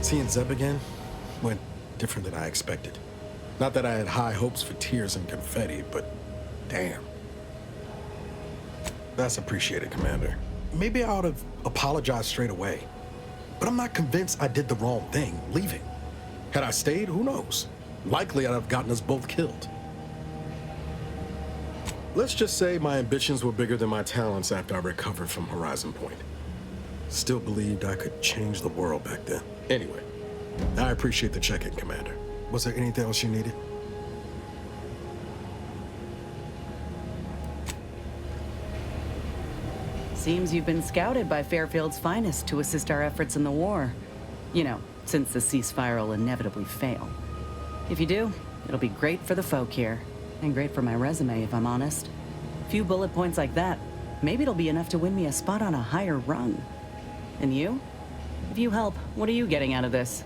Seeing Zeb again went different than I expected. Not that I had high hopes for tears and confetti, but damn. That's appreciated, Commander. Maybe I ought to apologize straight away. But I'm not convinced I did the wrong thing, leaving. Had I stayed, who knows? Likely I'd have gotten us both killed. Let's just say my ambitions were bigger than my talents after I recovered from Horizon Point. Still believed I could change the world back then. Anyway, I appreciate the check-in, Commander. Was there anything else you needed? Seems you've been scouted by Fairfield's finest to assist our efforts in the war. You know, since the ceasefire will inevitably fail. If you do, it'll be great for the folk here. And great for my resume, if I'm honest. Few bullet points like that, maybe it'll be enough to win me a spot on a higher rung. And you? If you help, what are you getting out of this?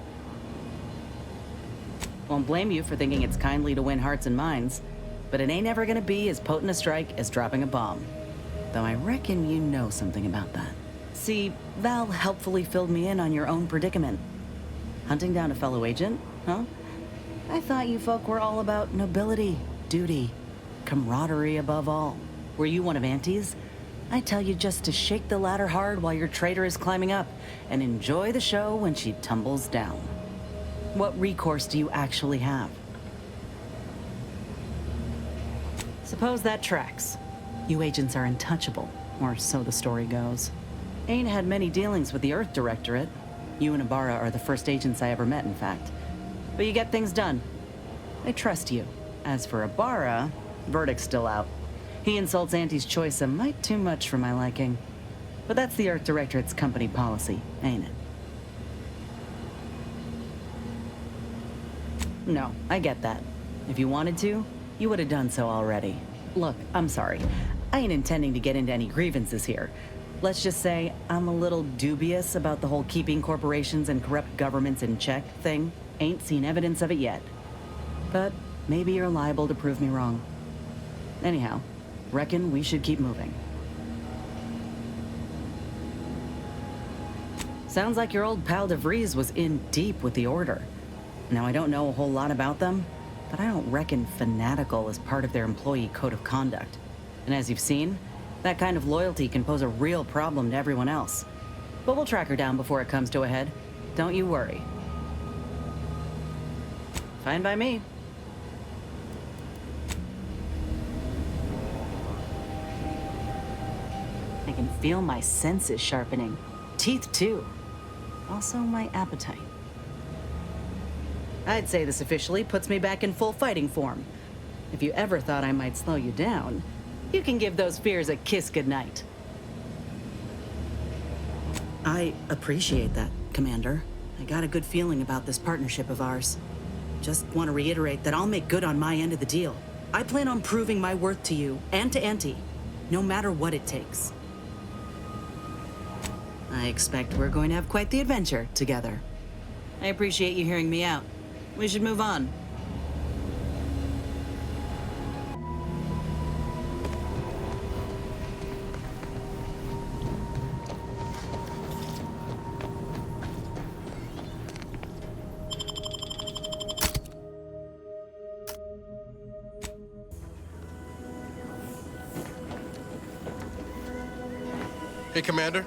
Won't blame you for thinking it's kindly to win hearts and minds, but it ain't ever gonna be as potent a strike as dropping a bomb. Though I reckon you know something about that. See, Val helpfully filled me in on your own predicament. Hunting down a fellow agent, huh? I thought you folk were all about nobility, duty, camaraderie above all. Were you one of Auntie's? I tell you just to shake the ladder hard while your traitor is climbing up, and enjoy the show when she tumbles down. What recourse do you actually have? Suppose that tracks. You agents are untouchable, or so the story goes. Ain't had many dealings with the Earth Directorate. You and Ibarra are the first agents I ever met, in fact. But you get things done. I trust you. As for Ibarra, verdict's still out. He insults Auntie's choice a mite too much for my liking. But that's the Earth Directorate's company policy, ain't it? No, I get that. If you wanted to, you would have done so already. Look, I'm sorry. I ain't intending to get into any grievances here. Let's just say I'm a little dubious about the whole keeping corporations and corrupt governments in check thing. Ain't seen evidence of it yet. But maybe you're liable to prove me wrong. Anyhow, reckon we should keep moving. Sounds like your old pal DeVries was in deep with the Order. Now, I don't know a whole lot about them, but I don't reckon fanatical is part of their employee code of conduct. And as you've seen, that kind of loyalty can pose a real problem to everyone else. But we'll track her down before it comes to a head. Don't you worry. Fine by me. I can feel my senses sharpening. Teeth, too. Also, my appetite. I'd say this officially puts me back in full fighting form. If you ever thought I might slow you down, you can give those fears a kiss goodnight. I appreciate that, Commander. I got a good feeling about this partnership of ours. Just want to reiterate that I'll make good on my end of the deal. I plan on proving my worth to you and to Auntie, no matter what it takes. I expect we're going to have quite the adventure together. I appreciate you hearing me out. We should move on. Hey, Commander.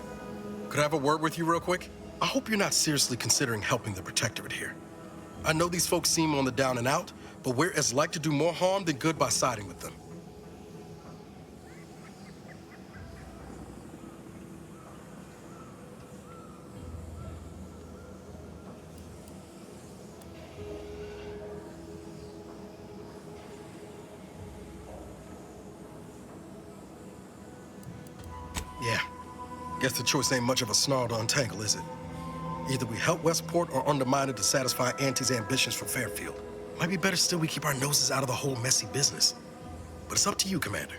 Could I have a word with you real quick? I hope you're not seriously considering helping the Protectorate here. I know these folks seem on the down and out, but we're as like to do more harm than good by siding with them. Yeah. Guess the choice ain't much of a snarl to untangle, is it? Either we help Westport or undermine it to satisfy Auntie's ambitions for Fairfield. Might be better still we keep our noses out of the whole messy business. But it's up to you, Commander.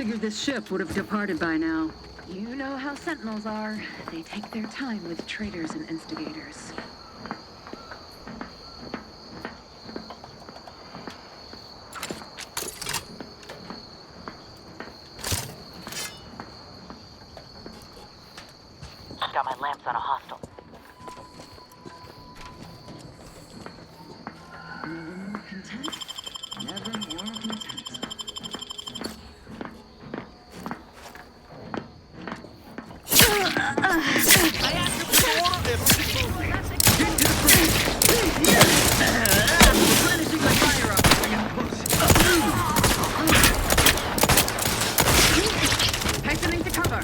Figured this ship would have departed by now. You know how Sentinels are. They take their time with traitors and instigators. Got my lamps on a hostile. Never more content. Never more content. Replenishing my firearm. Hastening to cover.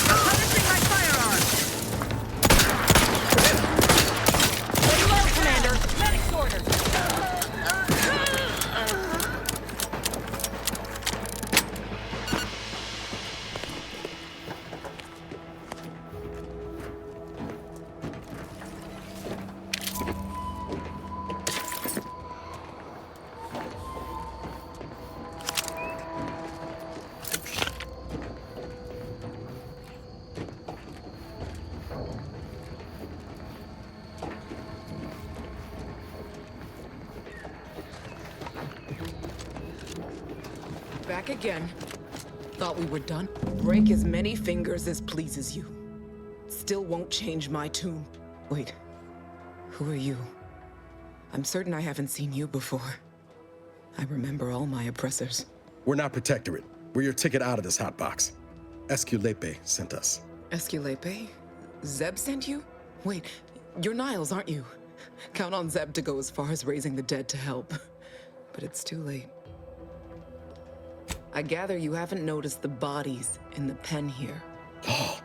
Replenishing my firearm. Hello, Commander. Medic's order. Back again. Thought we were done? Break as many fingers as pleases you. Still won't change my tune. Wait, who are you? I'm certain I haven't seen you before. I remember all my oppressors. We're not Protectorate. We're your ticket out of this hotbox. Esculepe sent us. Esculepe? Zeb sent you? Wait, you're Niles, aren't you? Count on Zeb to go as far as raising the dead to help. But it's too late. I gather you haven't noticed the bodies in the pen here. Oh.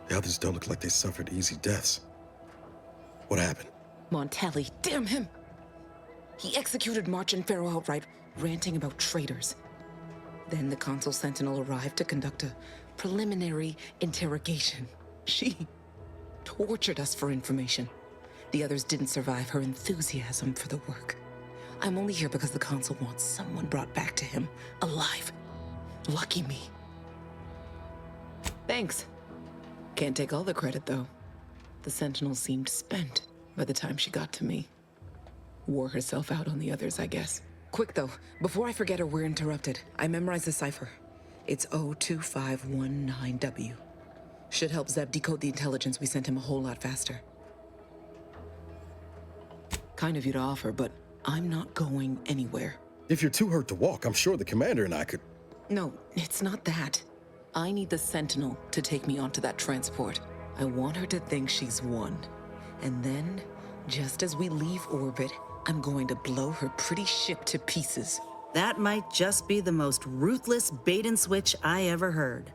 The others don't look like they suffered easy deaths. What happened? Montelli, damn him! He executed March and Pharaoh outright, ranting about traitors. Then the Consul Sentinel arrived to conduct a preliminary interrogation. She tortured us for information. The others didn't survive her enthusiasm for the work. I'm only here because the Consul wants someone brought back to him, alive. Lucky me. Thanks. Can't take all the credit, though. The Sentinel seemed spent by the time she got to me. Wore herself out on the others, I guess. Quick, though, before I forget or we're interrupted, I memorized the cipher. It's 02519W. Should help Zeb decode the intelligence we sent him a whole lot faster. Kind of you to offer, but I'm not going anywhere. If you're too hurt to walk, I'm sure the commander and I could... No, it's not that. I need the Sentinel to take me onto that transport. I want her to think she's won. And then, just as we leave orbit, I'm going to blow her pretty ship to pieces. That might just be the most ruthless bait and switch I ever heard.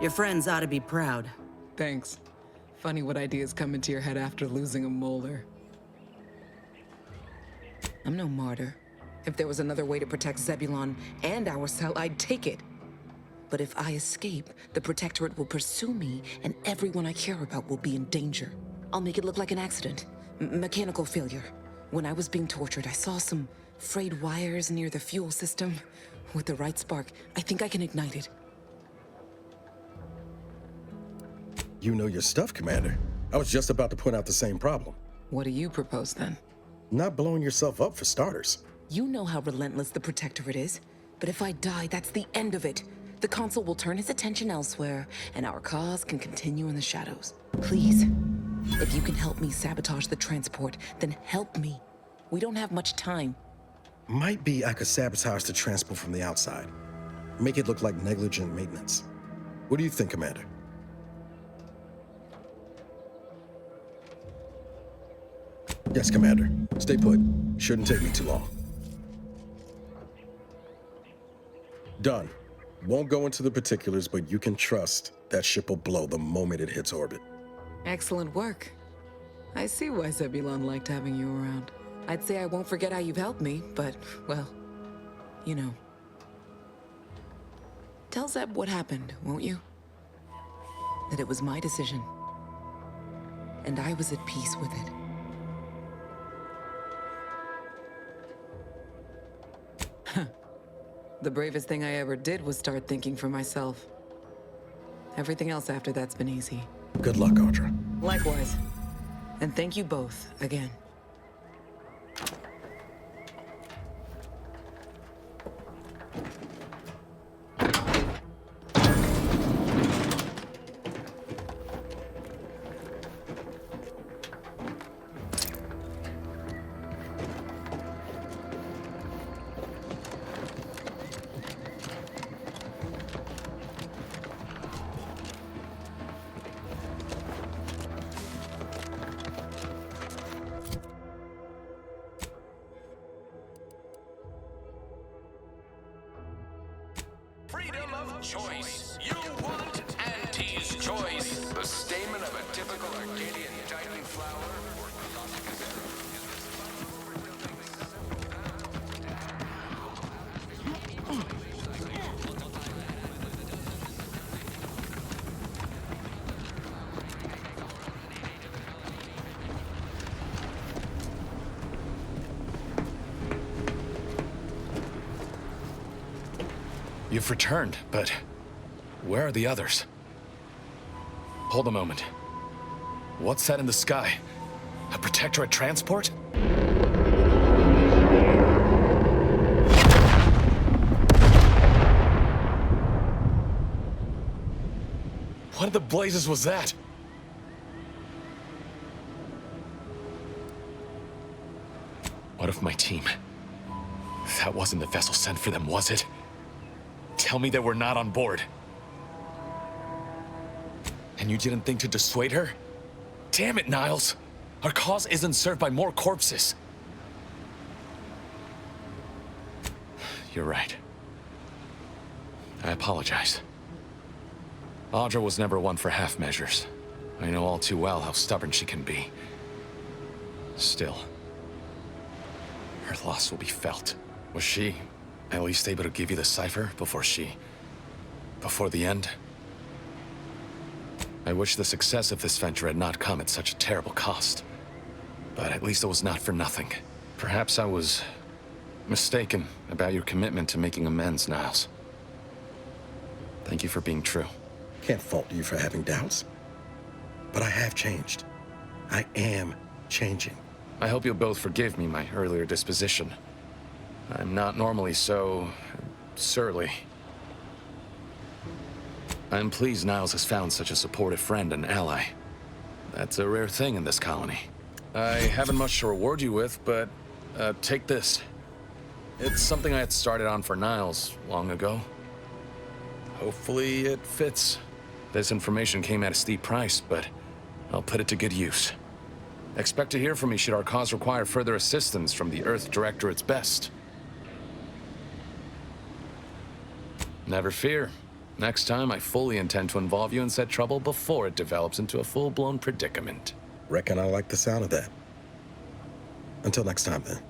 Your friends ought to be proud. Thanks. Funny what ideas come into your head after losing a molar. I'm no martyr. If there was another way to protect Zebulon and our cell, I'd take it. But if I escape, the Protectorate will pursue me, and everyone I care about will be in danger. I'll make it look like an accident. Mechanical failure. When I was being tortured, I saw some frayed wires near the fuel system. With the right spark, I think I can ignite it. You know your stuff, Commander. I was just about to point out the same problem. What do you propose, then? Not blowing yourself up, for starters. You know how relentless the Protectorate is. But if I die, that's the end of it. The Consul will turn his attention elsewhere, and our cause can continue in the shadows. Please, if you can help me sabotage the transport, then help me. We don't have much time. Might be I could sabotage the transport from the outside. Make it look like negligent maintenance. What do you think, Commander? Yes, Commander. Stay put. Shouldn't take me too long. Done. Won't go into the particulars, but you can trust that ship will blow the moment it hits orbit. Excellent work. I see why Zebulon liked having you around. I'd say I won't forget how you've helped me, but, well, you know. Tell Zeb what happened, won't you? That it was my decision. And I was at peace with it. The bravest thing I ever did was start thinking for myself. Everything else after that's been easy. Good luck, Audra. Likewise. And thank you both again. Freedom of choice. You want Auntie's choice. The stamen of a typical Arcadian Titan flower. You've returned, but where are the others? Hold a moment. What's that in the sky? A protectorate transport? What in the blazes was that? What of my team? That wasn't the vessel sent for them, was it? Tell me they were not on board. And you didn't think to dissuade her? Damn it, Niles! Our cause isn't served by more corpses. You're right. I apologize. Audra was never one for half measures. I know all too well how stubborn she can be. Still, her loss will be felt. Was she at least able to give you the cipher before the end? I wish the success of this venture had not come at such a terrible cost. But at least it was not for nothing. Perhaps I was mistaken about your commitment to making amends, Niles. Thank you for being true. Can't fault you for having doubts. But I have changed. I am changing. I hope you'll both forgive me my earlier disposition. I'm not normally so surly. I'm pleased Niles has found such a supportive friend and ally. That's a rare thing in this colony. I haven't much to reward you with, but take this. It's something I had started on for Niles long ago. Hopefully it fits. This information came at a steep price, but I'll put it to good use. Expect to hear from me should our cause require further assistance from the Earth Directorate's best. Never fear. Next time, I fully intend to involve you in said trouble before it develops into a full-blown predicament. Reckon I like the sound of that. Until next time, then.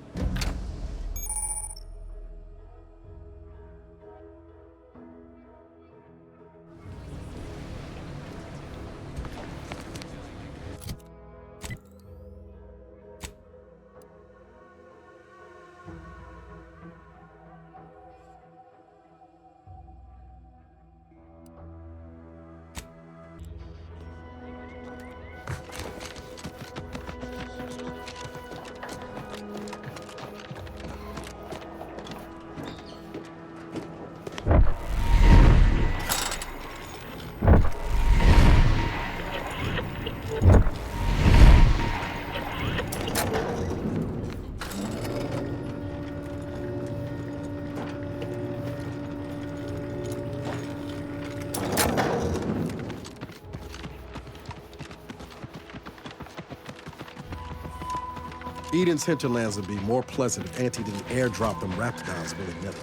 Eden's hinterlands would be more pleasant if Auntie didn't airdrop them raptidons willy-nilly.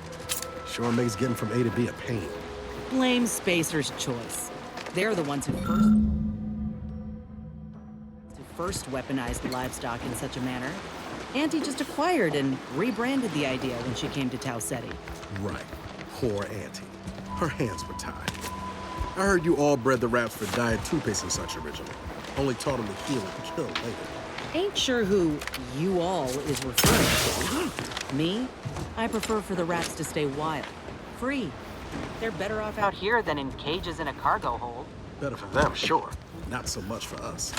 Sure makes getting from A to B a pain. Blame Spacer's choice. They're the ones who first weaponized livestock in such a manner. Auntie just acquired and rebranded the idea when she came to Tau Ceti. Right. Poor Auntie. Her hands were tied. I heard you all bred the raps for diet toothpaste and such originally. Only taught them to heal and kill later. Ain't sure who you all is referring to. Me? I prefer for the rats to stay wild. free. They're better off out here than in cages in a cargo hold. Better for them, sure. Not so much for us.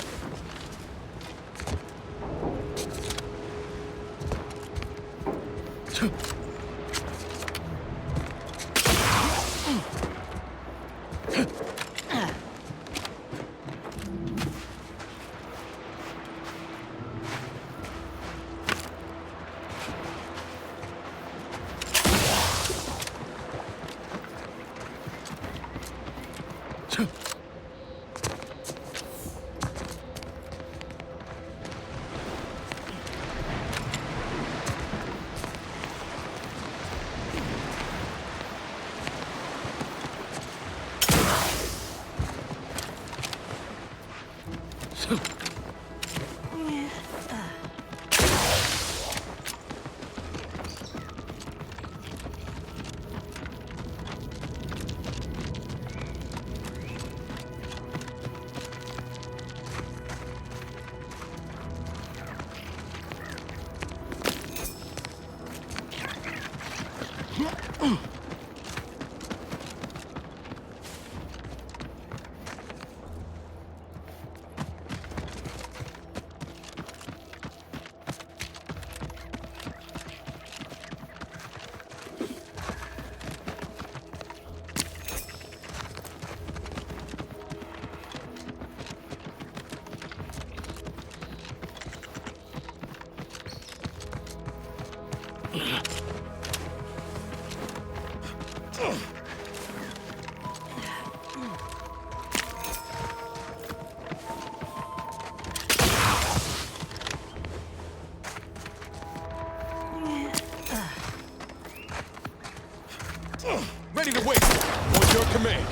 Ready to wait. On your command.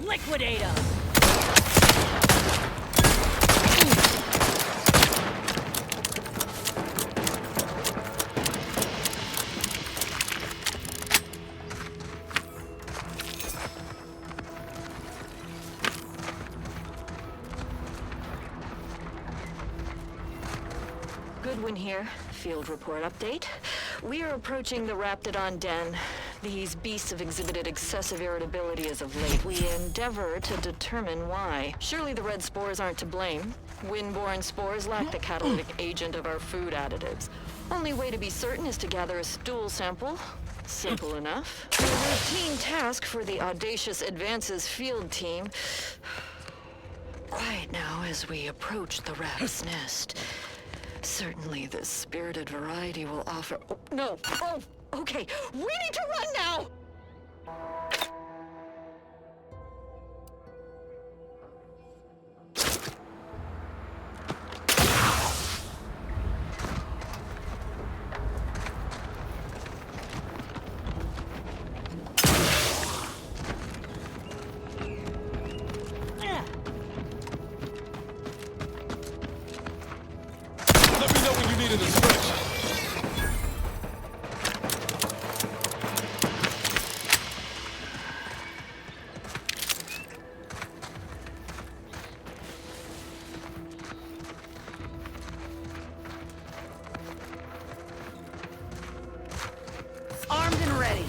Liquidate 'em! Goodwin here. Field report update. We are approaching the Raptidon Den. These beasts have exhibited excessive irritability as of late. We endeavor to determine why. Surely the red spores aren't to blame. Wind-borne spores lack the catalytic agent of our food additives. Only way to be certain is to gather a stool sample. Simple enough. A routine task for the audacious Advances field team. Quiet now as we approach the rat's nest. Certainly the spirited variety will offer... Oh, no! Oh, okay. We need to run now! Let me know when you need an inspection. Armed and ready.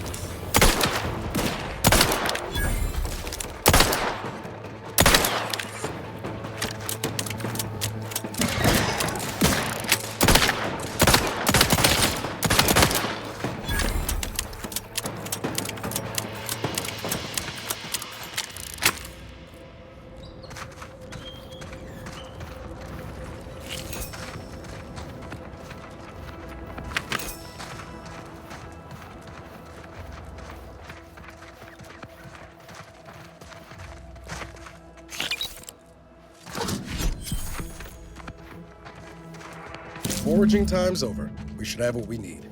Foraging time's over. We should have what we need.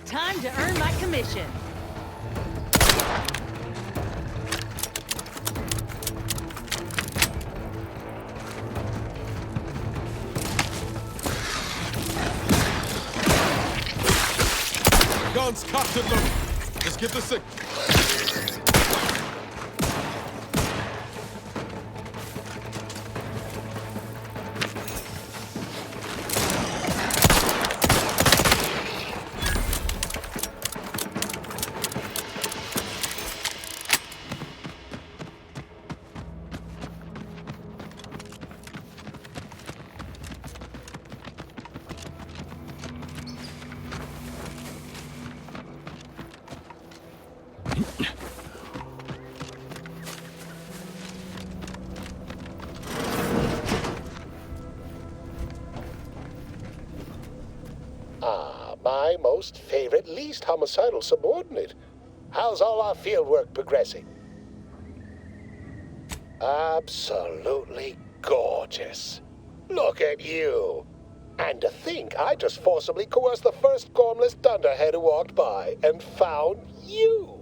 Time to earn my commission. Guns cocked and loaded. Let's get the signal. My most favorite, least homicidal subordinate. How's all our field work progressing? Absolutely gorgeous. Look at you. And to think I just forcibly coerced the first gormless dunderhead who walked by and found you.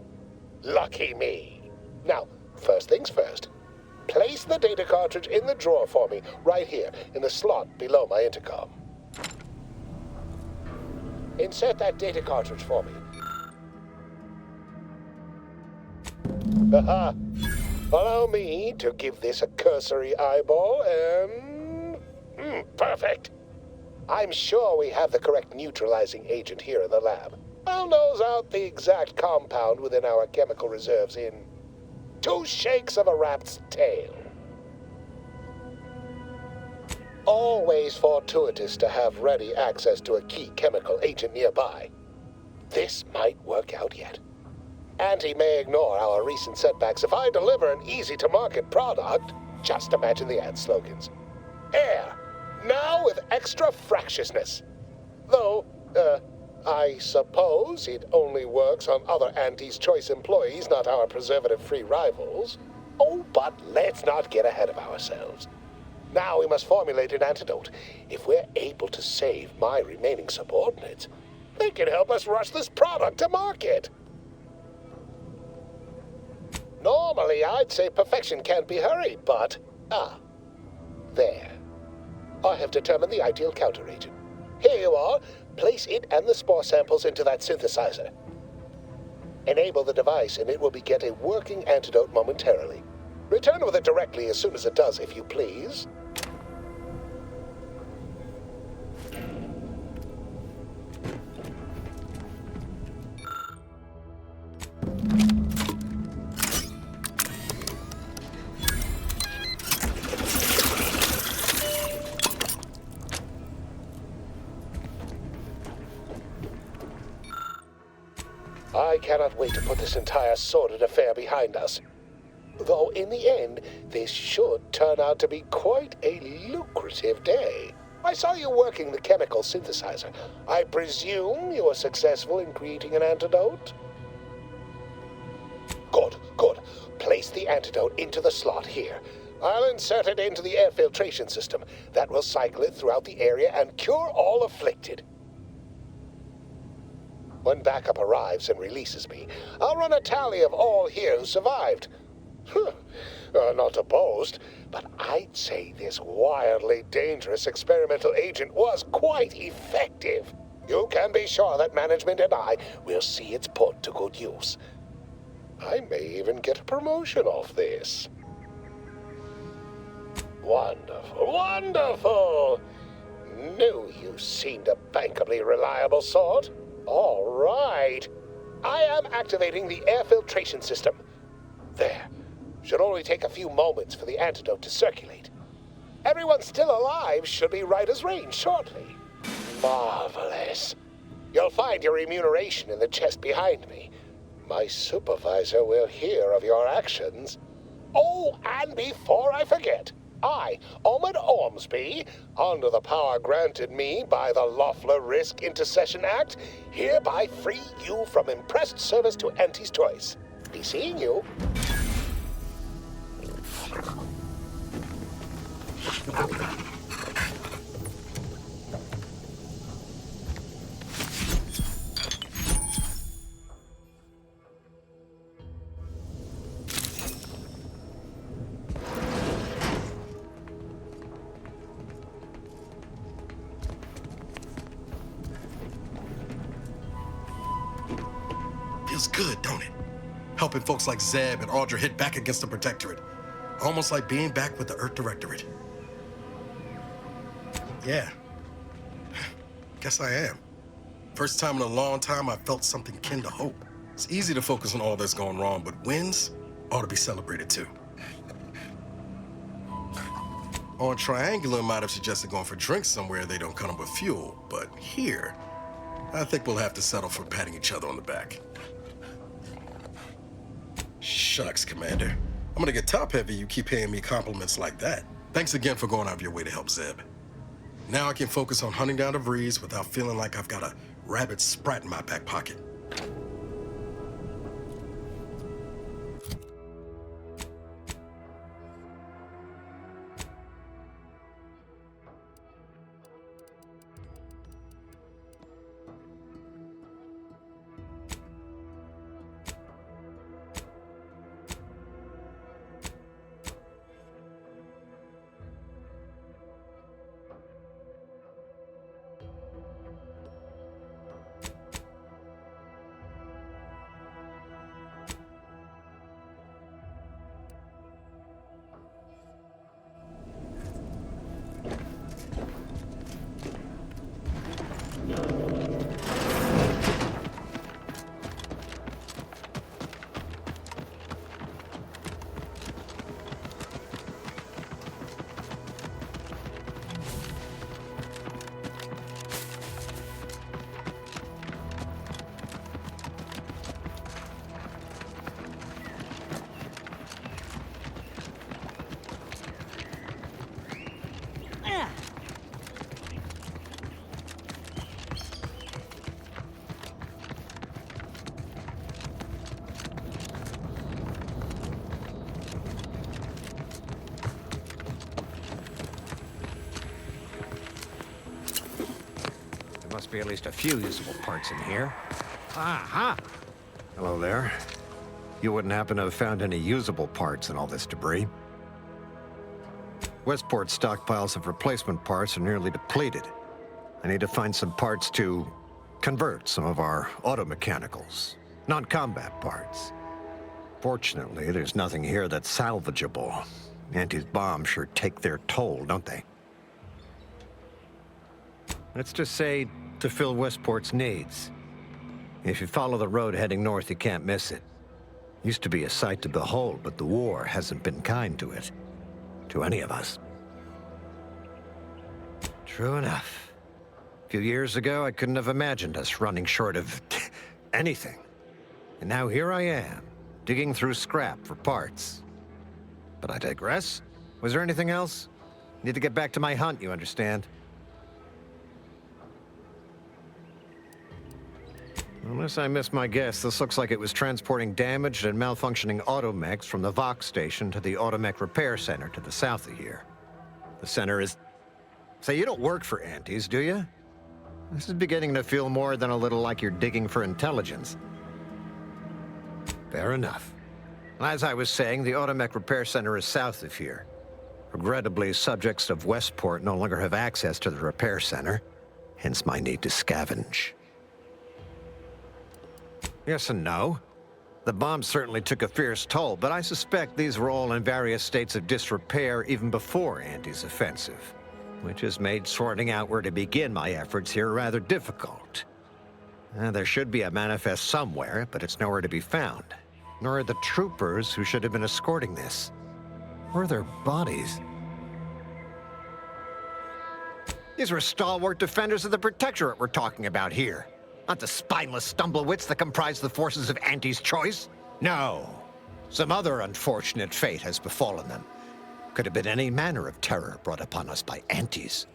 Lucky me. Now, first things first. Place the data cartridge in the drawer for me, right here, in the slot below my intercom. Insert that data cartridge for me. Haha. Allow me to give this a cursory eyeball and... perfect. I'm sure we have the correct neutralizing agent here in the lab. I'll nose out the exact compound within our chemical reserves in 2 shakes of a rat's tail. Always fortuitous to have ready access to a key chemical agent nearby. This might work out yet. Auntie may ignore our recent setbacks if I deliver an easy-to-market product. Just imagine the ad slogans. Air, now with extra fractiousness. Though, I suppose it only works on other Auntie's Choice employees, not our preservative-free rivals. Oh, but let's not get ahead of ourselves. Now we must formulate an antidote. If we're able to save my remaining subordinates, they can help us rush this product to market. Normally, I'd say perfection can't be hurried, but... there. I have determined the ideal counteragent. Here you are. Place it and the spore samples into that synthesizer. Enable the device, and it will beget a working antidote momentarily. Return with it directly as soon as it does, if you please. I cannot wait to put this entire sordid affair behind us. Though in the end, this should turn out to be quite a lucrative day. I saw you working the chemical synthesizer. I presume you were successful in creating an antidote? Good, good. Place the antidote into the slot here. I'll insert it into the air filtration system. That will cycle it throughout the area and cure all afflicted. When backup arrives and releases me, I'll run a tally of all here who survived. Not to boast, but I'd say this wildly dangerous experimental agent was quite effective. You can be sure that management and I will see it's put to good use. I may even get a promotion off this. Wonderful, wonderful! Knew you seemed a bankably reliable sort. All right. I am activating the air filtration system. There. Should only take a few moments for the antidote to circulate. Everyone still alive should be right as rain shortly. Marvelous. You'll find your remuneration in the chest behind me. My supervisor will hear of your actions. Oh, and before I forget, I, Omid Ormsby, under the power granted me by the Loeffler Risk Intercession Act, hereby free you from impressed service to Auntie's Choice. Be seeing you. Feels good, don't it? Helping folks like Zeb and Audra hit back against the Protectorate. Almost like being back with the Earth Directorate. Yeah. Guess I am. First time in a long time I felt something kin to hope. It's easy to focus on all that's going wrong, but wins ought to be celebrated too. On Triangular might have suggested going for drinks somewhere they don't come with fuel, but here, I think we'll have to settle for patting each other on the back. Shucks, Commander. I'm gonna get top-heavy you keep paying me compliments like that. Thanks again for going out of your way to help Zeb. Now I can focus on hunting down the Vrees without feeling like I've got a rabid sprat in my back pocket. Must be at least a few usable parts in here. Aha! Hello there. You wouldn't happen to have found any usable parts in all this debris? Westport's stockpiles of replacement parts are nearly depleted. I need to find some parts to convert some of our automechanicals, non-combat parts. Fortunately, there's nothing here that's salvageable. Auntie's bombs sure take their toll, don't they? Let's just say to fill Westport's needs. If you follow the road heading north, you can't miss it. Used to be a sight to behold, but the war hasn't been kind to it. To any of us. True enough. A few years ago, I couldn't have imagined us running short of anything. And now here I am, digging through scrap for parts. But I digress. Was there anything else? Need to get back to my hunt, you understand? Unless I missed my guess, this looks like it was transporting damaged and malfunctioning automechs from the Vox station to the Automech Repair Center to the south of here. The center is... Say, you don't work for Auntie's, do you? This is beginning to feel more than a little like you're digging for intelligence. Fair enough. As I was saying, the Automech Repair Center is south of here. Regrettably, subjects of Westport no longer have access to the repair center. hence my need to scavenge. Yes and no. The bomb certainly took a fierce toll, but I suspect these were all in various states of disrepair even before Andy's offensive, which has made sorting out where to begin my efforts here rather difficult. There should be a manifest somewhere, but it's nowhere to be found. Nor are the troopers who should have been escorting this. Or their bodies. These were stalwart defenders of the Protectorate we're talking about here. Not the spineless stumblewits that comprise the forces of Anti's choice. No. Some other unfortunate fate has befallen them. Could have been any manner of terror brought upon us by Antis.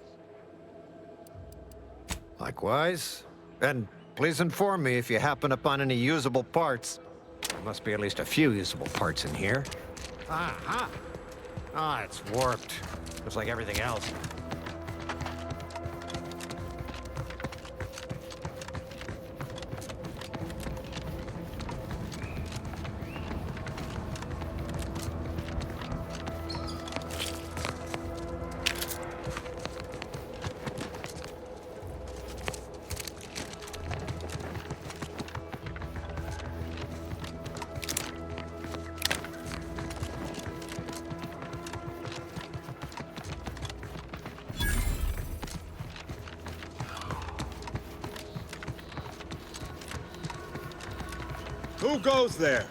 Likewise. And please inform me if you happen upon any usable parts. There must be at least a few usable parts in here. Ah, it's warped. Just like everything else. Who goes there?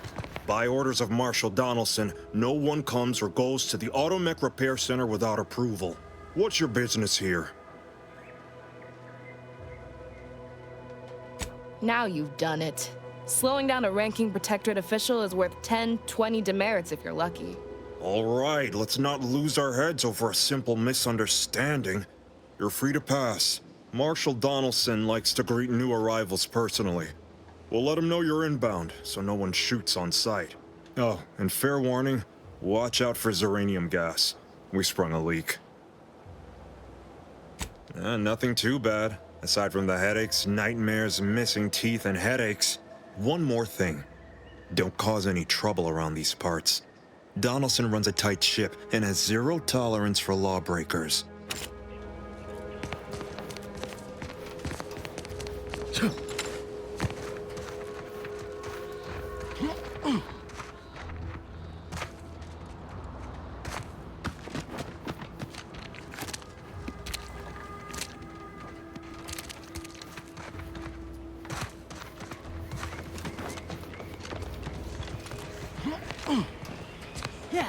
By orders of Marshal Donaldson, no one comes or goes to the Automech Repair Center without approval. What's your business here? Now you've done it. Slowing down a ranking Protectorate official is worth 10, 20 demerits if you're lucky. All right, let's not lose our heads over a simple misunderstanding. You're free to pass. Marshal Donaldson likes to greet new arrivals personally. We'll let him know you're inbound, so no one shoots on sight. Oh, and fair warning, watch out for xeranium gas. We sprung a leak. Nothing too bad, aside from the headaches, nightmares, missing teeth, and headaches. One more thing. Don't cause any trouble around these parts. Donaldson runs a tight ship and has zero tolerance for lawbreakers. Yeah.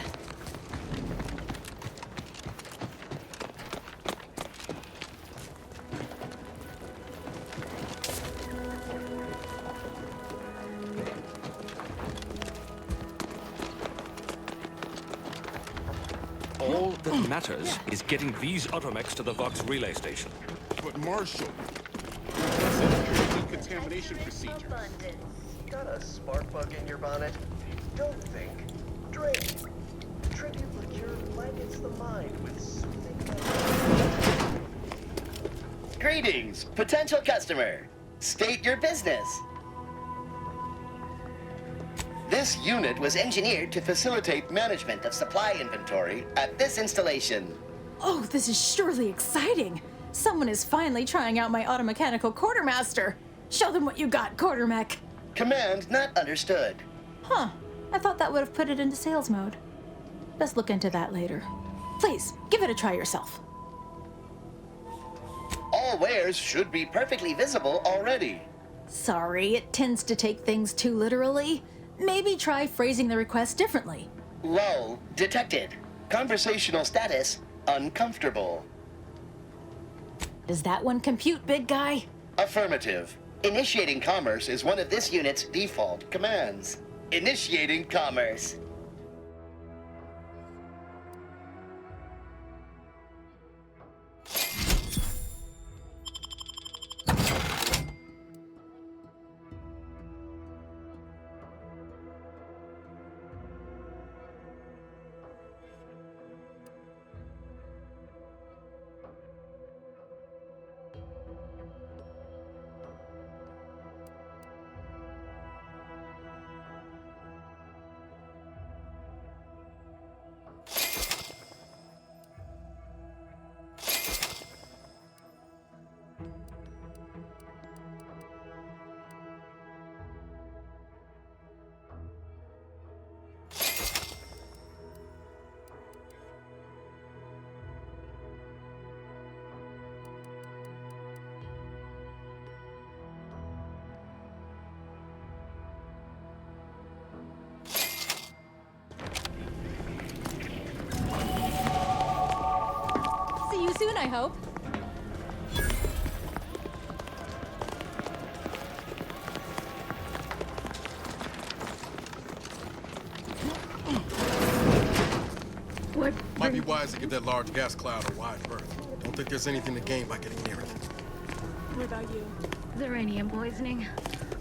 All that matters is getting these automechs to the Vox relay station. But Marshal, that's decontamination procedures. Got a spark plug in your bonnet? Don't think. Drink. Tribute liqueur blankets the mind with soothing memories. Greetings, potential customer. State your business. This unit was engineered to facilitate management of supply inventory at this installation. Oh, this is surely exciting. Someone is finally trying out my automechanical quartermaster. Show them what you got, quartermech. Command not understood. Huh. I thought that would have put it into sales mode. Best look into that later. Please, give it a try yourself. All wares should be perfectly visible already. Sorry, it tends to take things too literally. Maybe try phrasing the request differently. Lull detected. Conversational status uncomfortable. Does that one compute, big guy? Affirmative. Initiating commerce is one of this unit's default commands. Initiating commerce. soon, I hope. What? Might be wise to give that large gas cloud a wide berth. Don't think there's anything to gain by getting near it. What about you? Uranium poisoning.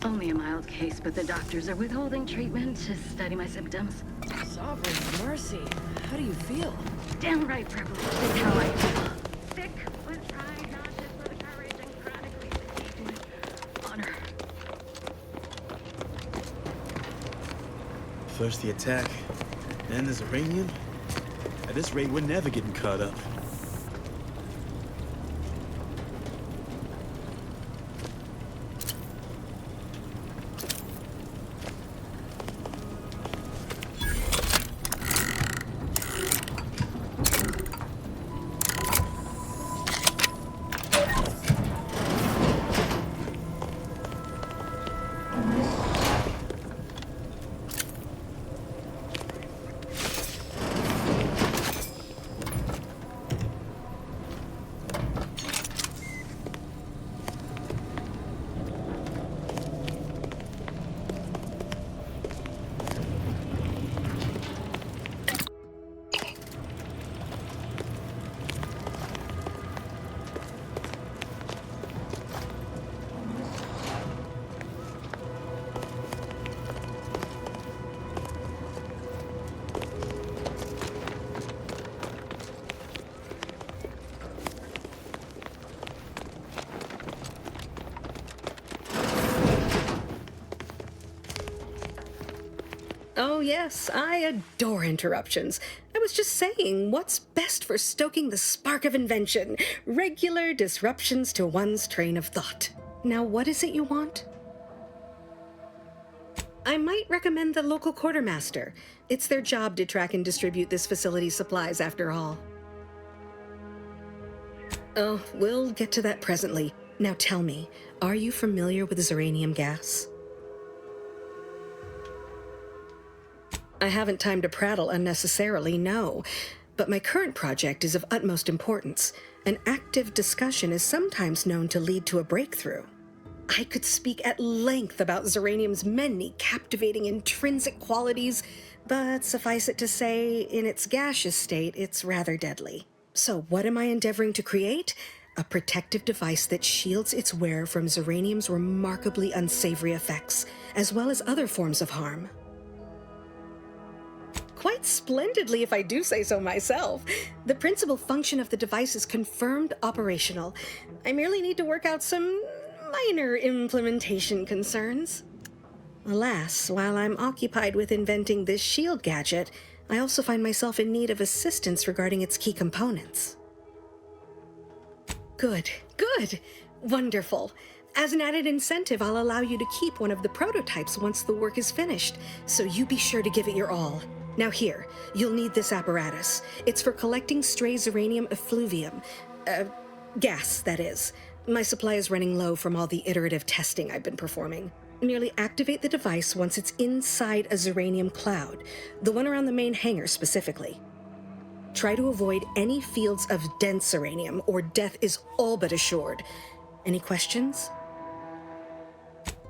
Only a mild case, but the doctors are withholding treatment to study my symptoms. Sovereign mercy. How do you feel? Downright privileged is how I feel. Sick with pride, nauseous with courage, and chronically fatigued with honor. First the attack, then there's uranium. At this rate, we're never getting caught up. Oh yes, I adore interruptions. I was just saying, what's best for stoking the spark of invention? Regular disruptions to one's train of thought. Now what is it you want? I might recommend the local quartermaster. It's their job to track and distribute this facility's supplies after all. Oh, we'll get to that presently. Now tell me, are you familiar with uranium gas? I haven't time to prattle unnecessarily, no. But my current project is of utmost importance. An active discussion is sometimes known to lead to a breakthrough. I could speak at length about Zeranium's many captivating intrinsic qualities, but suffice it to say, in its gaseous state, it's rather deadly. So what am I endeavoring to create? A protective device that shields its wearer from Zeranium's remarkably unsavory effects, as well as other forms of harm. Quite splendidly, if I do say so myself. The principal function of the device is confirmed operational. I merely need to work out some minor implementation concerns. Alas, while I'm occupied with inventing this shield gadget, I also find myself in need of assistance regarding its key components. Good, good, wonderful. As an added incentive, I'll allow you to keep one of the prototypes once the work is finished, so you be sure to give it your all. Now here, you'll need this apparatus. It's for collecting stray uranium effluvium. Gas, that is. My supply is running low from all the iterative testing I've been performing. Merely activate the device once it's inside a uranium cloud, the one around the main hangar specifically. Try to avoid any fields of dense uranium, or death is all but assured. Any questions?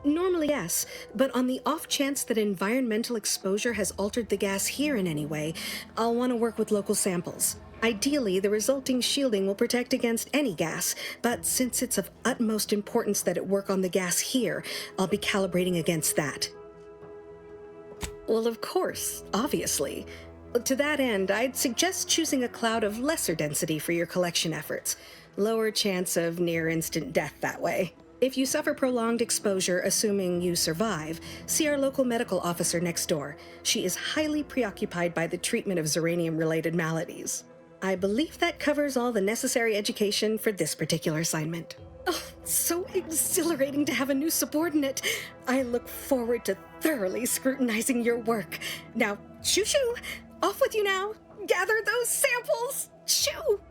Normally, yes, but on the off chance that environmental exposure has altered the gas here in any way, I'll want to work with local samples. Ideally, the resulting shielding will protect against any gas, but since it's of utmost importance that it work on the gas here, I'll be calibrating against that. Well, of course, obviously. To that end, I'd suggest choosing a cloud of lesser density for your collection efforts. Lower chance of near-instant death that way. If you suffer prolonged exposure, assuming you survive, see our local medical officer next door. She is highly preoccupied by the treatment of Zeranium-related maladies. I believe that covers all the necessary education for this particular assignment. Oh, so exhilarating to have a new subordinate. I look forward to thoroughly scrutinizing your work. Now, shoo-shoo! Off with you now! Gather those samples! Shoo!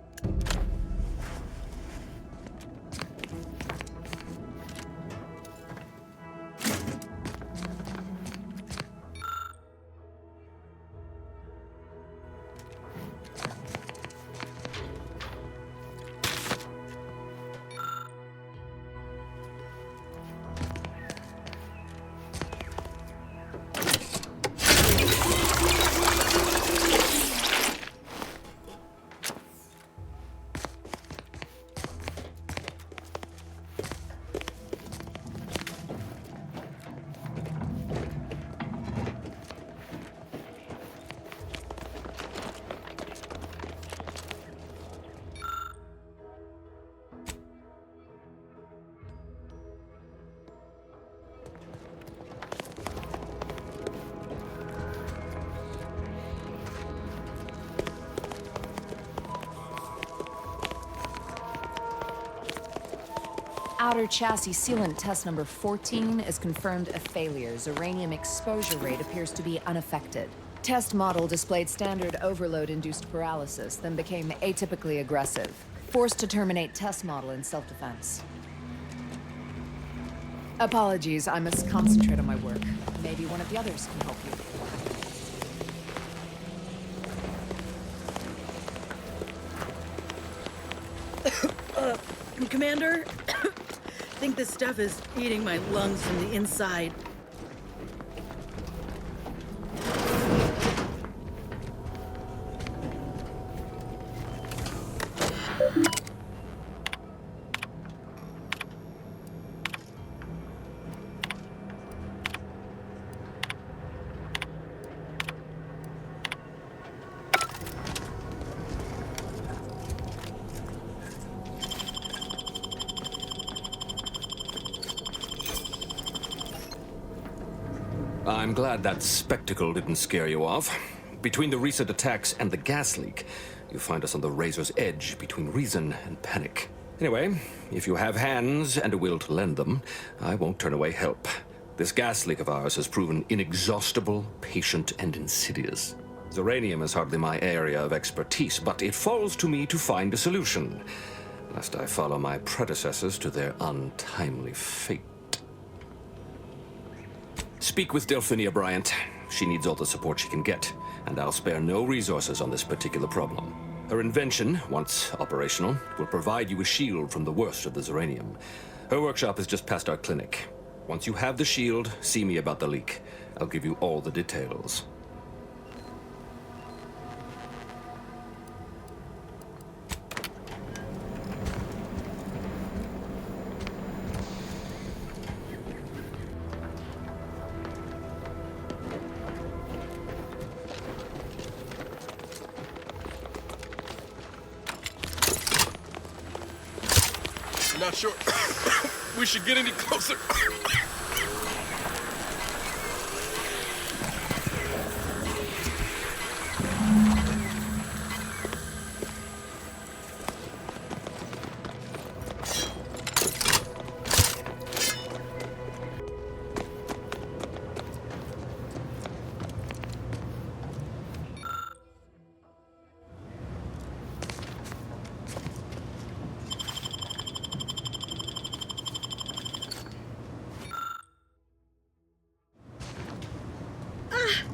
Outer chassis sealant test number 14 is confirmed a failure. Uranium exposure rate appears to be unaffected. Test model displayed standard overload-induced paralysis, then became atypically aggressive. Forced to terminate test model in self-defense. Apologies, I must concentrate on my work. Maybe one of the others can help you. Commander, I think this stuff is eating my lungs from the inside. I'm glad that spectacle didn't scare you off. Between the recent attacks and the gas leak, you find us on the razor's edge between reason and panic. Anyway, if you have hands and a will to lend them, I won't turn away help. This gas leak of ours has proven inexhaustible, patient, and insidious. Uranium is hardly my area of expertise, but it falls to me to find a solution, lest I follow my predecessors to their untimely fate. Speak with Delphinia Bryant. She needs all the support she can get, and I'll spare no resources on this particular problem. Her invention, once operational, will provide you a shield from the worst of the Zeranium. Her workshop is just past our clinic. Once you have the shield, see me about the leak. I'll give you all the details. Not sure we should get any closer.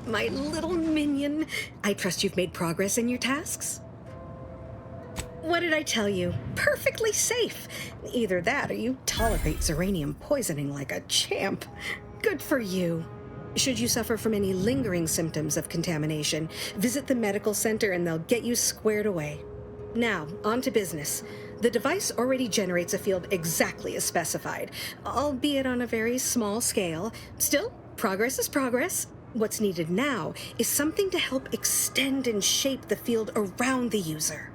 My little minion. I trust you've made progress in your tasks? What did I tell you? Perfectly safe. Either that or you tolerate Zeranium poisoning like a champ. Good for you. Should you suffer from any lingering symptoms of contamination, visit the medical center and they'll get you squared away. Now, on to business. The device already generates a field exactly as specified, albeit on a very small scale. Still, progress is progress. What's needed now is something to help extend and shape the field around the user.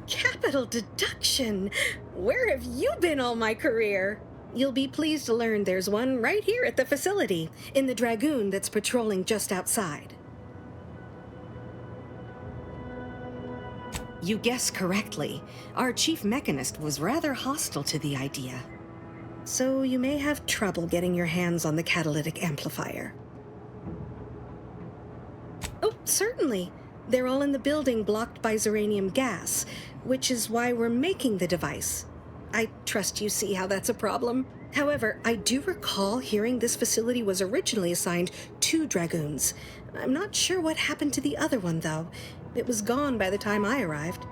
Capital deduction! Where have you been all my career? You'll be pleased to learn there's one right here at the facility, in the Dragoon that's patrolling just outside. You guessed correctly. Our chief mechanist was rather hostile to the idea. So you may have trouble getting your hands on the catalytic amplifier. Oh, certainly. They're all in the building blocked by Zeranium gas, which is why we're making the device. I trust you see how that's a problem. However, I do recall hearing this facility was originally assigned 2 Dragoons. I'm not sure what happened to the other one, though. It was gone by the time I arrived.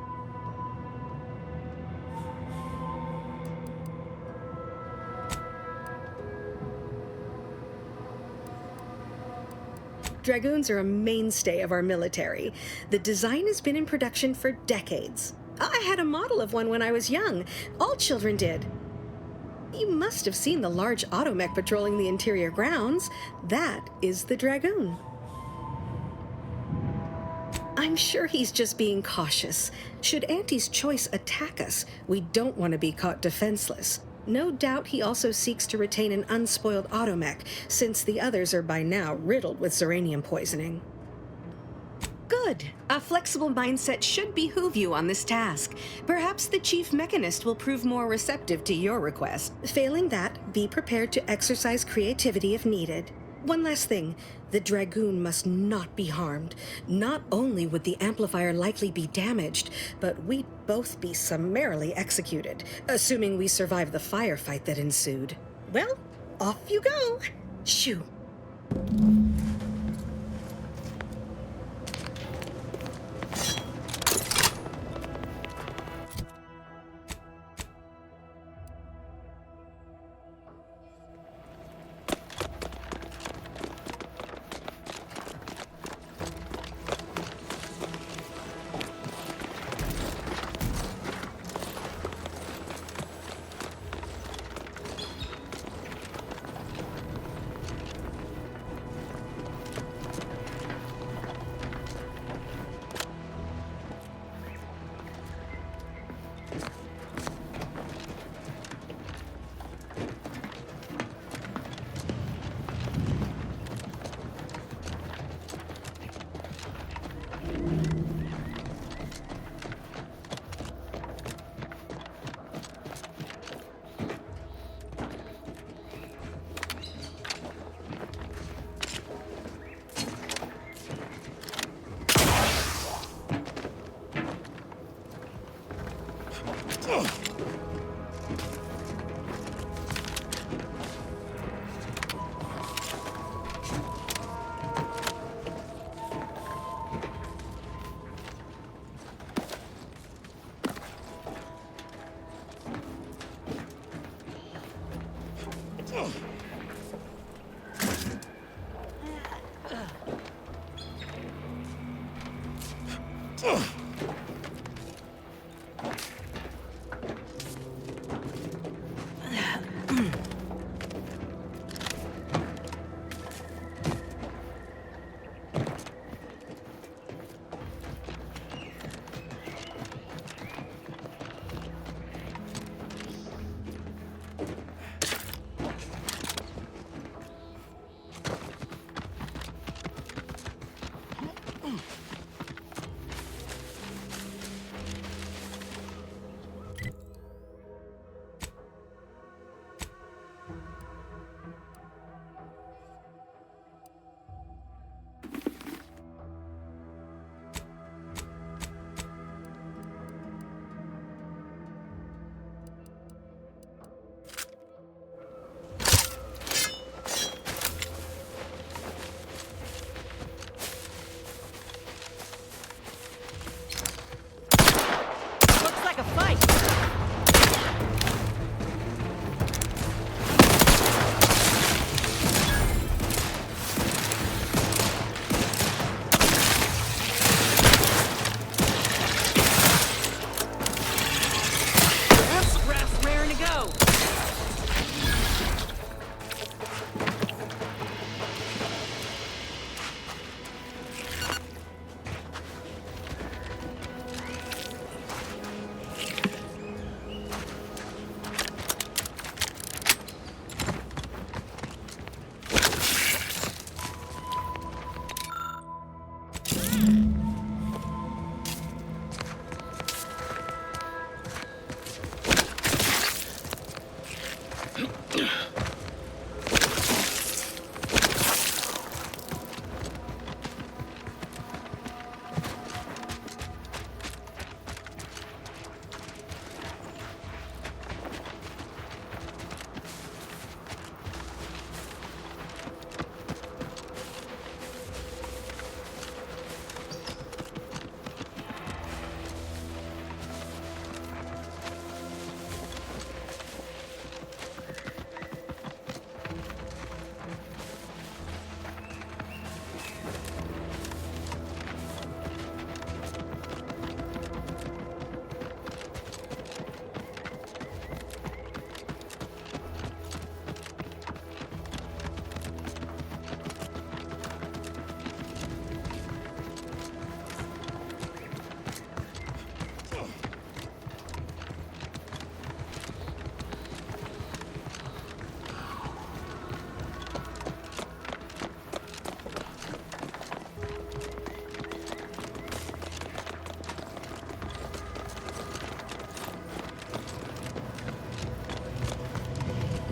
Dragoons are a mainstay of our military. The design has been in production for decades. I had a model of one when I was young. All children did. You must have seen the large automech patrolling the interior grounds. That is the Dragoon. I'm sure he's just being cautious. Should Auntie's Choice attack us, we don't want to be caught defenseless. No doubt he also seeks to retain an unspoiled automech, since the others are by now riddled with Zeranium poisoning. Good. Good. A flexible mindset should behoove you on this task. Perhaps the chief mechanist will prove more receptive to your request. Failing that, be prepared to exercise creativity if needed. One last thing. The Dragoon must not be harmed. Not only would the amplifier likely be damaged, but we'd both be summarily executed, assuming we survive the firefight that ensued. Well, off you go. Shoo.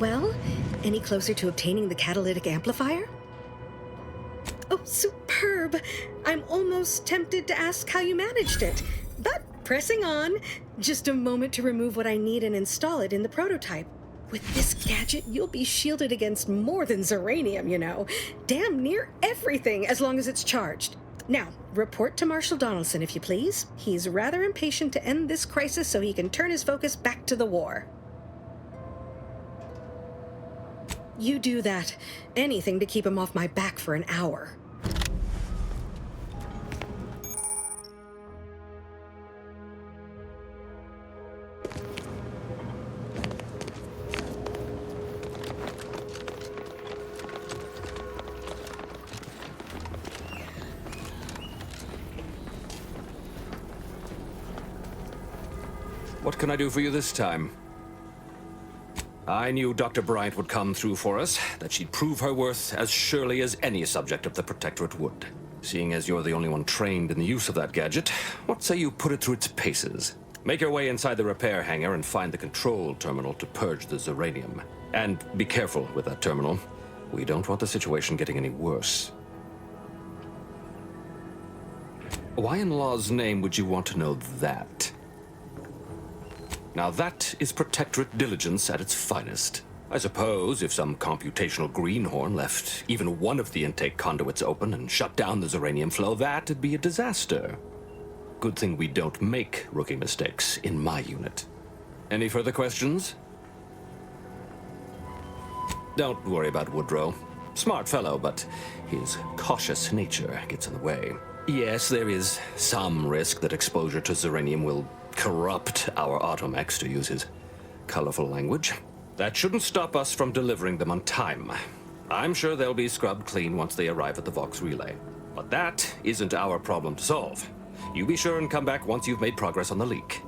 Well, any closer to obtaining the catalytic amplifier? Oh, superb! I'm almost tempted to ask how you managed it. But pressing on, just a moment to remove what I need and install it in the prototype. With this gadget, you'll be shielded against more than Zeranium, you know. Damn near everything, as long as it's charged. Now, report to Marshal Donaldson, if you please. He's rather impatient to end this crisis so he can turn his focus back to the war. You do that. Anything to keep him off my back for an hour. What can I do for you this time? I knew Dr. Bryant would come through for us, that she'd prove her worth as surely as any subject of the Protectorate would. Seeing as you're the only one trained in the use of that gadget, what say you put it through its paces? Make your way inside the repair hangar and find the control terminal to purge the Zeranium. And be careful with that terminal. We don't want the situation getting any worse. Why in law's name would you want to know that? Now that is Protectorate diligence at its finest. I suppose if some computational greenhorn left even one of the intake conduits open and shut down the Zeranium flow, that'd be a disaster. Good thing we don't make rookie mistakes in my unit. Any further questions? Don't worry about Woodrow. Smart fellow, but his cautious nature gets in the way. Yes, there is some risk that exposure to Zeranium will corrupt our automechs, to use his colorful language. That shouldn't stop us from delivering them on time. I'm sure they'll be scrubbed clean once they arrive at the Vox relay. But that isn't our problem to solve. You be sure and come back once you've made progress on the leak.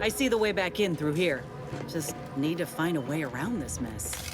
I see the way back in through here. Just need to find a way around this mess.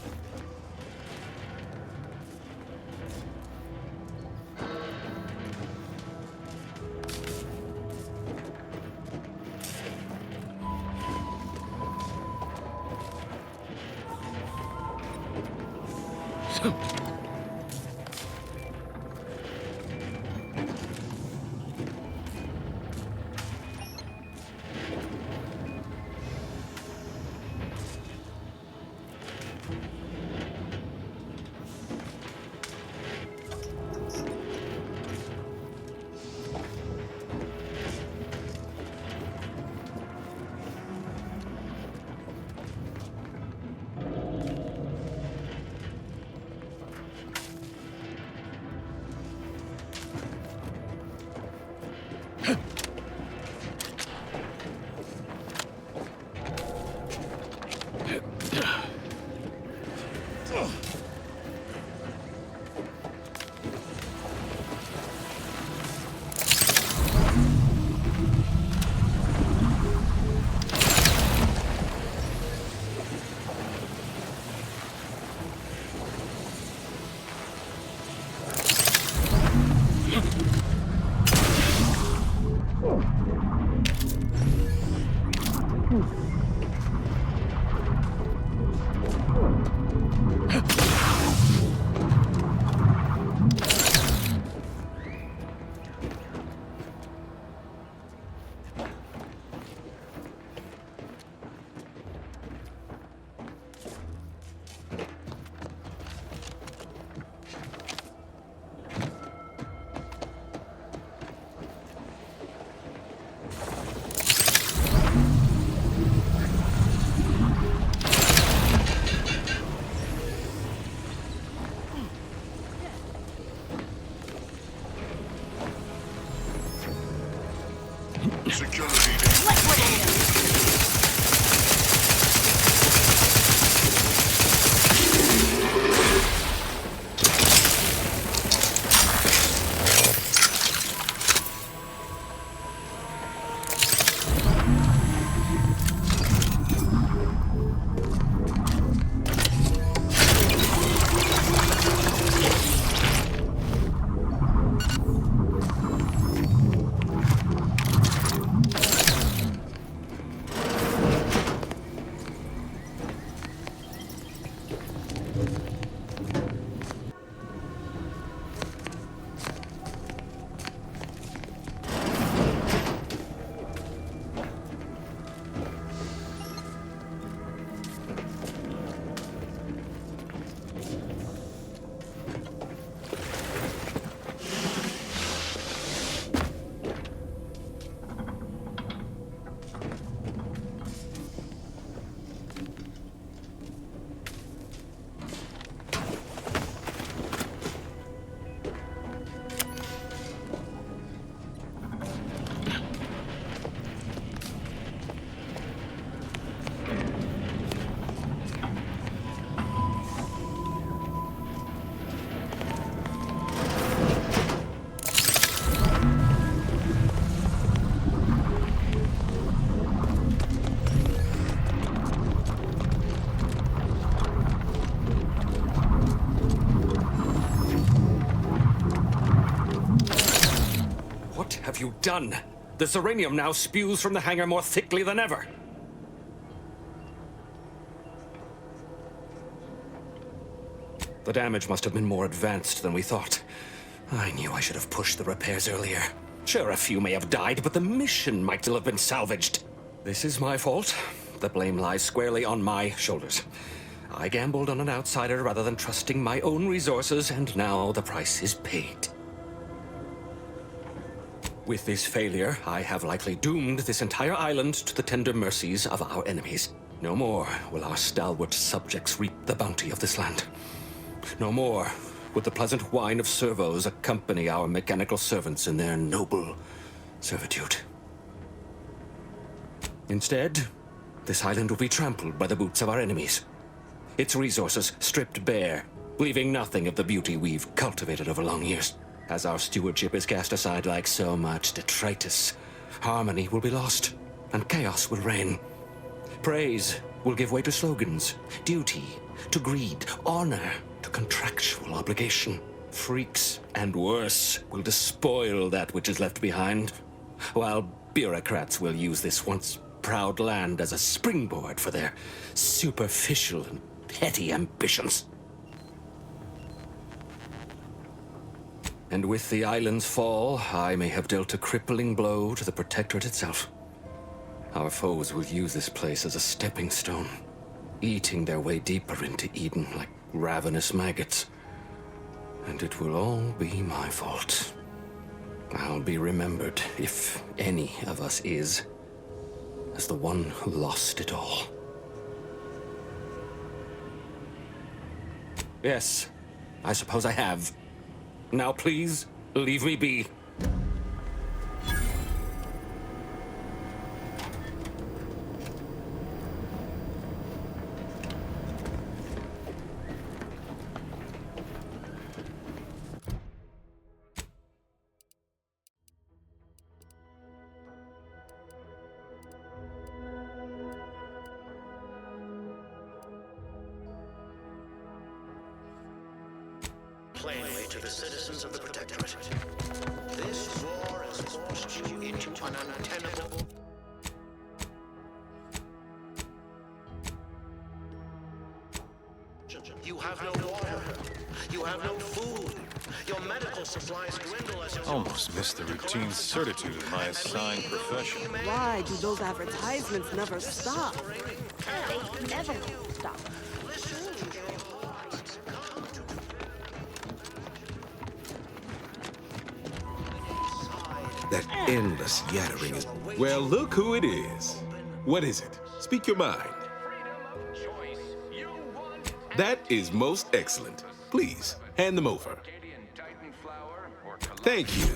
What have you done? This uranium now spews from the hangar more thickly than ever. The damage must have been more advanced than we thought. I knew I should have pushed the repairs earlier. Sure, a few may have died, but the mission might still have been salvaged. This is my fault. The blame lies squarely on my shoulders. I gambled on an outsider rather than trusting my own resources, and now the price is paid. With this failure, I have likely doomed this entire island to the tender mercies of our enemies. No more will our stalwart subjects reap the bounty of this land. No more would the pleasant whine of servos accompany our mechanical servants in their noble servitude. Instead, this island will be trampled by the boots of our enemies. Its resources stripped bare, leaving nothing of the beauty we've cultivated over long years. As our stewardship is cast aside like so much detritus, harmony will be lost, and chaos will reign. Praise will give way to slogans, duty to greed, honor to contractual obligation. Freaks and worse will despoil that which is left behind, while bureaucrats will use this once proud land as a springboard for their superficial and petty ambitions. And with the island's fall, I may have dealt a crippling blow to the Protectorate itself. Our foes will use this place as a stepping stone, eating their way deeper into Eden like ravenous maggots. And it will all be my fault. I'll be remembered, if any of us is, as the one who lost it all. Yes, I suppose I have. Now please, leave me be. Plainly to the citizens of the Protectorate, this war has forced you into an untenable... You have no water. You have no food. Your medical supplies dwindle as your... Almost missed the routine certitude of my assigned profession. Why do those advertisements never stop? They never stop. That endless yattering is... Well, look who it is. What is it? Speak your mind. That is most excellent. Please, hand them over. Thank you.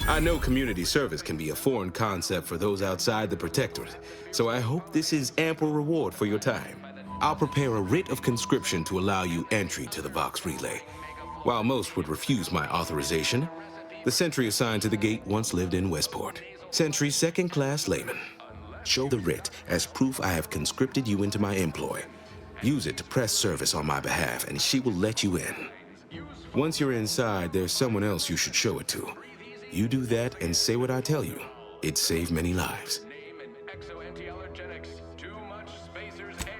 I know community service can be a foreign concept for those outside the Protectorate, so I hope this is ample reward for your time. I'll prepare a writ of conscription to allow you entry to the Vox Relay. While most would refuse my authorization, the sentry assigned to the gate once lived in Westport. Sentry second-class layman. Show the writ as proof I have conscripted you into my employ. Use it to press service on my behalf, and she will let you in. Once you're inside, there's someone else you should show it to. You do that and say what I tell you. It saved many lives.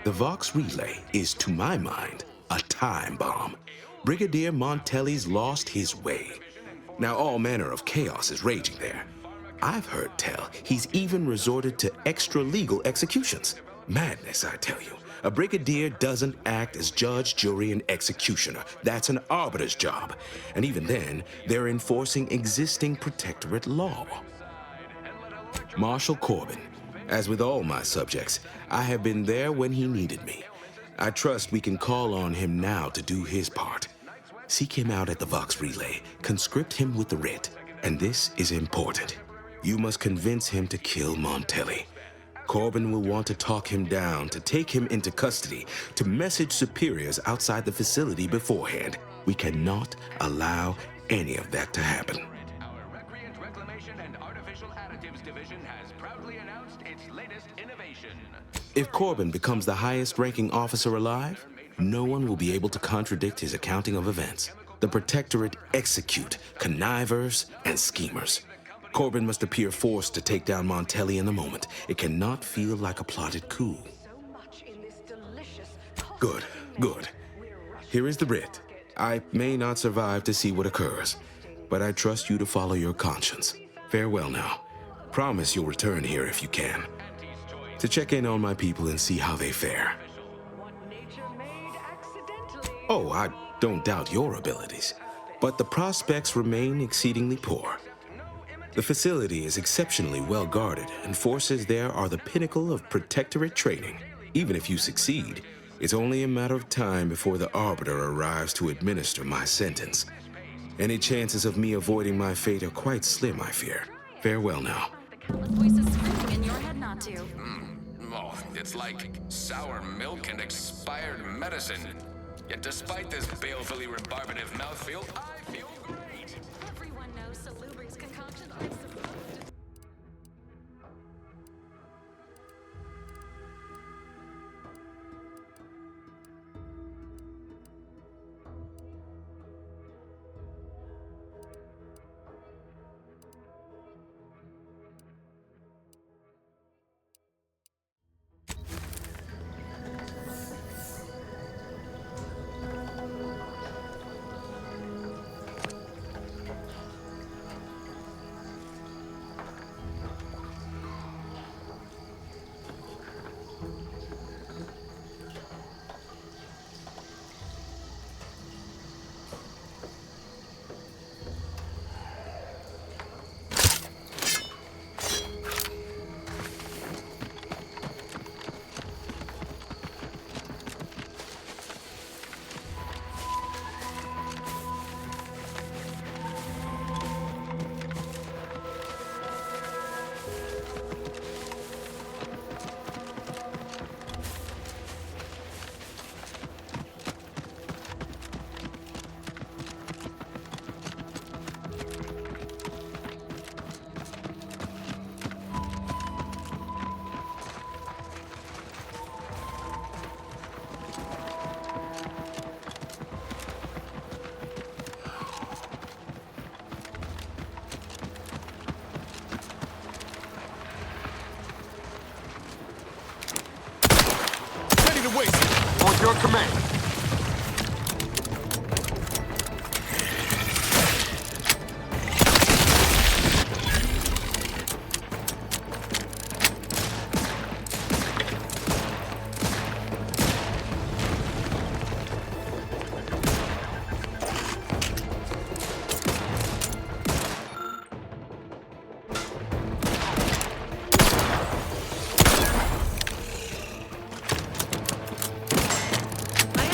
The Vox Relay is, to my mind, a time bomb. Brigadier Montelli's lost his way. Now all manner of chaos is raging there. I've heard tell he's even resorted to extra-legal executions. Madness, I tell you. A brigadier doesn't act as judge, jury, and executioner. That's an arbiter's job. And even then, they're enforcing existing protectorate law. Marshal Corbin. As with all my subjects, I have been there when he needed me. I trust we can call on him now to do his part. Seek him out at the Vox Relay, conscript him with the writ, and this is important. You must convince him to kill Montelli. Corbin will want to talk him down, to take him into custody, to message superiors outside the facility beforehand. We cannot allow any of that to happen. Our Recreant Reclamation and Artificial Additives Division has proudly announced its latest innovation. If Corbin becomes the highest-ranking officer alive, no one will be able to contradict his accounting of events. The Protectorate execute connivers and schemers. Corbin must appear forced to take down Montelli in the moment. It cannot feel like a plotted coup. Good, good. Here is the writ. I may not survive to see what occurs, but I trust you to follow your conscience. Farewell now. Promise you'll return here if you can, to check in on my people and see how they fare. Oh, I don't doubt your abilities, but the prospects remain exceedingly poor. The facility is exceptionally well guarded, and forces there are the pinnacle of protectorate training. Even if you succeed, it's only a matter of time before the Arbiter arrives to administer my sentence. Any chances of me avoiding my fate are quite slim, I fear. Farewell now. Voices screaming in your head not to. Oh, it's like sour milk and expired medicine. Yet despite this balefully rebarbative mouthfeel, I feel great. Everyone knows Salubri's concoction aren't supposed to. On your command. I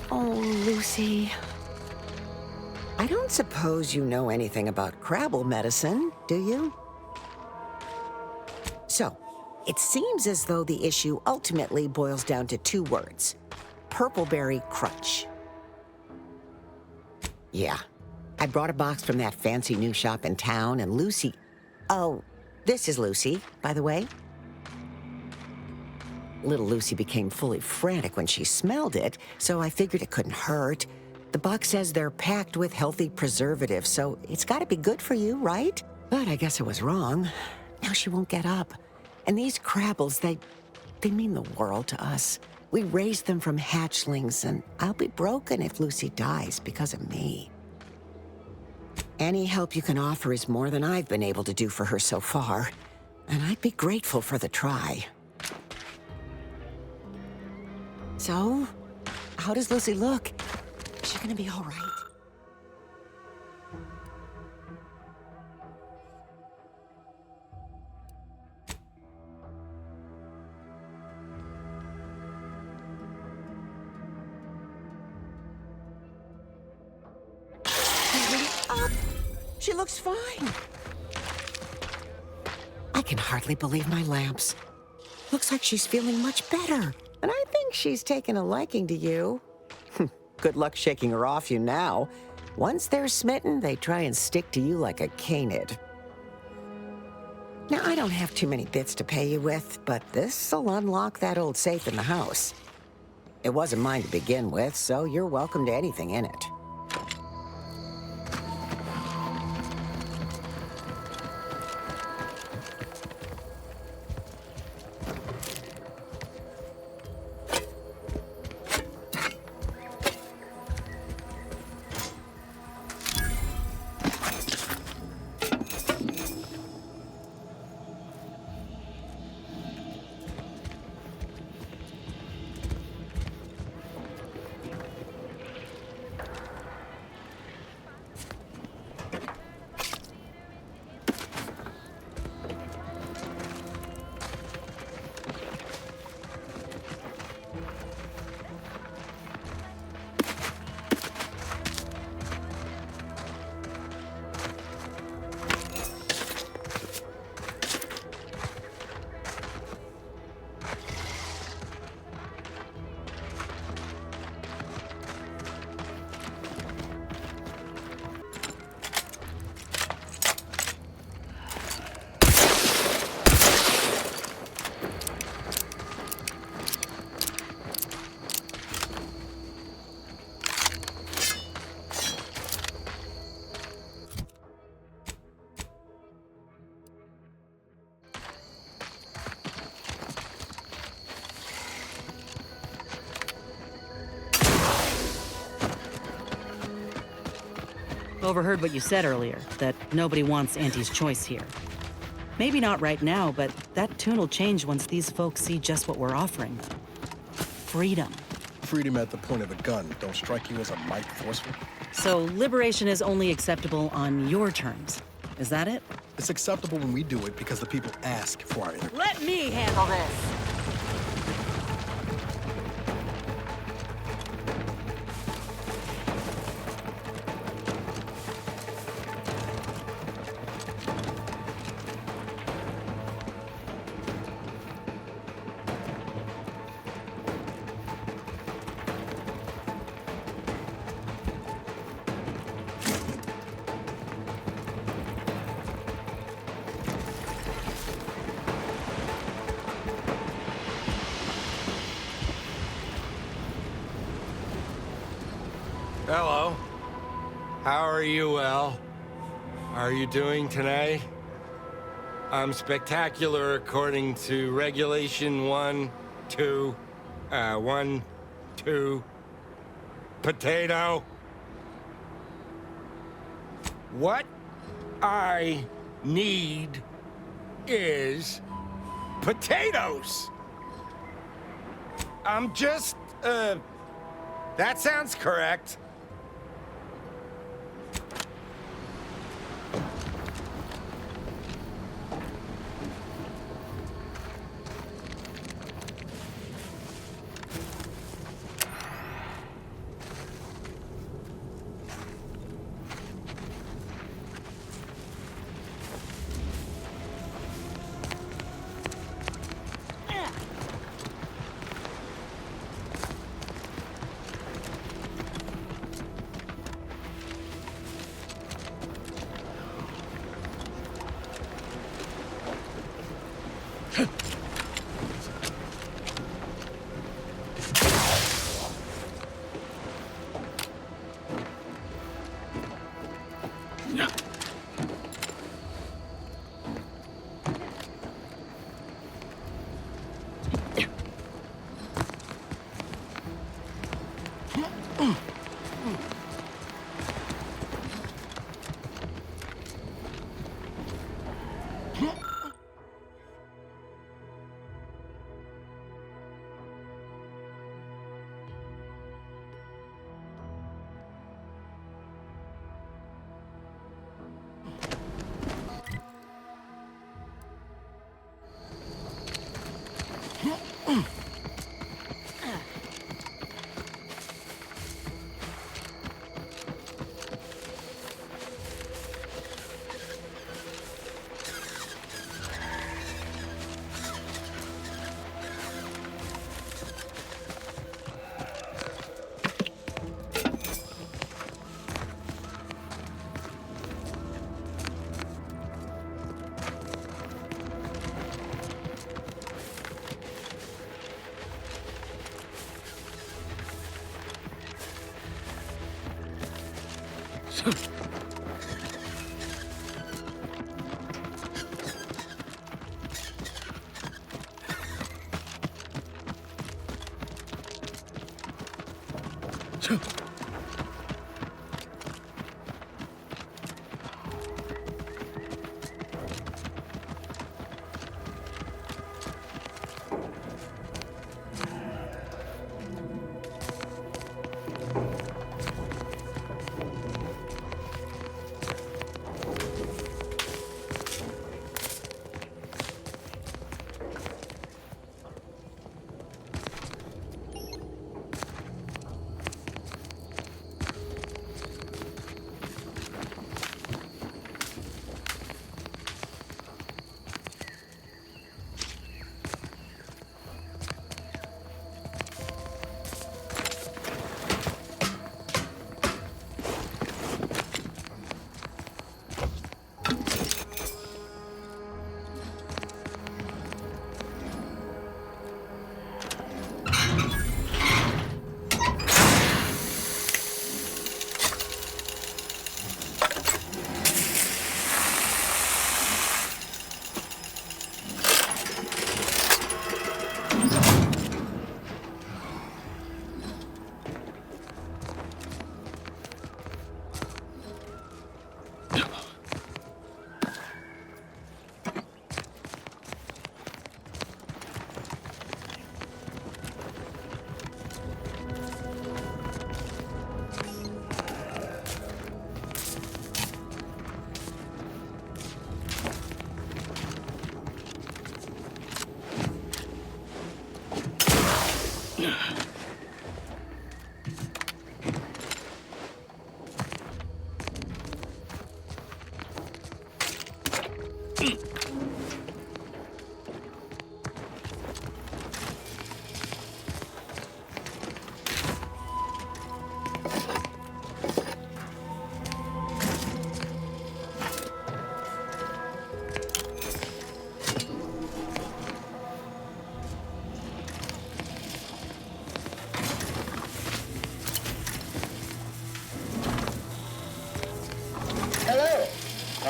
Oh, Lucy. I don't suppose you know anything about Crabble medicine, do you? So, it seems as though the issue ultimately boils down to 2 words. Purpleberry crunch. Yeah. I brought a box from that fancy new shop in town, and Lucy... Oh, this is Lucy, by the way. Little Lucy became fully frantic when she smelled it, so I figured it couldn't hurt. The box says they're packed with healthy preservatives, so it's gotta be good for you, right? But I guess I was wrong. Now she won't get up. And these Crabbles, they mean the world to us. We raised them from hatchlings, and I'll be broken if Lucy dies because of me. Any help you can offer is more than I've been able to do for her so far, and I'd be grateful for the try. So, how does Lucy look? Is she gonna be all right? She looks fine. I can hardly believe my lamps. Looks like she's feeling much better. And I think she's taken a liking to you. Good luck shaking her off you now. Once they're smitten, they try and stick to you like a canid. Now, I don't have too many bits to pay you with, but this'll unlock that old safe in the house. It wasn't mine to begin with, so you're welcome to anything in it. Overheard what you said earlier, that nobody wants Auntie's choice here. Maybe not right now, but that tune will change once these folks see just what we're offering. Freedom. Freedom at the point of a gun don't strike you as a mite forceful? So liberation is only acceptable on your terms. Is that it? It's acceptable when we do it because the people ask for our input. Let me handle this. How are you, El? Are you doing today? I'm spectacular according to Regulation 1, 2, potato. What I need is potatoes. I'm just, that sounds correct.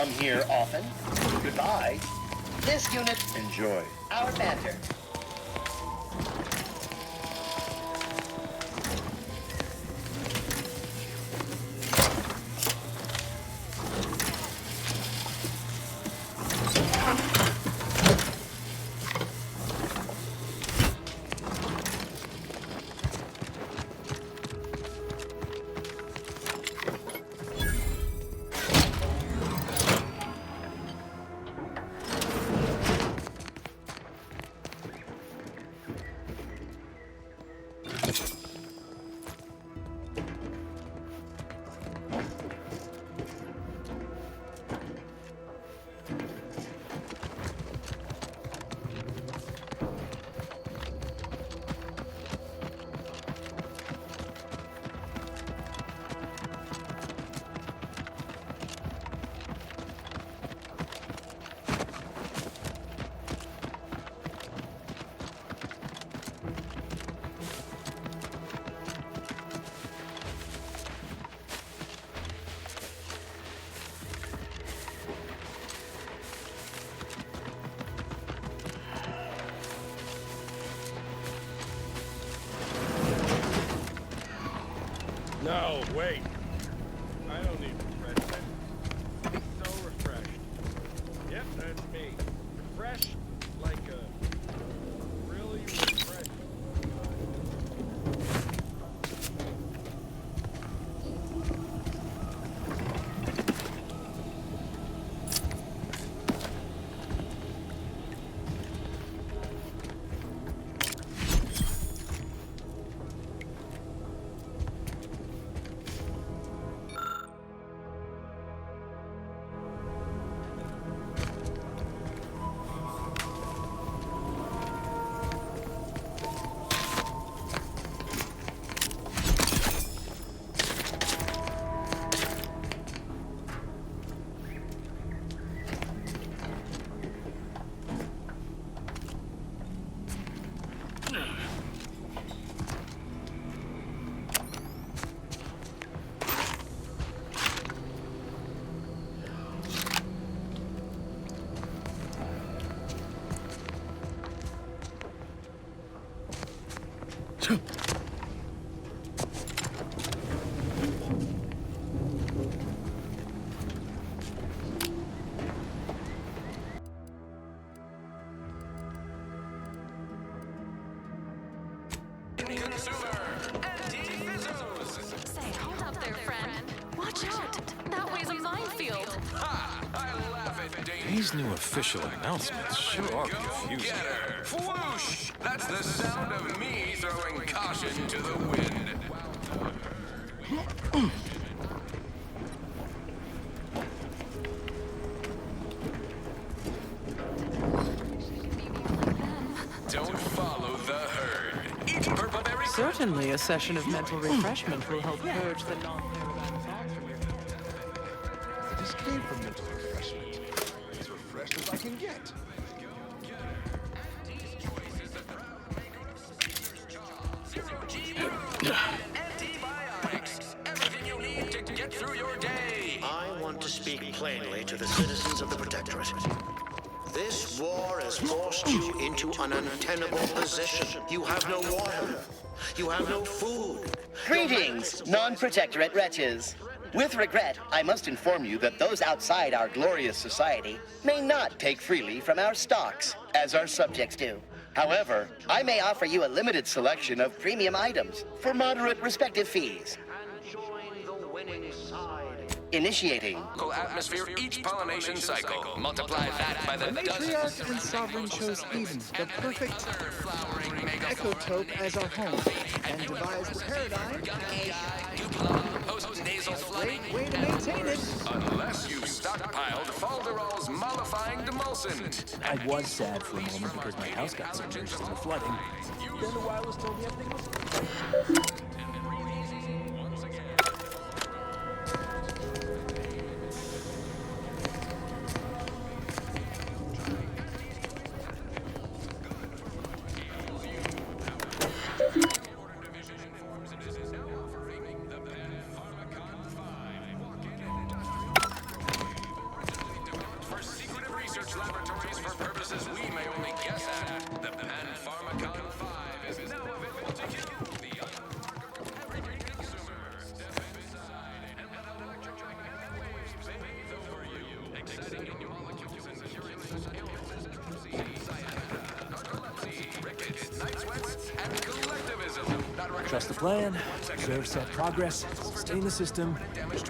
come here often. Goodbye. This unit, enjoy our banter. No, wait. I don't need refreshment. So refreshed. Yep, that's me. Refreshed like a really refreshed. Say, hold up there, friend. Watch out. That way's a minefield. These new official announcements sure are confusing. Whoosh! That's the sound of me throwing caution to the wind. Don't follow the herd. Eat purple berry. Certainly, a session of mental refreshment will help purge the non-paradigm thoughts from your I just came from mental refreshment. As refreshed as I can get. I want to speak plainly to the citizens of the Protectorate. This war has forced you into an untenable position. You have no water. You have no food. Greetings, non-protectorate wretches. With regret, I must inform you that those outside our glorious society may not take freely from our stocks, as our subjects do. However, I may offer you a limited selection of premium items for moderate respective fees. Initiating. Atmosphere each pollination cycle. Multiply that by the dozens. Matriarch and Sovereign chose Eden, the perfect ecotope as our home, and devised the paradigm as a great way to maintain it. Unless you've stockpiled Falderall's mollifying demulcent. I was sad for a moment because my house got submerged in the flooding. Then the wireless told me everything was good. Trust the plan, preserve set progress, sustain the system,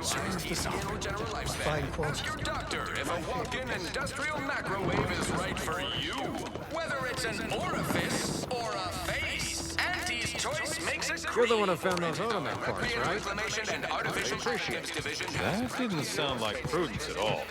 serve the sovereign. Fine course. Your doctor, if a walk-in industrial microwave is right for you. Whether it's an orifice or a face, Auntie's Choice makes it. You're the one who found those Automat parts, right? Reclamation and artificial package division. That didn't sound like prudence at all.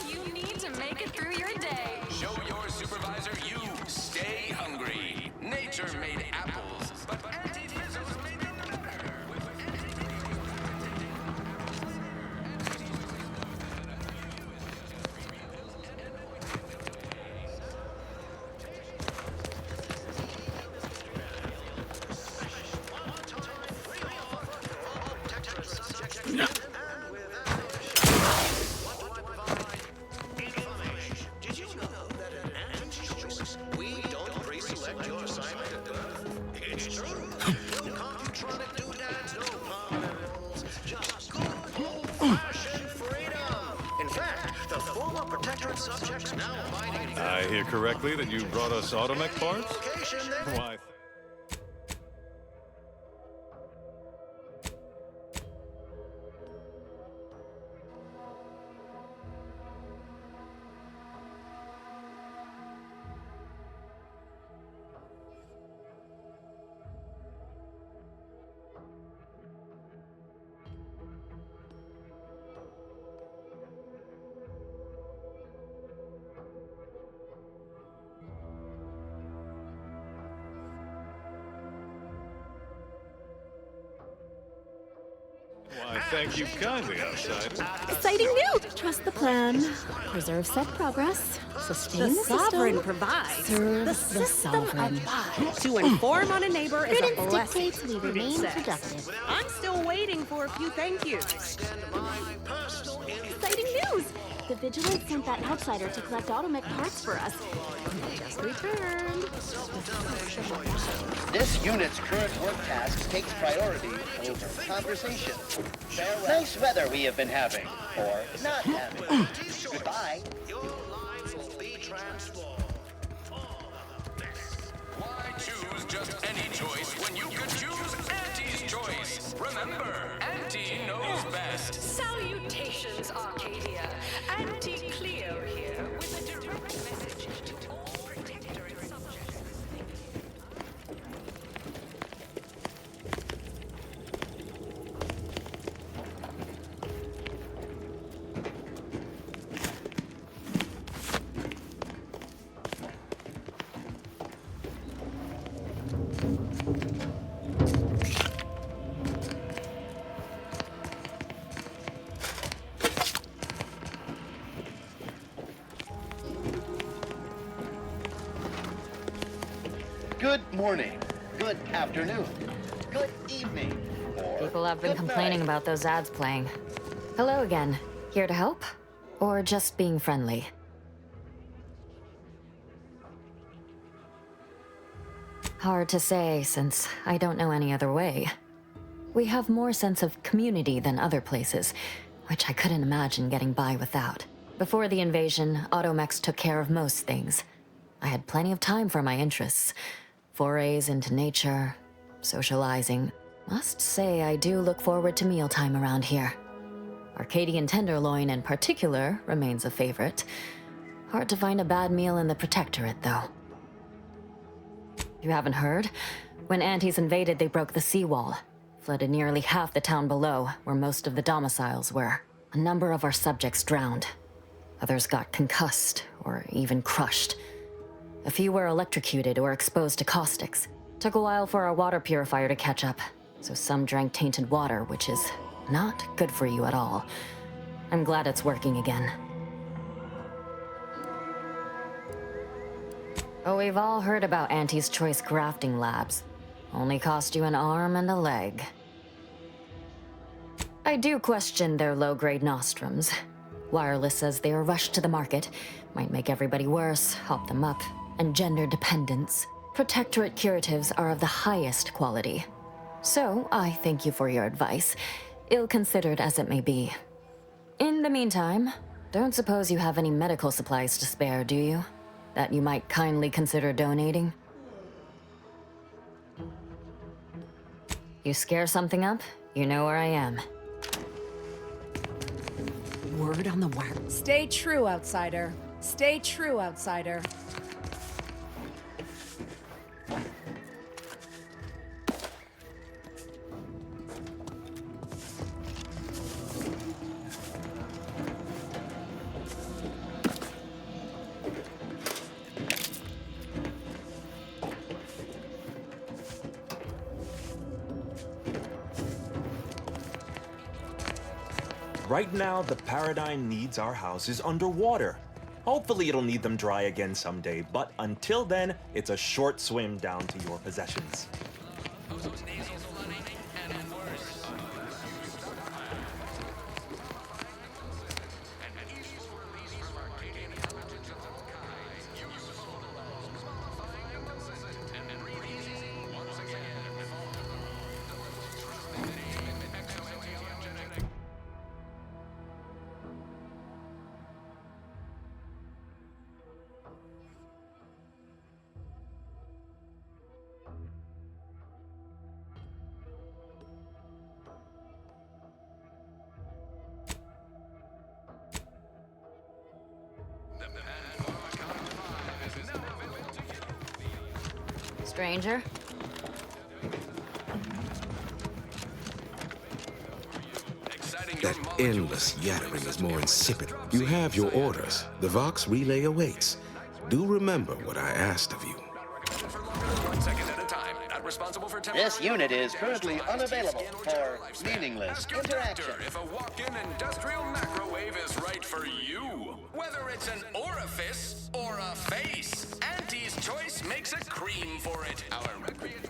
You need to make it through your day. Show your supervisor you stay hungry. Nature made apples, but Auntie Fizzles made them better. Did you know that at Auntie's Choice, we don't pre-select your assignment at birth? It's true. No Computronic doodads, no parallels, just good old-fashioned freedom. In fact, the former Protectorate subjects now abiding in I hear correctly that you brought us automech parts? location there. Why, thank you kindly, outsider. Exciting news! Trust the plan. Preserve set progress. Sustain the sovereign system. provides. Serve The the system sovereign. advises. To inform on a neighbor is a Prudence blessing. dictates we Prudence remain says. productive. I'm still waiting for a few thank yous. Exciting news! The Vigilance sent that outsider to collect automech parts for us. Just returned. This unit's current work tasks takes priority over conversation. Nice weather we have been having, or not having. Goodbye. Why choose just any choice when you could choose Auntie's Choice? Remember, Auntie knows best. Salutations, Arcadia. Auntie Cleo here with a direct message to all Protectorate subjects. good morning, good afternoon, good evening, or People have been good complaining night. about those ads playing. Hello again. Here to help? Or just being friendly? Hard to say, since I don't know any other way. We have more sense of community than other places, which I couldn't imagine getting by without. Before the invasion, Automechs took care of most things. I had plenty of time for my interests. Forays into nature, socializing. Must say I do look forward to mealtime around here. Arcadian tenderloin in particular remains a favorite. Hard to find a bad meal in the Protectorate, though. You haven't heard? When Antes invaded, they broke the seawall. Flooded nearly half the town below, where most of the domiciles were. A number of our subjects drowned. Others got concussed, or even crushed. A few were electrocuted or exposed to caustics. Took a while for our water purifier to catch up, so some drank tainted water, which is not good for you at all. I'm glad it's working again. Oh, we've all heard about Auntie's Choice crafting labs. Only cost you an arm and a leg. I do question their low-grade nostrums. Wireless says they are rushed to the market, might make everybody worse, hop them up, and gender dependence. Protectorate curatives are of the highest quality. So, I thank you for your advice, ill-considered as it may be. In the meantime, don't suppose you have any medical supplies to spare, do you? That you might kindly consider donating? You scare something up, you know where I am. Word on the wire. Stay true, outsider. Stay true, outsider. Right now, the Paradigm needs our houses underwater. Hopefully it'll need them dry again someday, but until then, it's a short swim down to your possessions. Stranger? That endless yattering is more insipid. You have your orders. The Vox relay awaits. Do remember what I asked of you. 1 second at a time. Not responsible for This unit is currently unavailable for meaningless interaction. if a walk-in industrial microwave is right for you. Whether it's an orifice or a face, Auntie's Choice makes a cream for it. Our recreation.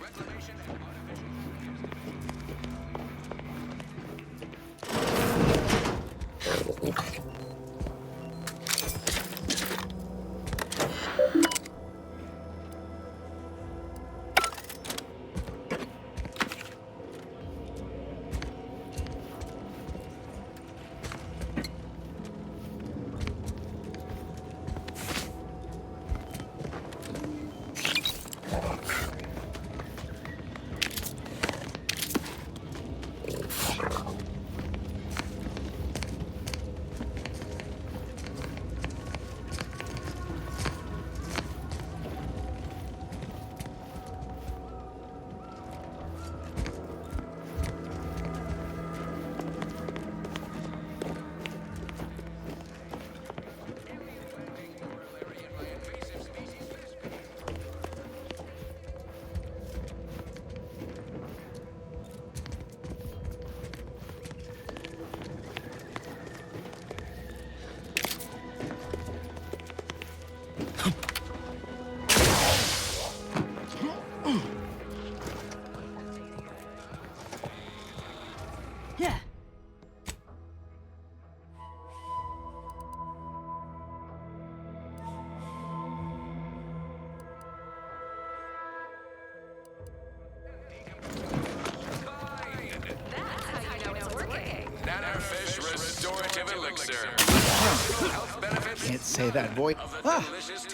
Can't say that voice.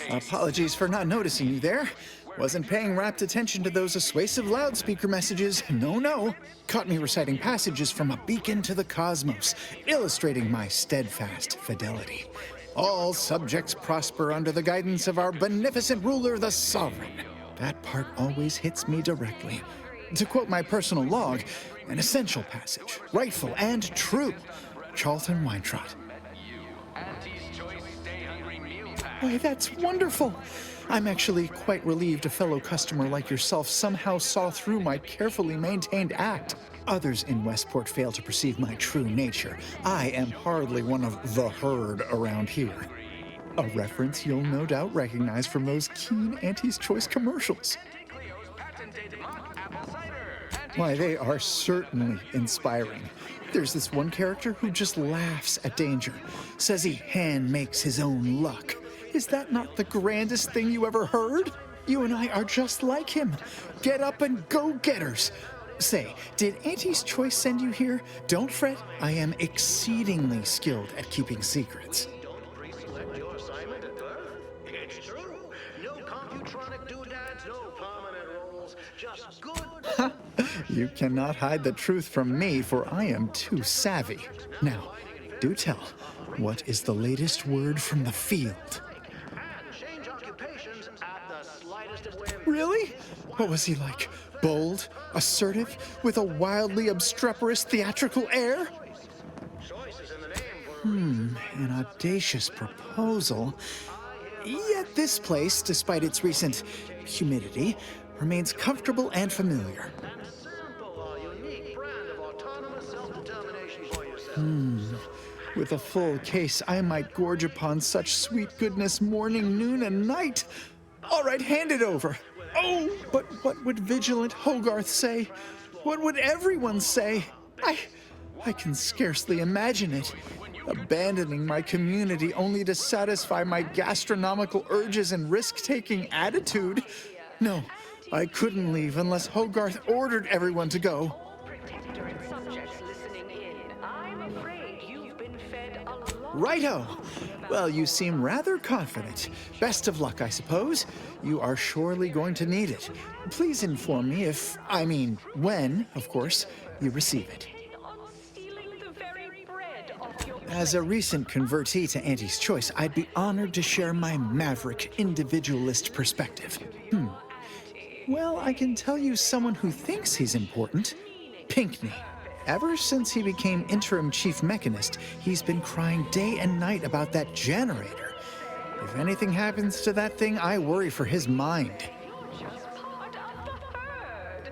Apologies for not noticing you there. Wasn't paying rapt attention to those assuasive loudspeaker messages. No. Caught me reciting passages from a beacon to the cosmos, illustrating my steadfast fidelity. All subjects prosper under the guidance of our beneficent ruler, the sovereign. That part always hits me directly. To quote my personal log, an essential passage, rightful and true. Charlton Weintraut. Why, that's wonderful. I'm actually quite relieved a fellow customer like yourself somehow saw through my carefully maintained act. Others in Westport fail to perceive my true nature. I am hardly one of the herd around here. A reference you'll no doubt recognize from those keen Auntie's Choice commercials. Why, they are certainly inspiring. There's this one character who just laughs at danger, says he hand makes his own luck. Is that not the grandest thing you ever heard? You and I are just like him. Get up and go-getters. Say, did Auntie's Choice send you here? Don't fret, I am exceedingly skilled at keeping secrets. You cannot hide the truth from me, for I am too savvy. Now, do tell, what is the latest word from the field? Really? What was he like? Bold, assertive, with a wildly obstreperous theatrical air? An audacious proposal. Yet this place, despite its recent humidity, remains comfortable and familiar. With a full case, I might gorge upon such sweet goodness morning, noon, and night. All right, hand it over. Oh, but what would vigilant Hogarth say? What would everyone say? I can scarcely imagine it. Abandoning my community only to satisfy my gastronomical urges and risk-taking attitude. No, I couldn't leave unless Hogarth ordered everyone to go. Righto! Well, you seem rather confident. Best of luck, I suppose. You are surely going to need it. Please inform me if, when, of course, you receive it. As a recent convertee to Auntie's Choice, I'd be honored to share my maverick individualist perspective. Well, I can tell you someone who thinks he's important. Pinckney. Ever since he became interim chief mechanist, he's been crying day and night about that generator. If anything happens to that thing, I worry for his mind.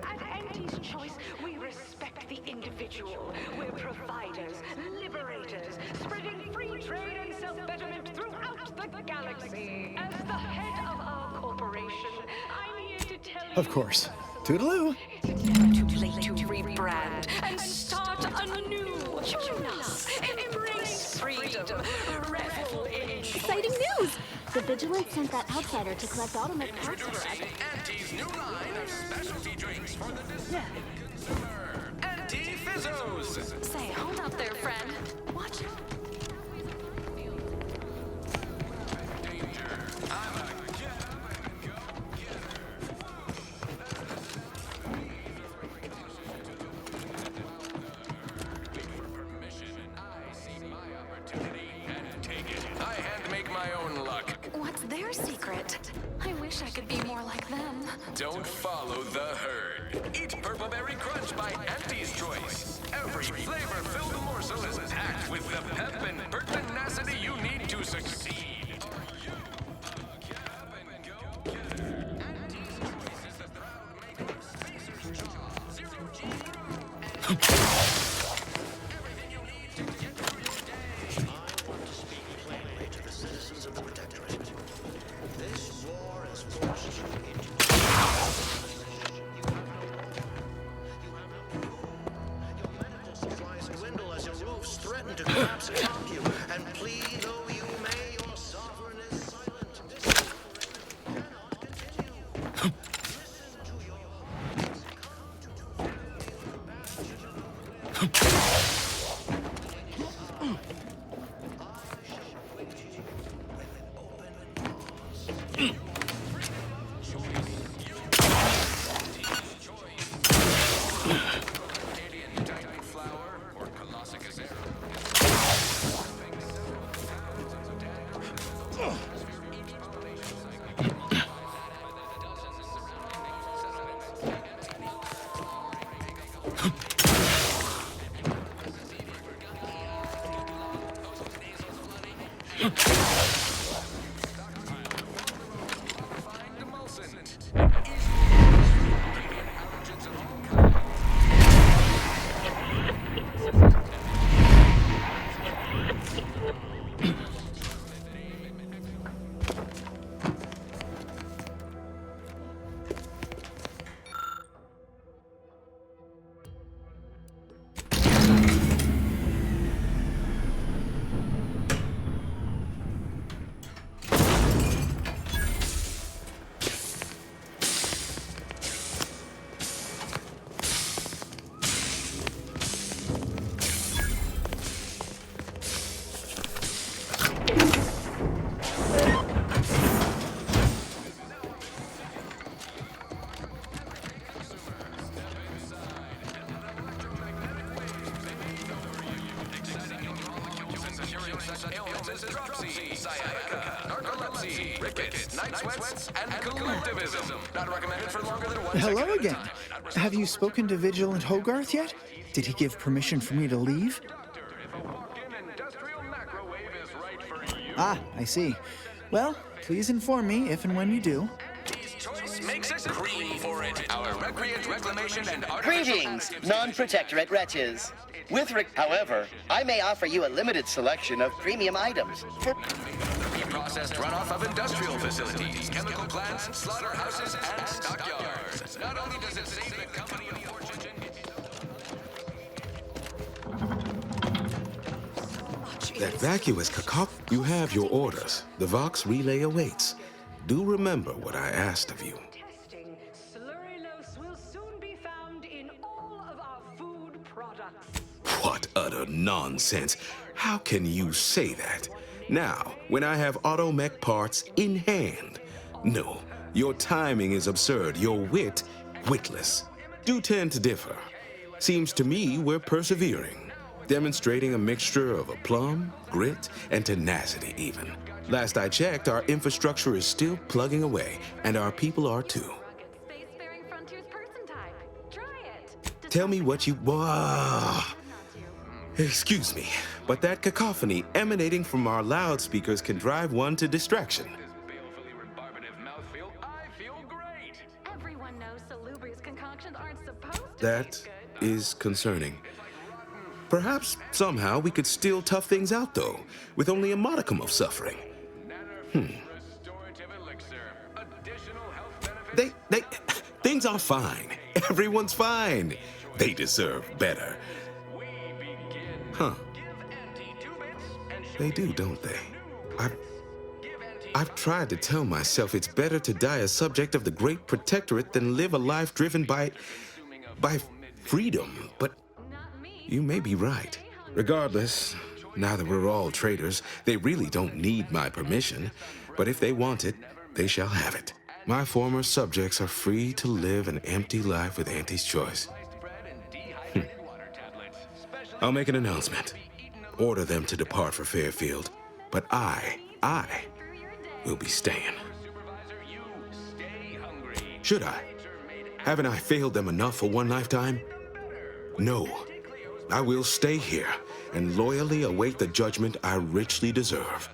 At Auntie's Choice, we respect the individual. We're providers, liberators, spreading free trade and self-betterment throughout the galaxy. As the head of our corporation, I'm here to tell you... Of course. Toodaloo. It's never too late to rebrand and start anew. Join us. Embrace freedom. Revel in... Exciting news! The Vigilance sent that outsider to collect automech parts for us. Auntie's new line of specialty drinks for the discerning consumer. Auntie Fizzos. Say, hold up there, friend. Watch out. What's their secret? I wish I could be more like them. Don't follow the herd. Eat Purple Berry Crunch by Auntie's Choice. Every flavor-filled morsel is packed with the pep and pertinacity you need to succeed. Dropsy, sciatica, narcolepsy, rickets, night sweats, and collectivism. Not recommended for longer than 1 second. Hello again. Have you spoken to Vigilant Hogarth yet? Did he give permission for me to leave? Ah, I see. Well, please inform me if and when you do. Choice makes it green for it. Our recreant reclamation and Greetings, non-protectorate wretches. However, I may offer you a limited selection of premium items for processed runoff of industrial facilities, chemical plants, slaughterhouses, and stockyards. Not only does it save the company a fortune, That vacuous cacophony. You have your orders. The Vox relay awaits. Do remember what I asked of you. Testing. Slurrilose will soon be found in all of our food products. What utter nonsense. How can you say that? Now, when I have automech parts in hand. No, your timing is absurd. Your wit, witless. Do tend to differ. Seems to me we're persevering, demonstrating a mixture of aplomb, grit, and tenacity even. Last I checked, our infrastructure is still plugging away, and our people are too. Tell me what you... Excuse me, but that cacophony emanating from our loudspeakers can drive one to distraction. Everyone knows Salubrious concoctions aren't supposed to That is concerning. Perhaps somehow we could still tough things out, though, with only a modicum of suffering. Things are fine. Everyone's fine. They deserve better. Huh. They do, don't they? I've tried to tell myself it's better to die a subject of the Great Protectorate than live a life driven by freedom, but you may be right. Regardless, now that we're all traitors, they really don't need my permission, but if they want it, they shall have it. My former subjects are free to live an empty life with Auntie's choice. I'll make an announcement. Order them to depart for Fairfield, but I will be staying. Should I? Haven't I failed them enough for one lifetime? No. I will stay here and loyally await the judgment I richly deserve.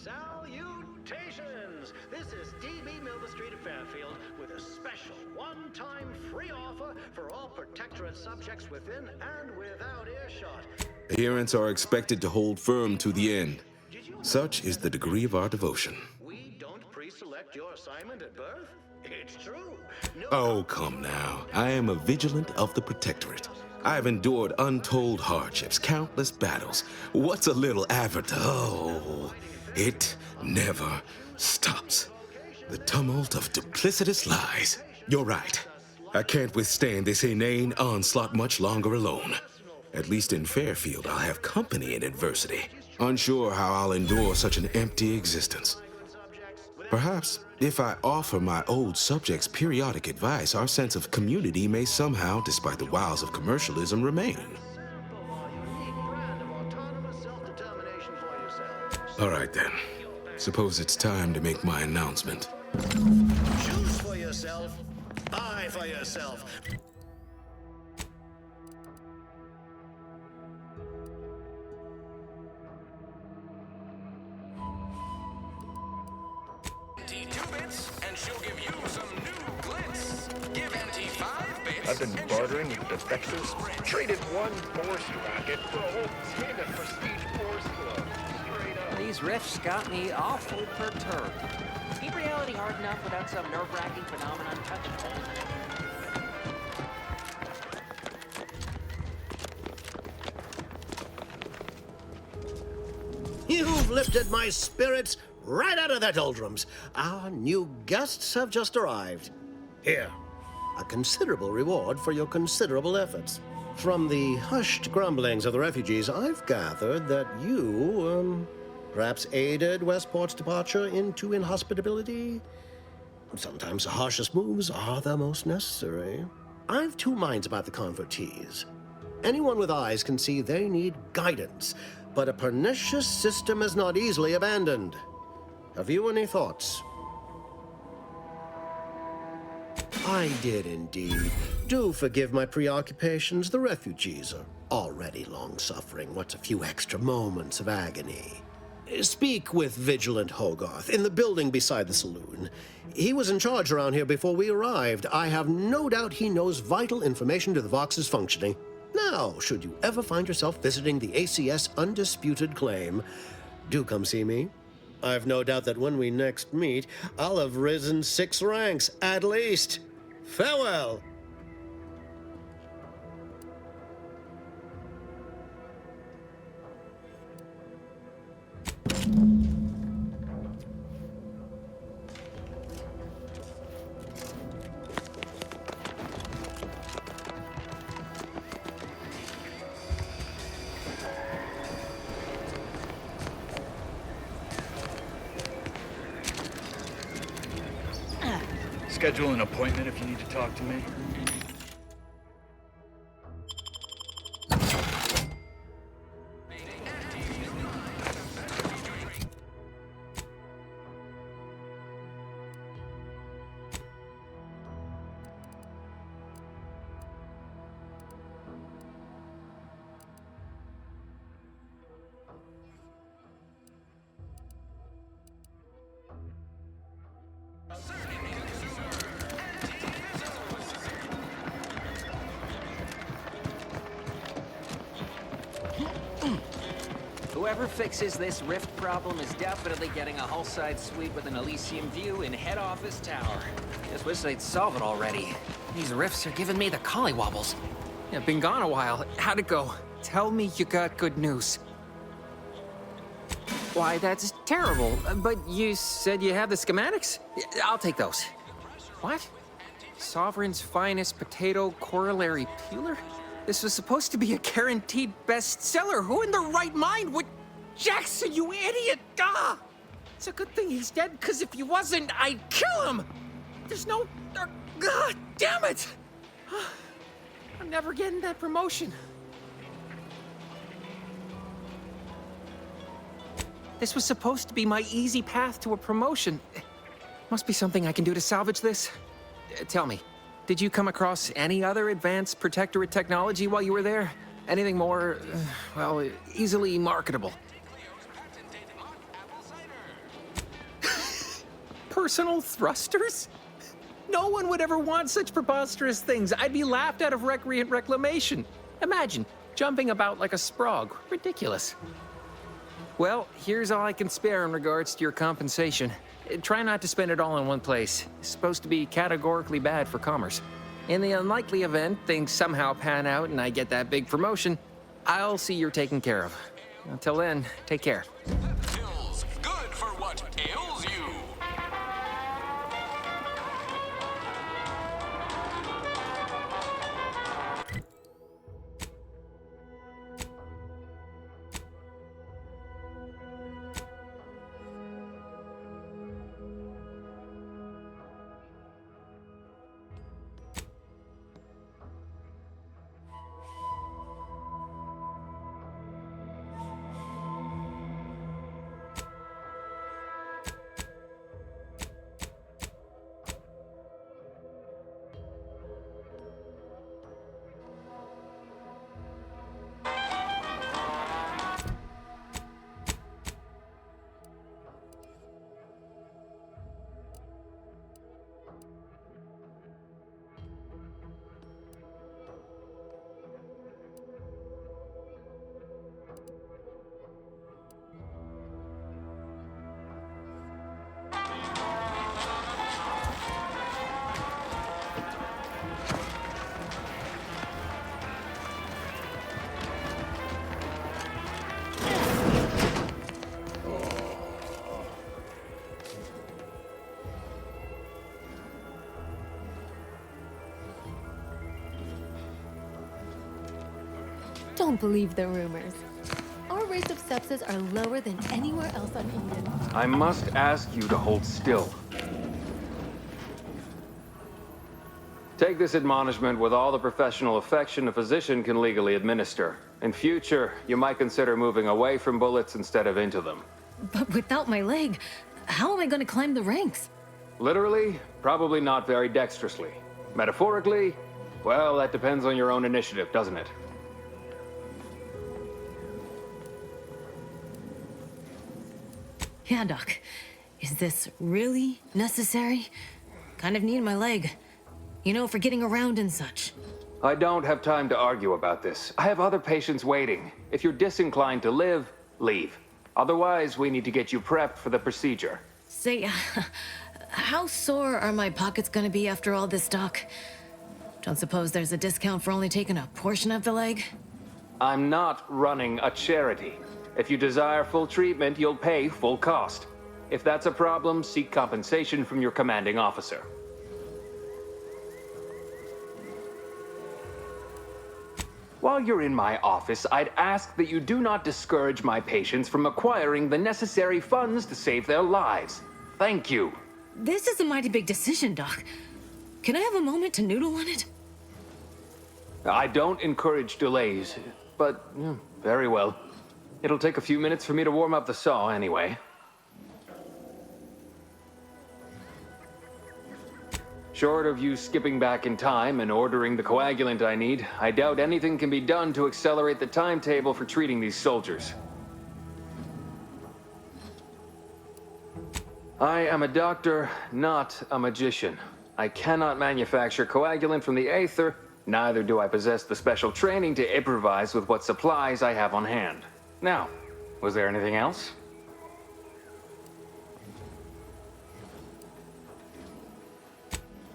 Salutations! This is D.B. Milver Street of Fairfield with a special one-time free offer for all Protectorate subjects within and without earshot. Adherents are expected to hold firm to the end. Such is the degree of our devotion. We don't pre-select your assignment at birth. It's true. Oh, come now. I am a vigilant of the Protectorate. I have endured untold hardships, countless battles. What's a little Oh, it never stops. The tumult of duplicitous lies. You're right. I can't withstand this inane onslaught much longer alone. At least in Fairfield, I'll have company in adversity. Unsure how I'll endure such an empty existence. Perhaps, if I offer my old subjects periodic advice, our sense of community may somehow, despite the wiles of commercialism, remain. All right, then. Suppose it's time to make my announcement. Choose for yourself. Buy for yourself. bits, and she'll give you some new glitz. Give Auntie 5 bits. I've been bartering with the defectors. Traded one Force racket for a whole tin of prestige Force gloves. Straight up. These riffs got me awful perturbed. Keep reality hard enough without some nerve-wracking phenomenon touching holes in it. You've lifted my spirits right out of their doldrums. Our new guests have just arrived. Here, a considerable reward for your considerable efforts. From the hushed grumblings of the refugees, I've gathered that you, perhaps aided Westport's departure into inhospitability. Sometimes the harshest moves are the most necessary. I've two minds about the convertees. Anyone with eyes can see they need guidance, but a pernicious system is not easily abandoned. Have you any thoughts? I did indeed. Do forgive my preoccupations. The refugees are already long-suffering. What's a few extra moments of agony? Speak with Vigilant Hogarth in the building beside the saloon. He was in charge around here before we arrived. I have no doubt he knows vital information to the Vox's functioning. Now, should you ever find yourself visiting the ACS Undisputed Claim, do come see me. I've no doubt that when we next meet, I'll have risen 6 ranks, at least. Farewell! Schedule an appointment if you need to talk to me. Whoever fixes this rift problem is definitely getting a hull-side suite with an Elysium view in head office tower. Just wish they'd solve it already. These rifts are giving me the collywobbles. Yeah, been gone a while. How'd it go? Tell me you got good news. Why, that's terrible. But you said you have the schematics? I'll take those. What? Sovereign's finest potato corollary peeler? This was supposed to be a guaranteed bestseller. Who in their right mind would... Jackson, you idiot! Ah! It's a good thing he's dead, because if he wasn't, I'd kill him! There's no... God damn it! I'm never getting that promotion. This was supposed to be my easy path to a promotion. Must be something I can do to salvage this. Tell me, did you come across any other advanced protectorate technology while you were there? Anything more, well, easily marketable? Personal thrusters? No one would ever want such preposterous things. I'd be laughed out of recreant reclamation. Imagine, jumping about like a sprog. Ridiculous. Well, here's all I can spare in regards to your compensation. Try not to spend it all in one place. It's supposed to be categorically bad for commerce. In the unlikely event things somehow pan out and I get that big promotion, I'll see you're taken care of. Until then, take care. Pills, good for what ails you. Don't believe the rumors. Our rates of sepsis are lower than anywhere else on Eden. I must ask you to hold still. Take this admonishment with all the professional affection a physician can legally administer. In future, you might consider moving away from bullets instead of into them. But without my leg, how am I going to climb the ranks? Literally, probably not very dexterously. Metaphorically, well, that depends on your own initiative, doesn't it? Yeah, Doc. Is this really necessary? Kind of need my leg. You know, for getting around and such. I don't have time to argue about this. I have other patients waiting. If you're disinclined to live, leave. Otherwise, we need to get you prepped for the procedure. Say, how sore are my pockets gonna be after all this, Doc? Don't suppose there's a discount for only taking a portion of the leg? I'm not running a charity. If you desire full treatment, you'll pay full cost. If that's a problem, seek compensation from your commanding officer. While you're in my office, I'd ask that you do not discourage my patients from acquiring the necessary funds to save their lives. Thank you. This is a mighty big decision, Doc. Can I have a moment to noodle on it? I don't encourage delays, but very well. It'll take a few minutes for me to warm up the saw anyway. Short of you skipping back in time and ordering the coagulant I need, I doubt anything can be done to accelerate the timetable for treating these soldiers. I am a doctor, not a magician. I cannot manufacture coagulant from the aether, neither do I possess the special training to improvise with what supplies I have on hand. Now, was there anything else?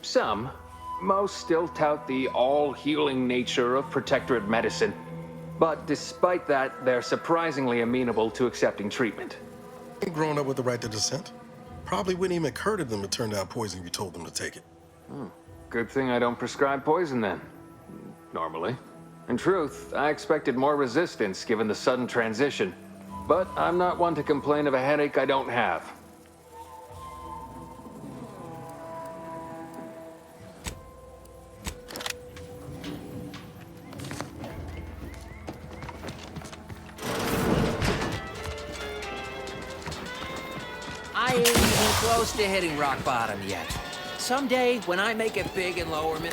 Some, most still tout the all-healing nature of protectorate medicine. But despite that, they're surprisingly amenable to accepting treatment. Growing up with the right to dissent. Probably wouldn't even occur to them to turn down poison if you told them to take it. Good thing I don't prescribe poison then. Normally. In truth, I expected more resistance given the sudden transition. But I'm not one to complain of a headache I don't have. I ain't even close to hitting rock bottom yet. Someday, when I make it big and lower me...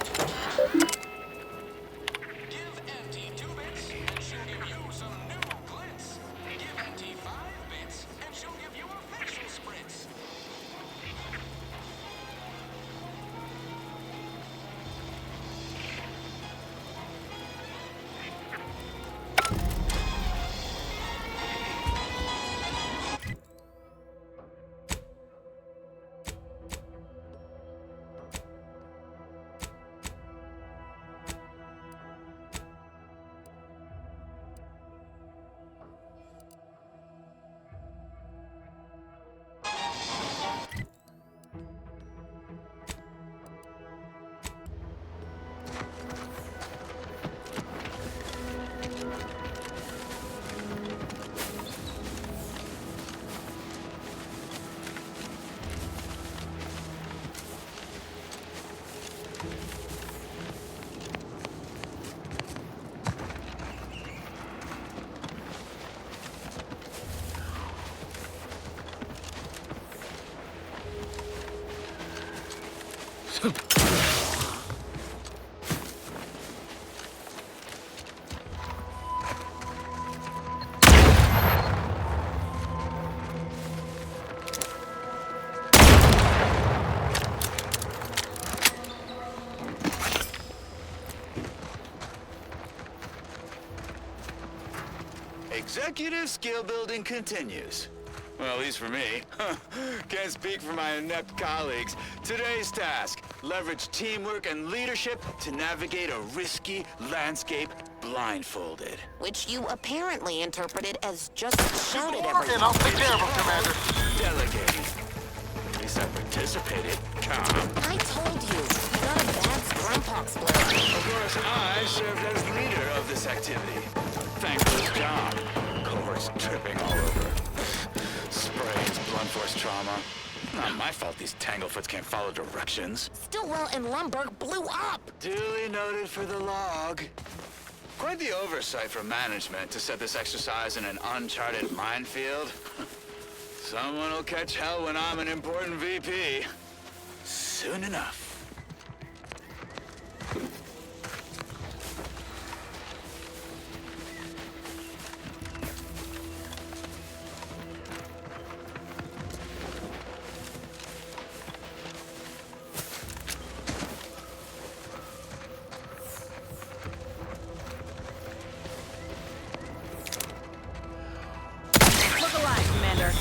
Executive skill building continues. Well, at least for me. Can't speak for my inept colleagues. Today's task, leverage teamwork and leadership to navigate a risky landscape blindfolded. Which you apparently interpreted as just shout at everyone. And I'll take care of him, Commander. Delegating. At least I pretend. anticipated. Calm. I told you, you got a bad scrumpox flare. Of course, I served as leader of this activity. Thankless job. Cohorts tripping all over. Sprays, blunt force trauma. Not my fault these tanglefoots can't follow directions. Stillwell and Lumberg blew up. Duly noted for the log. Quite the oversight from management to set this exercise in an uncharted minefield. Someone will catch hell when I'm an important VP. Soon enough. Look alive, Commander.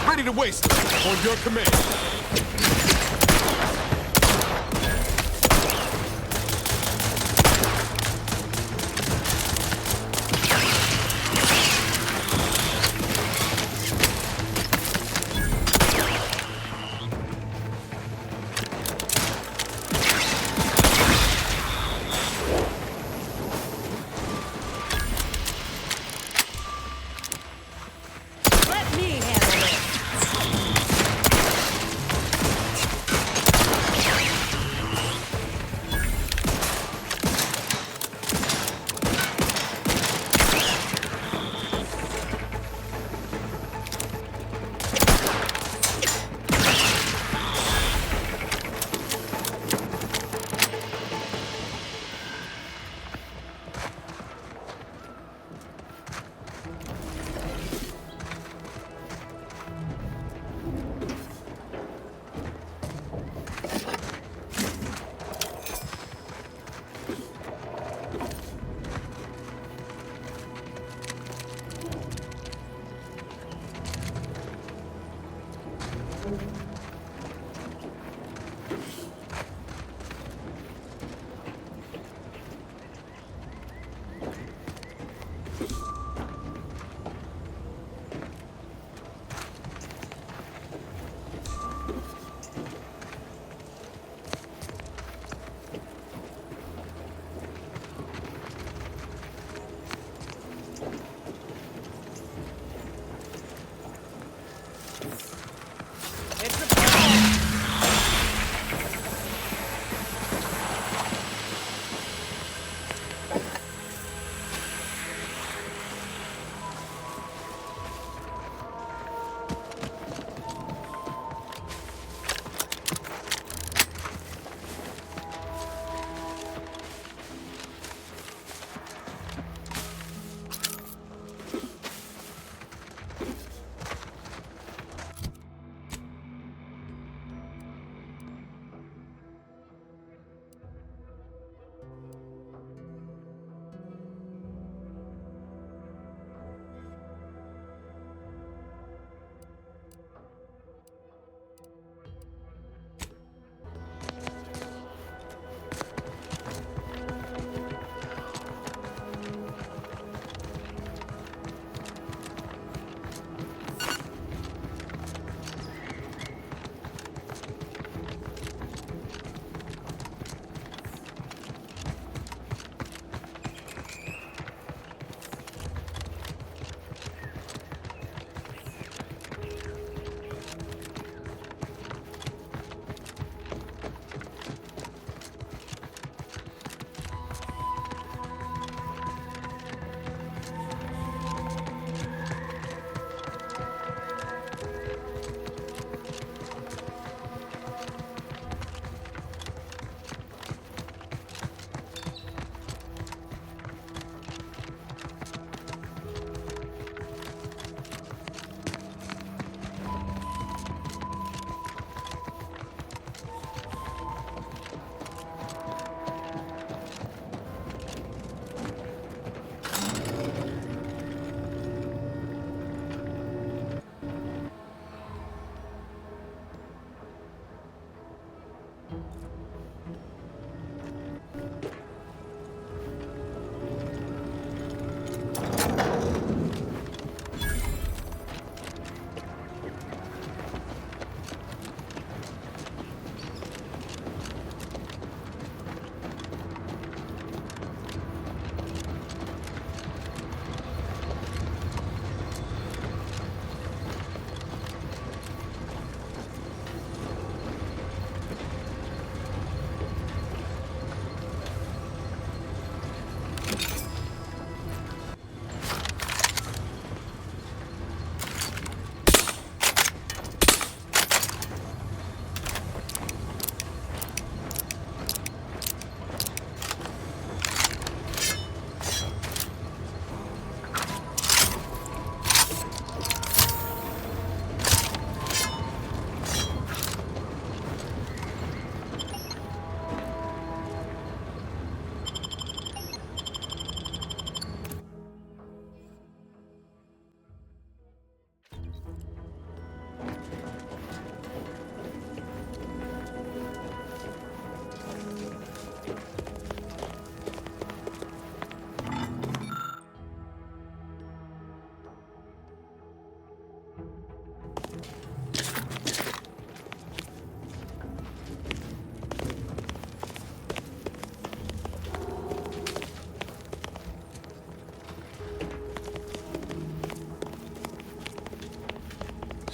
Ready to waste them. On your command. Let me handle this.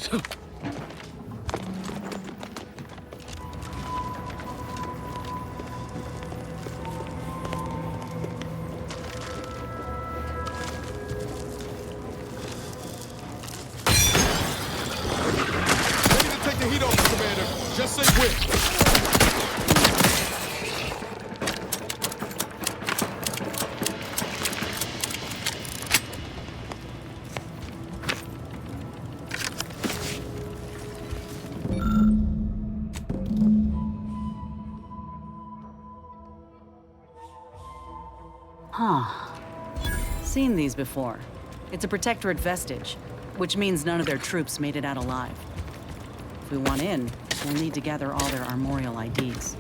Take the heat off, Commander. Just say when. Huh. Seen these before. It's a Protectorate vestige, which means none of their troops made it out alive. If we want in, we'll need to gather all their armorial IDs.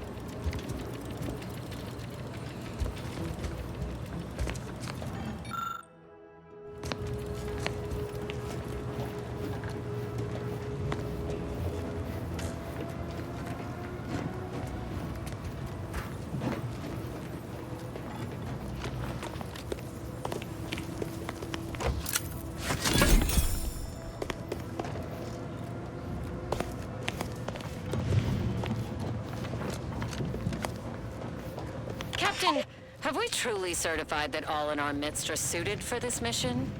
Captain, have we truly certified that all in our midst are suited for this mission?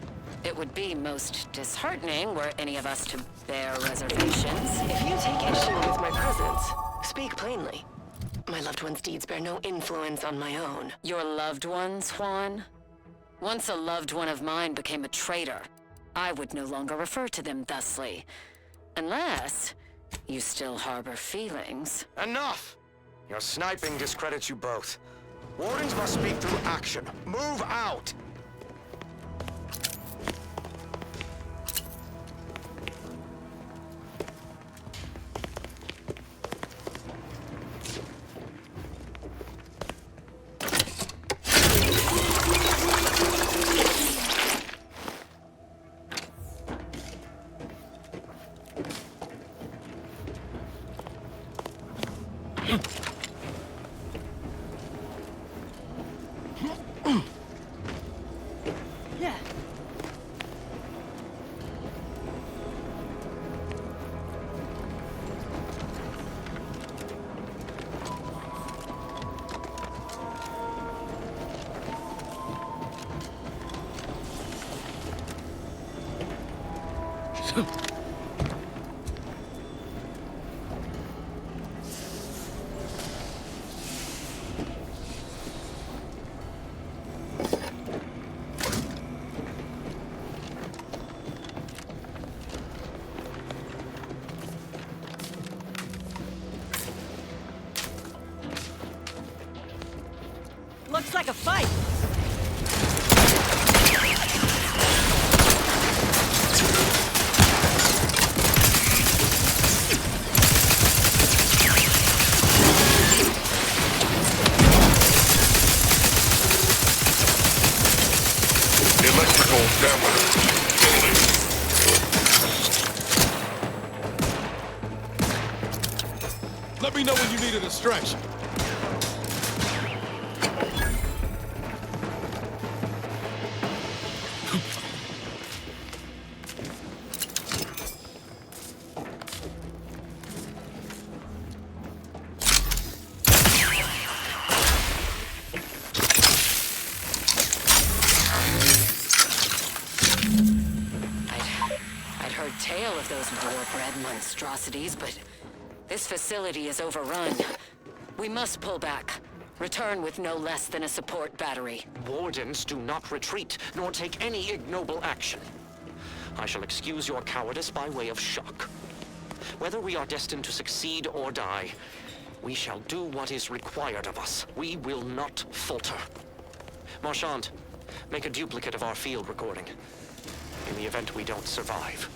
It would be most disheartening were any of us to bear reservations. If you take issue with my presence, speak plainly. My loved one's deeds bear no influence on my own. Your loved ones, Juan? Once a loved one of mine became a traitor, I would no longer refer to them thusly. Unless you still harbor feelings. Enough! Your sniping discredits you both. Wardens must speak through action. Move out! Looks like a fight! Electrical damage. Let me know when you need a distraction. Tale of those war-bred monstrosities, but this facility is overrun. We must pull back. Return with no less than a support battery. Wardens do not retreat, nor take any ignoble action. I shall excuse your cowardice by way of shock. Whether we are destined to succeed or die, we shall do what is required of us. We will not falter. Marchand, make a duplicate of our field recording. In the event we don't survive.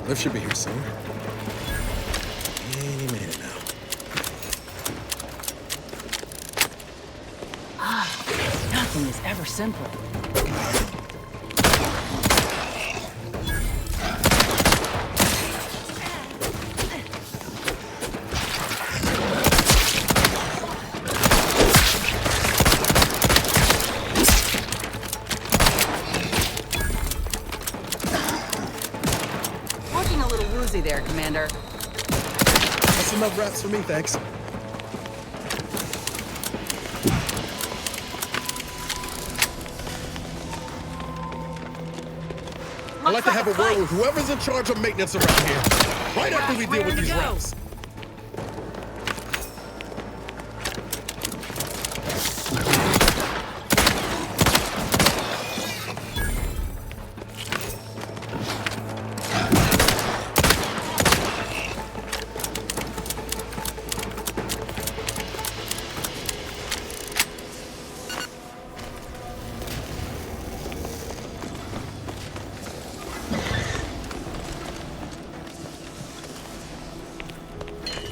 Lift should be here soon. Any minute now. Nothing is ever simple. Looking a little woozy there, Commander. That's enough wraps for me, thanks. I'd like to have a word with whoever's in charge of maintenance around here. Right after we deal with these wraps.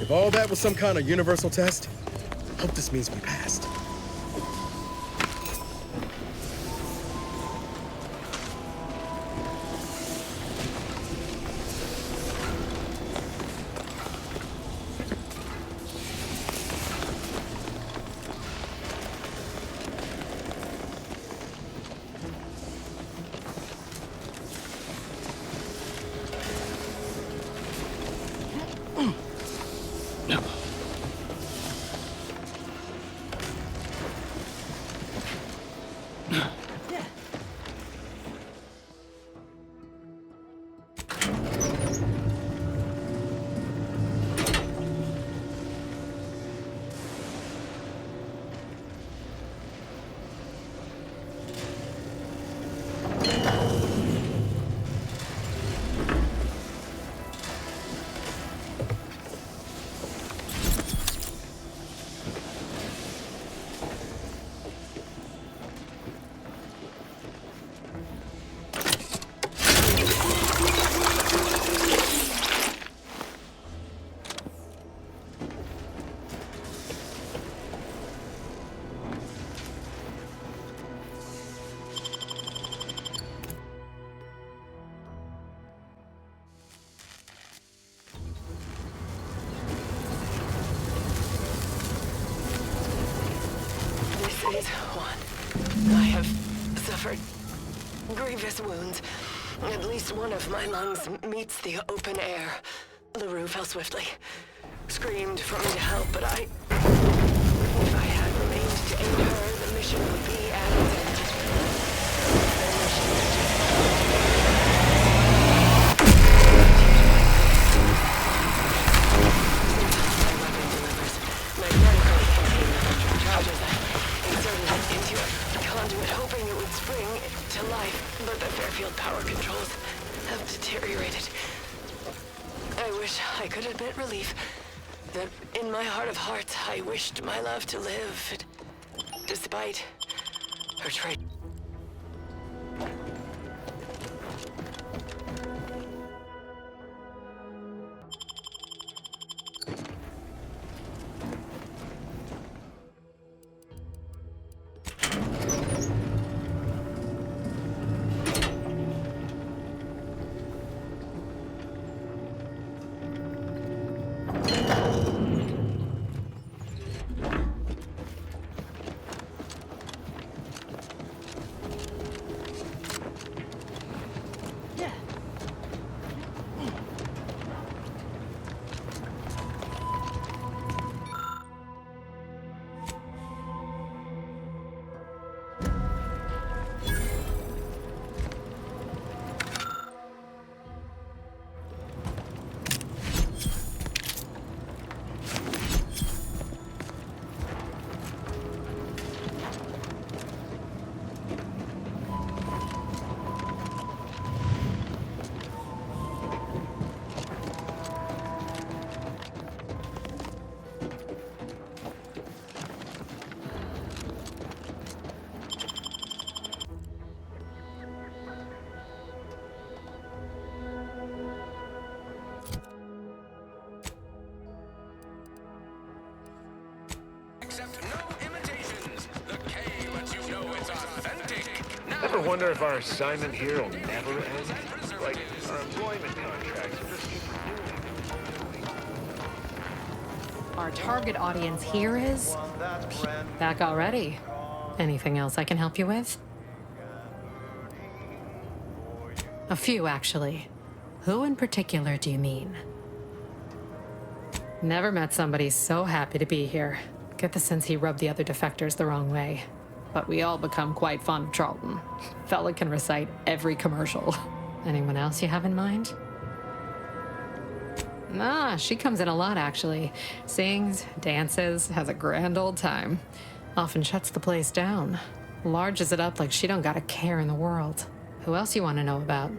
If all that was some kind of universal test, I hope this means we passed. This is one. I have suffered grievous wounds. At least one of my lungs meets the open air. LaRue fell swiftly. Screamed for me to help, but if I had remained to aid her, the mission would be at its end. Hoping it would spring to life, but the Fairfield power controls have deteriorated. I wish I could admit relief that in my heart of hearts I wished my love to live, despite her trait. wonder if our assignment here will never end? Like, our employment contracts will just keep renewing. Our target audience here is... back already. Anything else I can help you with? A few, actually. Who in particular do you mean? Never met somebody so happy to be here. Get the sense he rubbed the other defectors the wrong way. But we all become quite fond of Charlton. Fella can recite every commercial. Anyone else you have in mind? Ah, she comes in a lot, actually. Sings, dances, has a grand old time. Often shuts the place down. Larges it up like she don't got a care in the world. Who else you want to know about?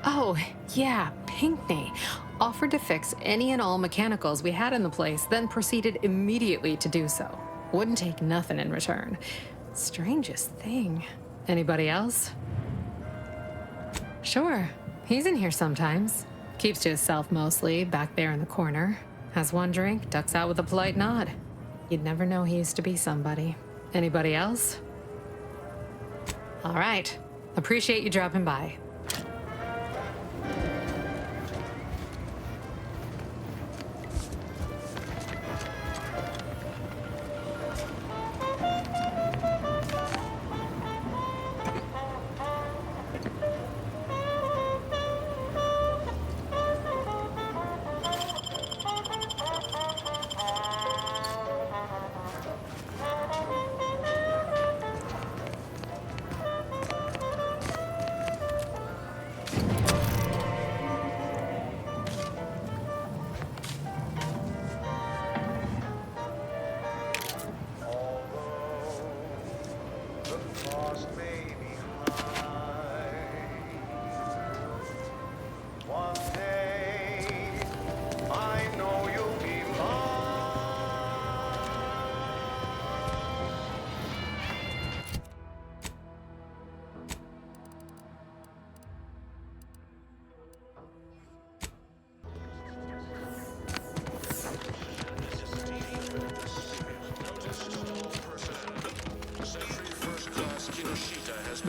Oh, yeah, Pinkney. Offered to fix any and all mechanicals we had in the place, then proceeded immediately to do so. Wouldn't take nothing in return. Strangest thing. Anybody else? Sure, he's in here sometimes. Keeps to himself mostly, back there in the corner. Has one drink, ducks out with a polite nod. You'd never know he used to be somebody. Anybody else? All right. Appreciate you dropping by.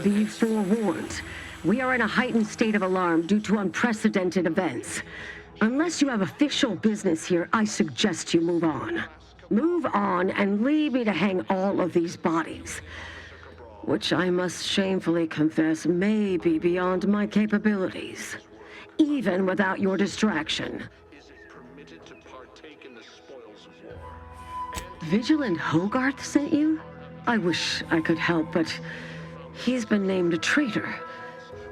Be forewarned. We are in a heightened state of alarm due to unprecedented events. Unless you have official business here, I suggest you move on. Move on and leave me to hang all of these bodies. Which I must shamefully confess may be beyond my capabilities. Even without your distraction. Vigilant Hogarth sent you? I wish I could help, but he's been named a traitor.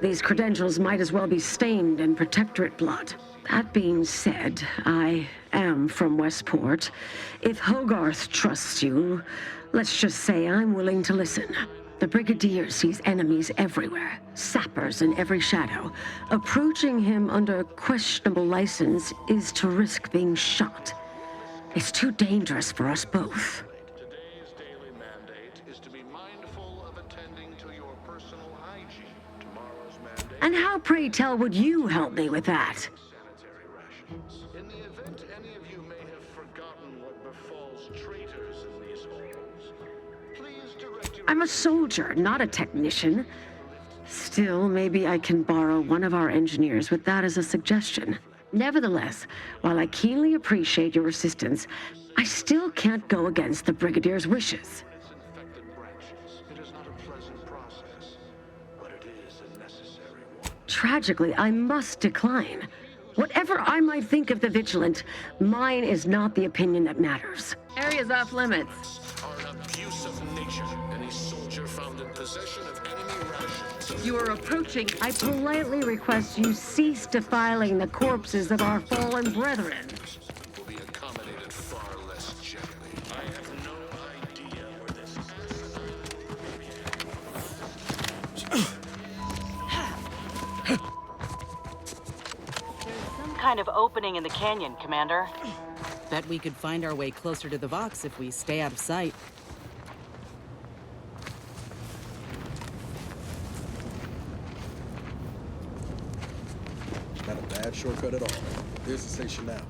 These credentials might as well be stained in Protectorate blood. That being said, I am from Westport. If Hogarth trusts you, let's just say I'm willing to listen. The Brigadier sees enemies everywhere, sappers in every shadow. Approaching him under questionable license is to risk being shot. It's too dangerous for us both. And how, pray tell, would you help me with that? In the event any of you may have forgotten what befalls traitors in these halls, please direct your... I'm a soldier, not a technician. Still, maybe I can borrow one of our engineers with that as a suggestion. Nevertheless, while I keenly appreciate your assistance, I still can't go against the Brigadier's wishes. Tragically, I must decline. Whatever I might think of the Vigilant, mine is not the opinion that matters. Area's off limits. Are an abuse of nature. Any soldier found in possession of enemy rations. You are approaching. I politely request you cease defiling the corpses of our fallen brethren. Will be accommodated far less gently. I have no idea where this Kind of opening in the canyon, Commander. Bet we could find our way closer to the Vox if we stay out of sight. Not a bad shortcut at all. Here's the station now.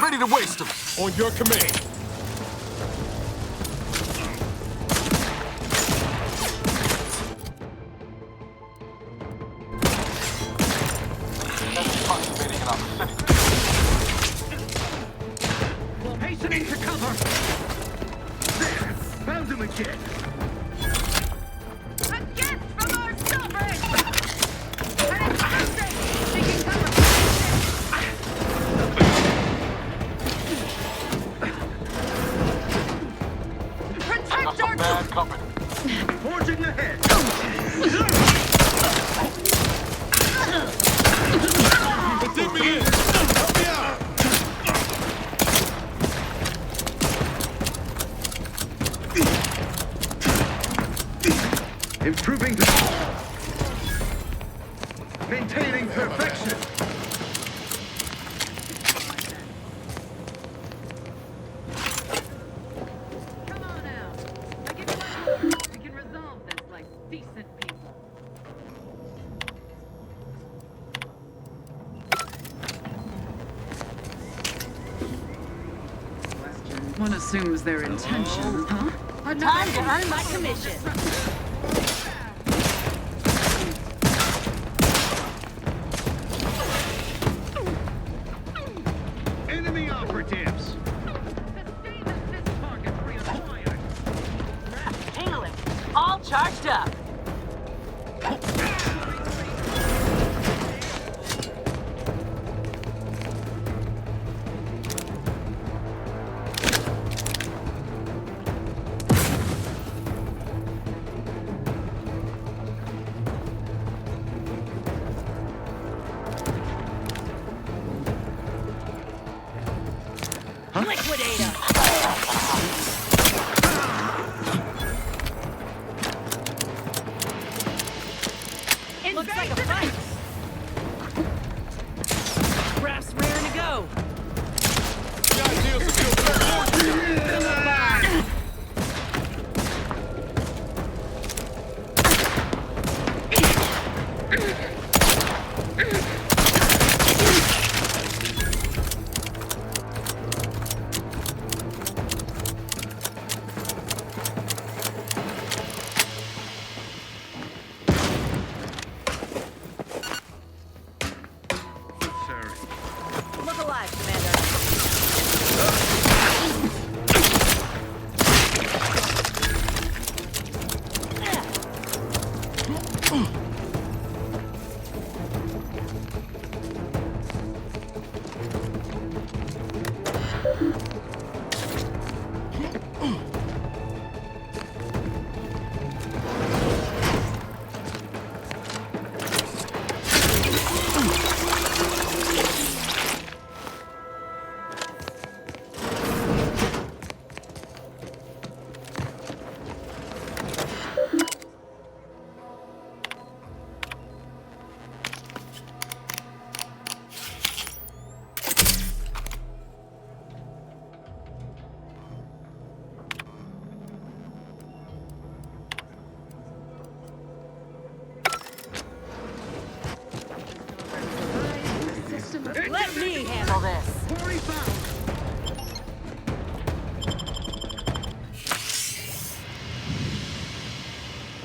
Ready to waste them. On your command. Hastening to cover! There! Found him again! A gift from our sovereign! And it's moving! Taking cover! Protect our bad company. Forging ahead! Dig me in! Help me out! Improving maintaining perfection. Come on out. I give you my word. We can resolve this like decent people. One assumes their intentions, huh? Time to earn my commission. Enemy operatives. Handle it. All charged up. Liquidator. Looks like a fight. Raft's raring to go. The ideals are built for you.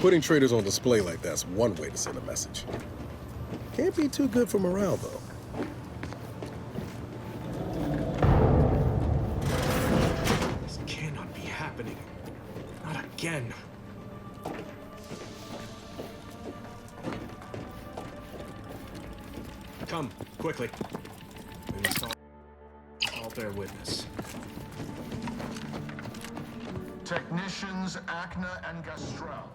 Putting traitors on display like that's one way to send a message. Can't be too good for morale, though. This cannot be happening. Not again. Come, quickly. We must all bear witness. Technicians Acna and Gastrell,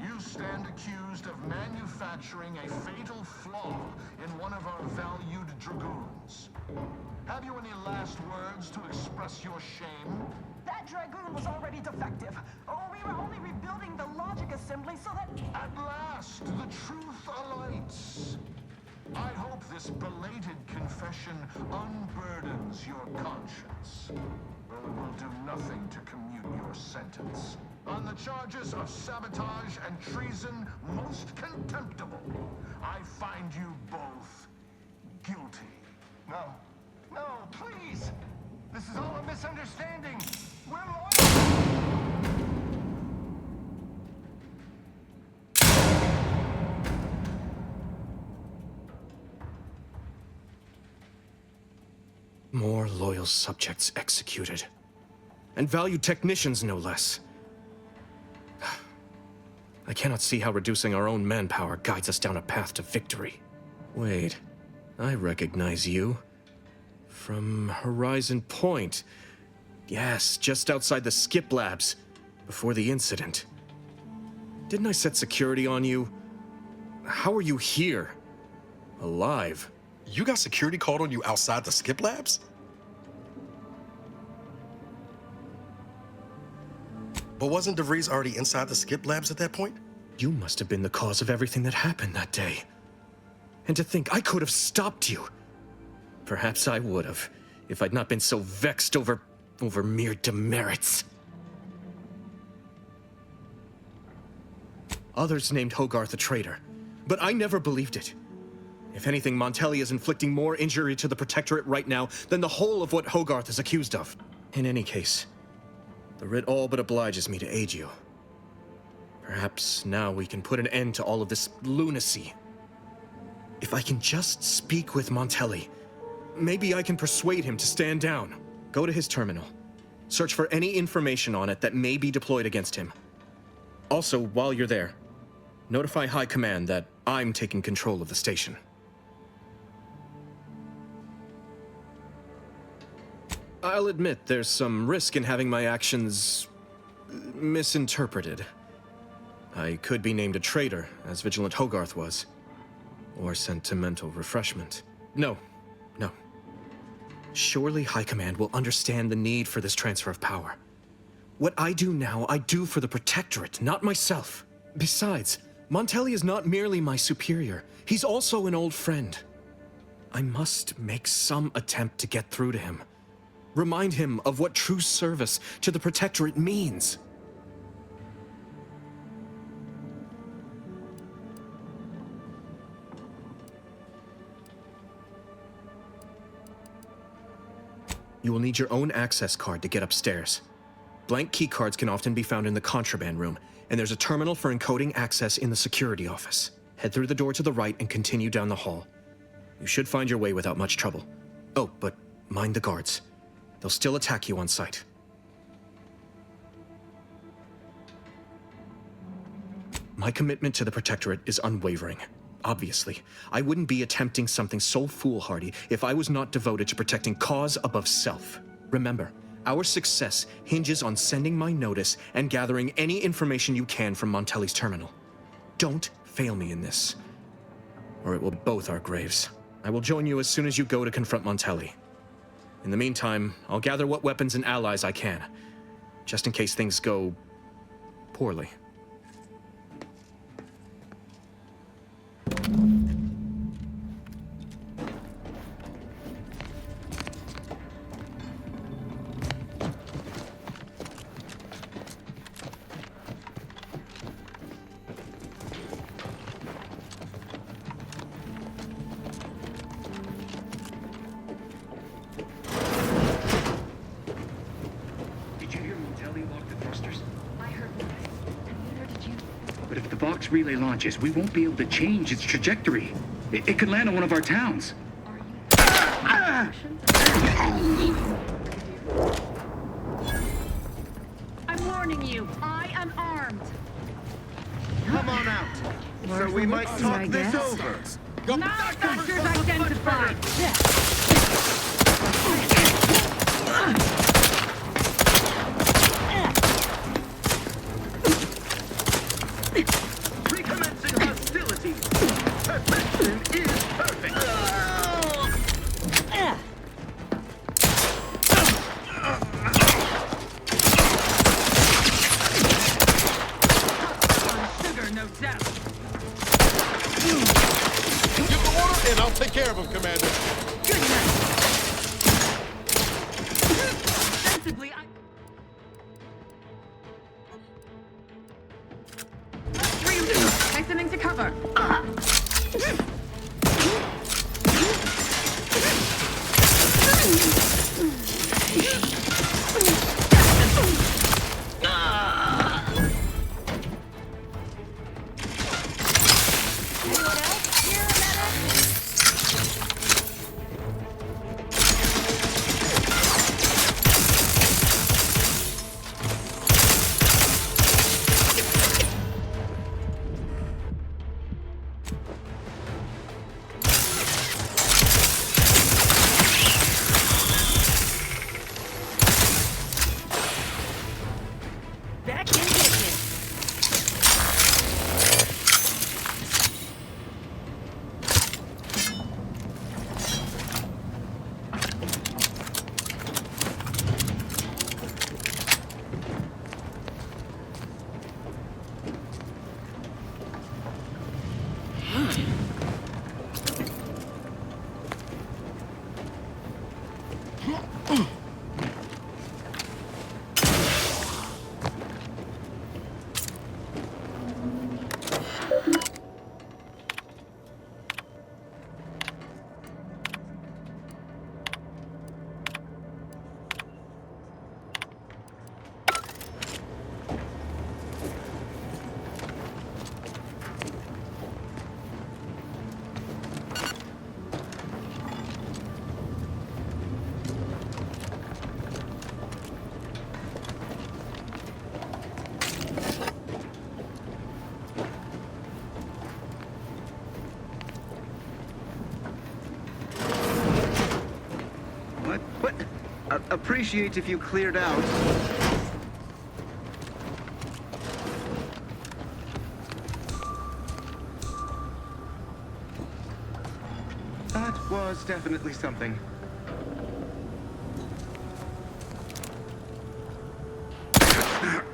you stand accused of manufacturing a fatal flaw in one of our valued dragoons. Have you any last words to express your shame? That dragoon was already defective. Oh, we were only rebuilding the logic assembly so that... At last, the truth alights. I hope this belated confession unburdens your conscience, though it will do nothing to commute your sentence. On the charges of sabotage and treason most contemptible, I find you both guilty. No, please! This is all a misunderstanding! We're loyal! More loyal subjects executed. And valued technicians, no less. I cannot see how reducing our own manpower guides us down a path to victory. Wait, I recognize you. From Horizon Point. Yes, just outside the Skip Labs, before the incident. Didn't I set security on you? How are you here? Alive? You got security called on you outside the Skip Labs? But wasn't DeVries already inside the Skip Labs at that point? You must have been the cause of everything that happened that day. And to think I could have stopped you. Perhaps I would have, if I'd not been so vexed over mere demerits. Others named Hogarth a traitor, but I never believed it. If anything, Montelli is inflicting more injury to the Protectorate right now than the whole of what Hogarth is accused of. In any case, the writ all but obliges me to aid you. Perhaps now we can put an end to all of this lunacy. If I can just speak with Montelli, maybe I can persuade him to stand down. Go to his terminal. Search for any information on it that may be deployed against him. Also, while you're there, notify High Command that I'm taking control of the station. I'll admit there's some risk in having my actions misinterpreted. I could be named a traitor, as Vigilant Hogarth was. Or sent to mental refreshment. No. Surely High Command will understand the need for this transfer of power. What I do now, I do for the Protectorate, not myself. Besides, Montelli is not merely my superior. He's also an old friend. I must make some attempt to get through to him. Remind him of what true service to the Protectorate means. You will need your own access card to get upstairs. Blank key cards can often be found in the contraband room, and there's a terminal for encoding access in the security office. Head through the door to the right and continue down the hall. You should find your way without much trouble. Oh, but mind the guards. They'll still attack you on sight. My commitment to the Protectorate is unwavering. Obviously, I wouldn't be attempting something so foolhardy if I was not devoted to protecting cause above self. Remember, our success hinges on sending my notice and gathering any information you can from Montelli's terminal. Don't fail me in this, or it will be both our graves. I will join you as soon as you go to confront Montelli. In the meantime, I'll gather what weapons and allies I can, just in case things go poorly. Did you hear Montelli lock the thrusters? I heard nothing. And neither did you. But if the Vox relay launches, we won't be able to change its trajectory. It could land on one of our towns. I'm warning you, I am armed. Come on out. So we might talk this over. Malefactors identified. Recommencing hostilities. Perfection is perfect. Sugar, no doubt. Give the order, and I'll take care of him, Commander. Sensibly, take something to cover. Back in business. What? Appreciate if you cleared out. That was definitely something.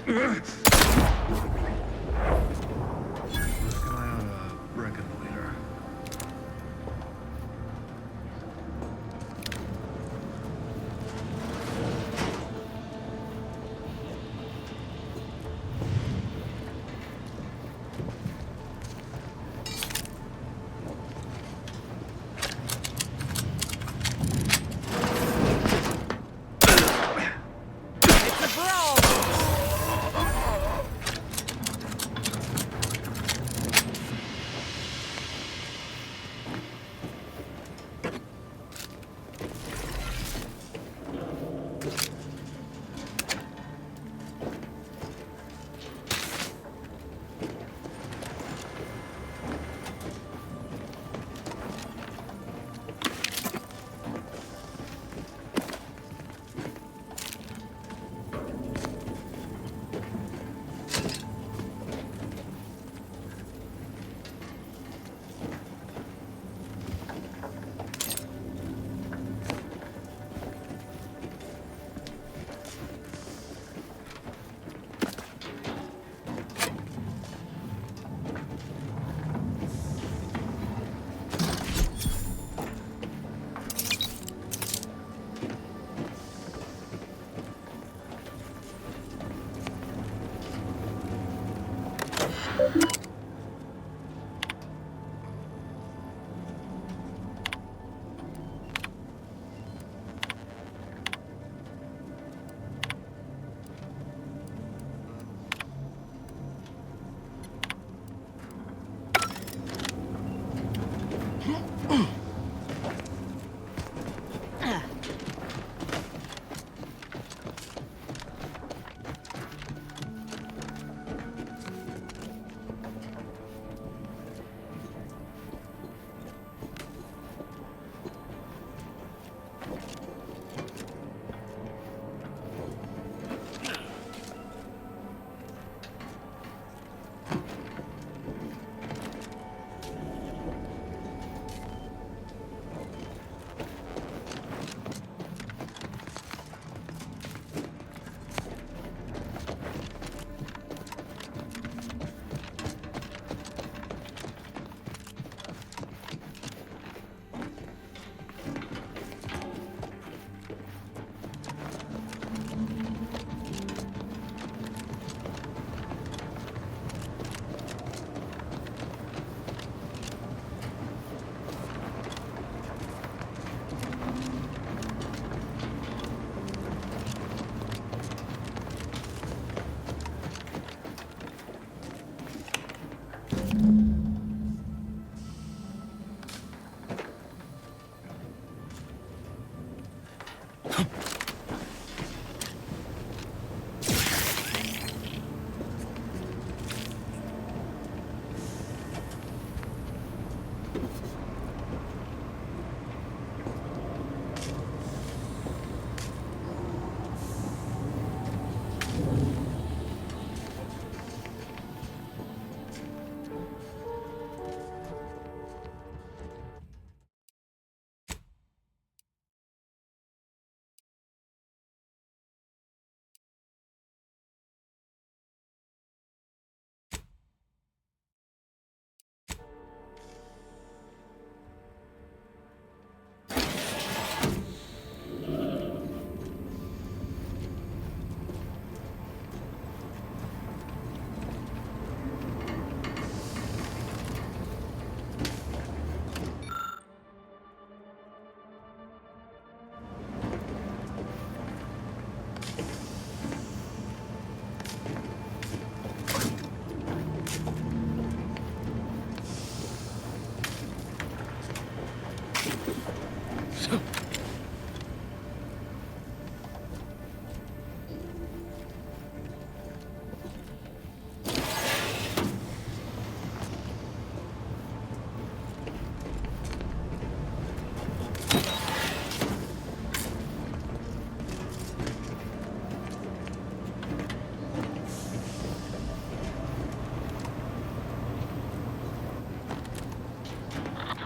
Reckon I oughta reconnoiter.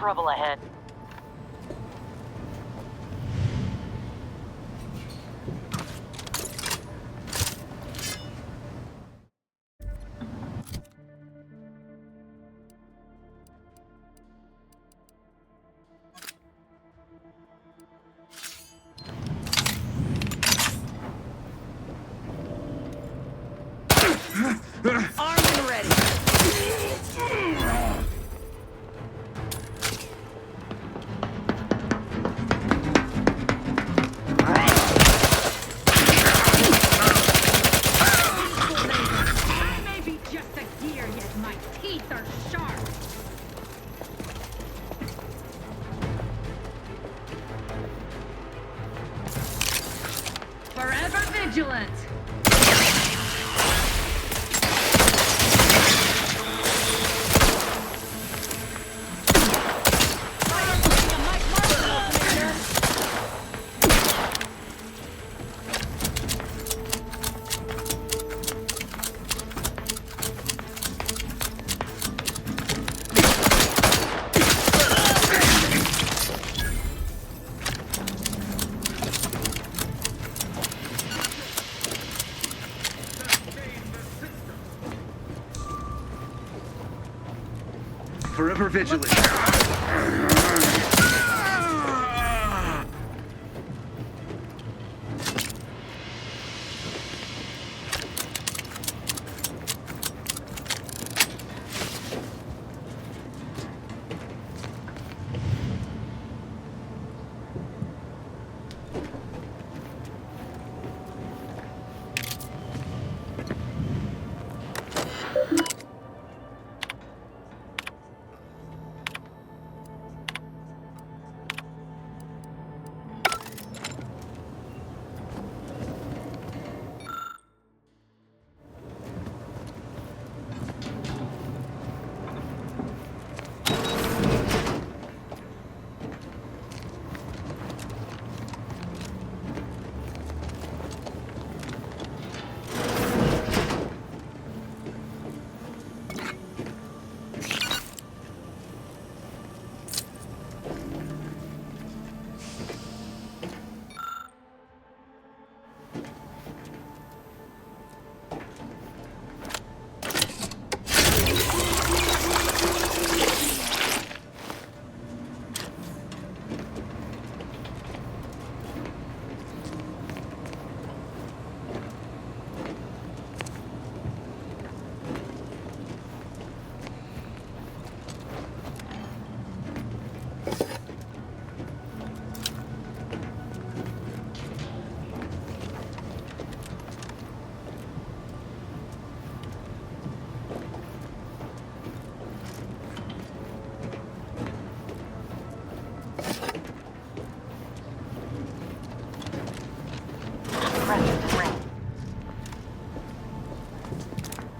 trouble ahead. Armed and ready. I may be just a deer, yet my teeth are sharp. Forever vigilant. Forever vigilant.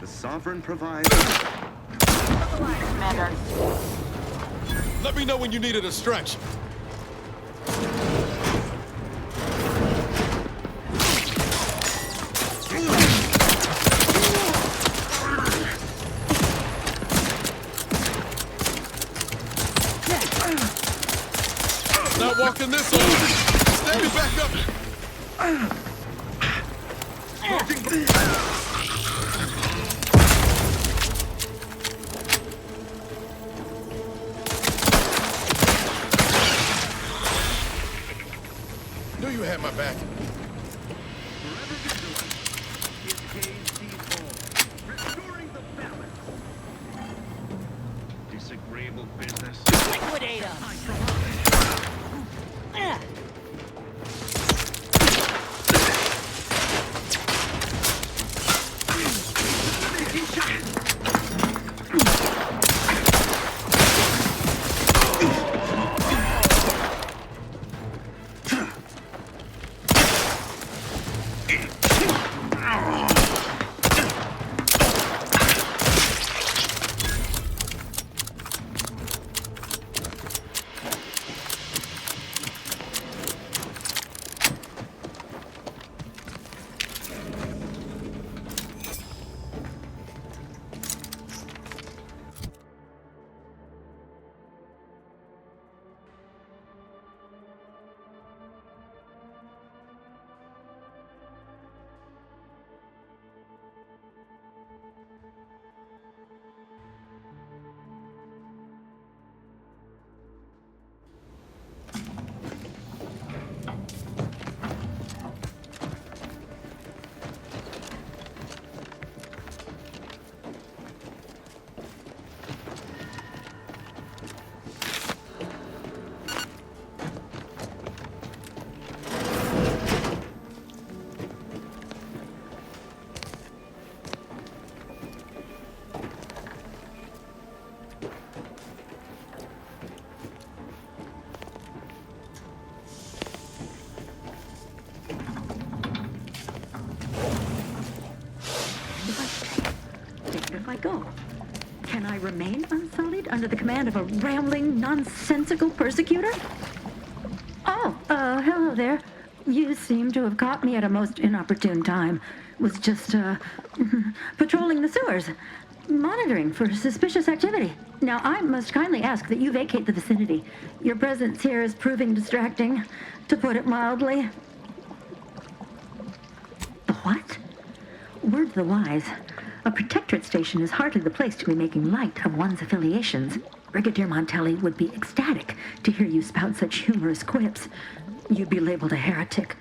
The Sovereign provides. Commander. Let me know when you need a distraction. Not walking this over. Stand me back up. Knew you had my back. Disagreeable business. Liquidate them. I go? Can I remain unsullied under the command of a rambling, nonsensical persecutor? Oh, hello there. You seem to have caught me at a most inopportune time. Was just, patrolling the sewers, monitoring for suspicious activity. Now, I must kindly ask that you vacate the vicinity. Your presence here is proving distracting, to put it mildly. The what? Word to the wise. A protectorate station is hardly the place to be making light of one's affiliations. Brigadier Montelli would be ecstatic to hear you spout such humorous quips. You'd be labeled a heretic.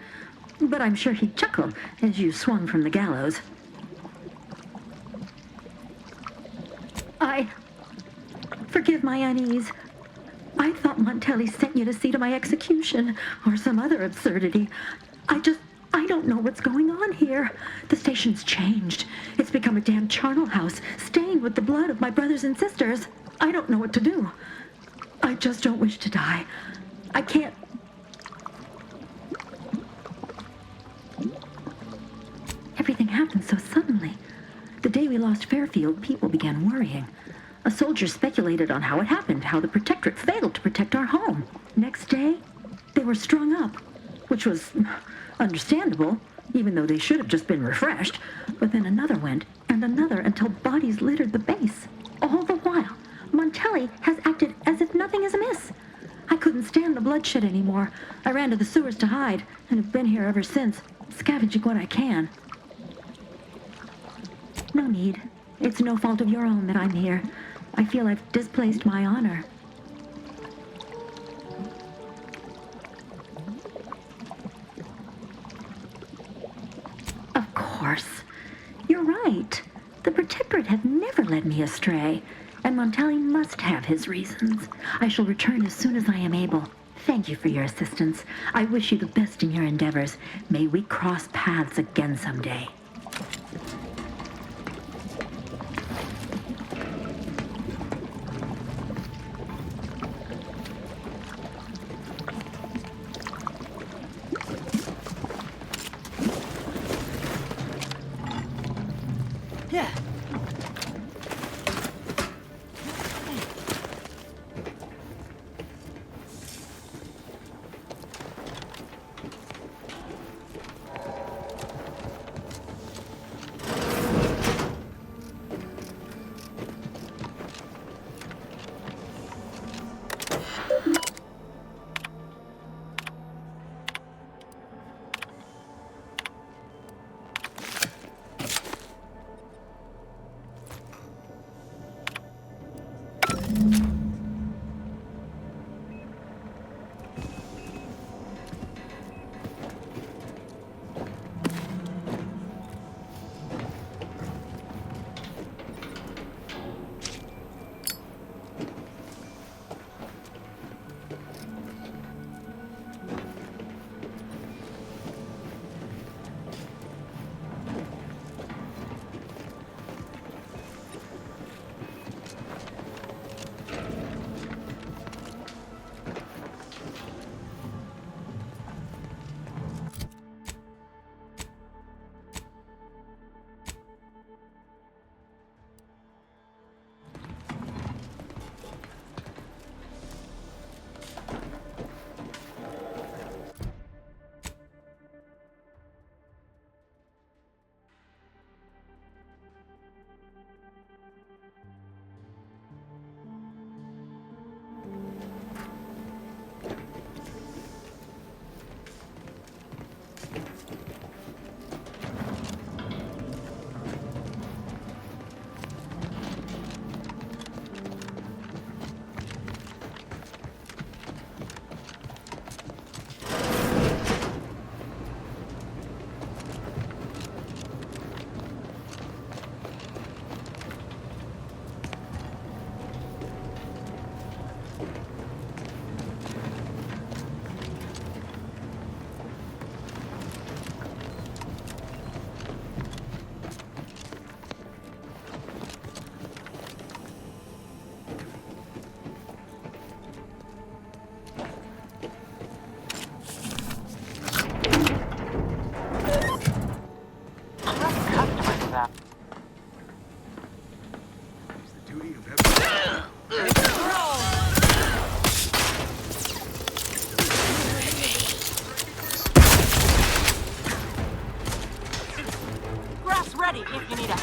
But I'm sure he'd chuckle as you swung from the gallows. Forgive my unease. I thought Montelli sent you to see to my execution, or some other absurdity. I don't know what's going on here. The station's changed. It's become a damn charnel house, stained with the blood of my brothers and sisters. I don't know what to do. I just don't wish to die. I can't... Everything happened so suddenly. The day we lost Fairfield, people began worrying. A soldier speculated on how it happened, how the Protectorate failed to protect our home. Next day, they were strung up, which was understandable, even though they should have just been refreshed. But then another went, and another, until bodies littered the base. All the while, Montelli has acted as if nothing is amiss. I couldn't stand the bloodshed anymore. I ran to the sewers to hide, and have been here ever since, scavenging what I can. No need. It's no fault of your own that I'm here. I feel I've displaced my honor. Of course. You're right. The Protectorate have never led me astray, and Montelli must have his reasons. I shall return as soon as I am able. Thank you for your assistance. I wish you the best in your endeavors. May we cross paths again someday.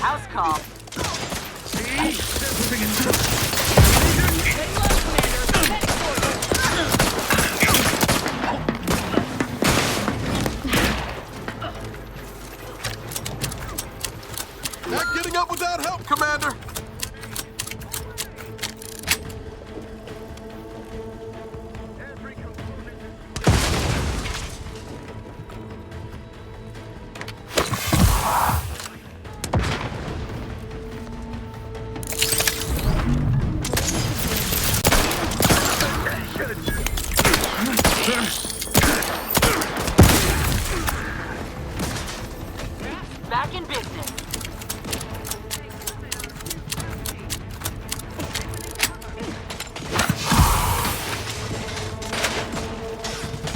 House call. Not getting up without help, Commander. Back in business.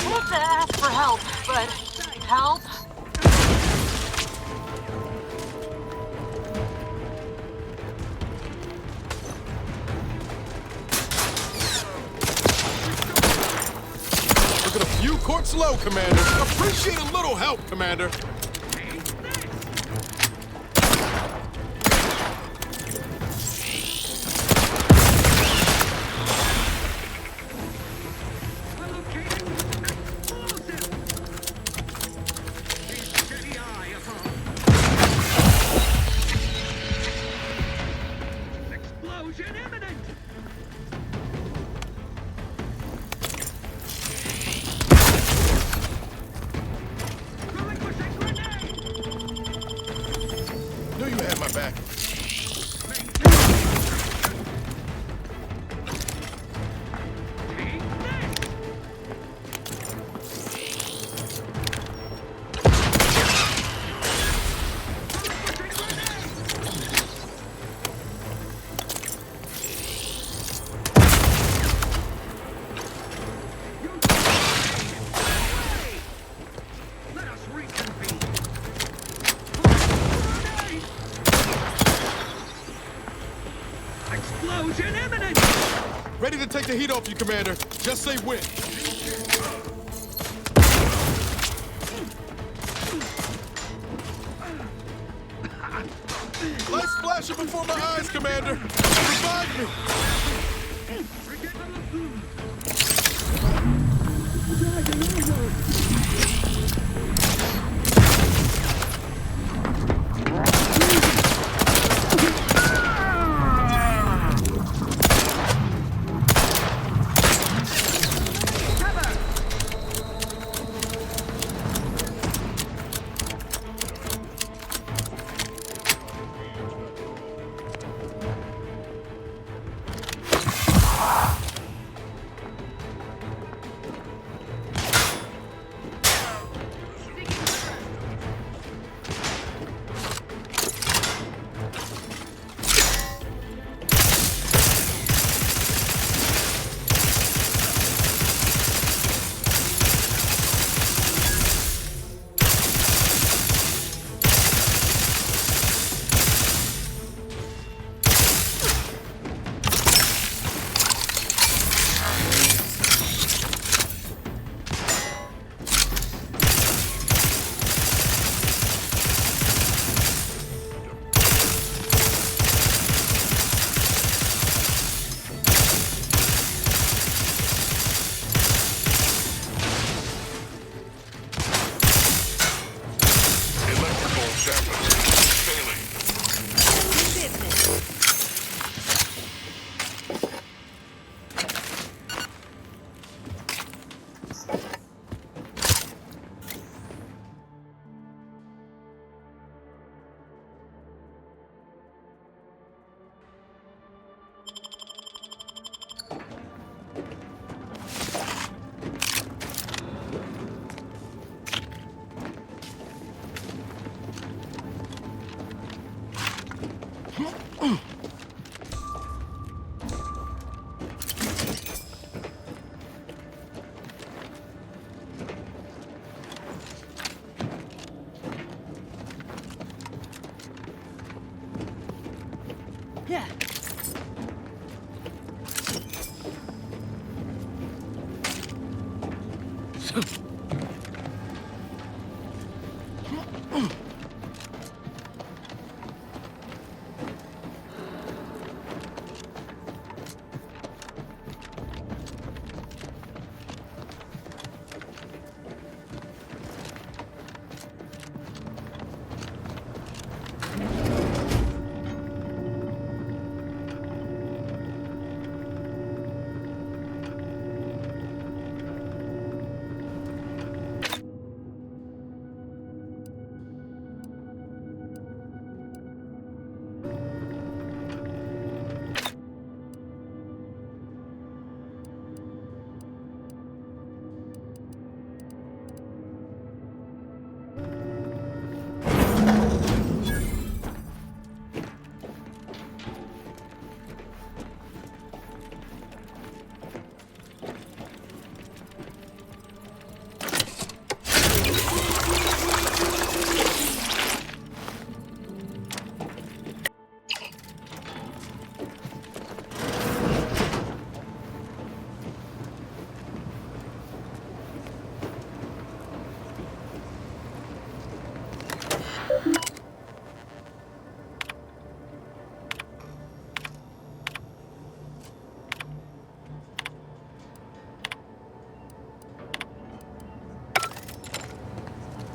Hate to ask for help, but help? Look at a few courts low, Commander. Appreciate a little help, Commander. Explosion imminent! Knew you had my back. Let us reconvene! Explosion imminent! Ready to take the heat off you, Commander. Just say when. Lights flashing before my eyes, Commander. Revive me. Yeah.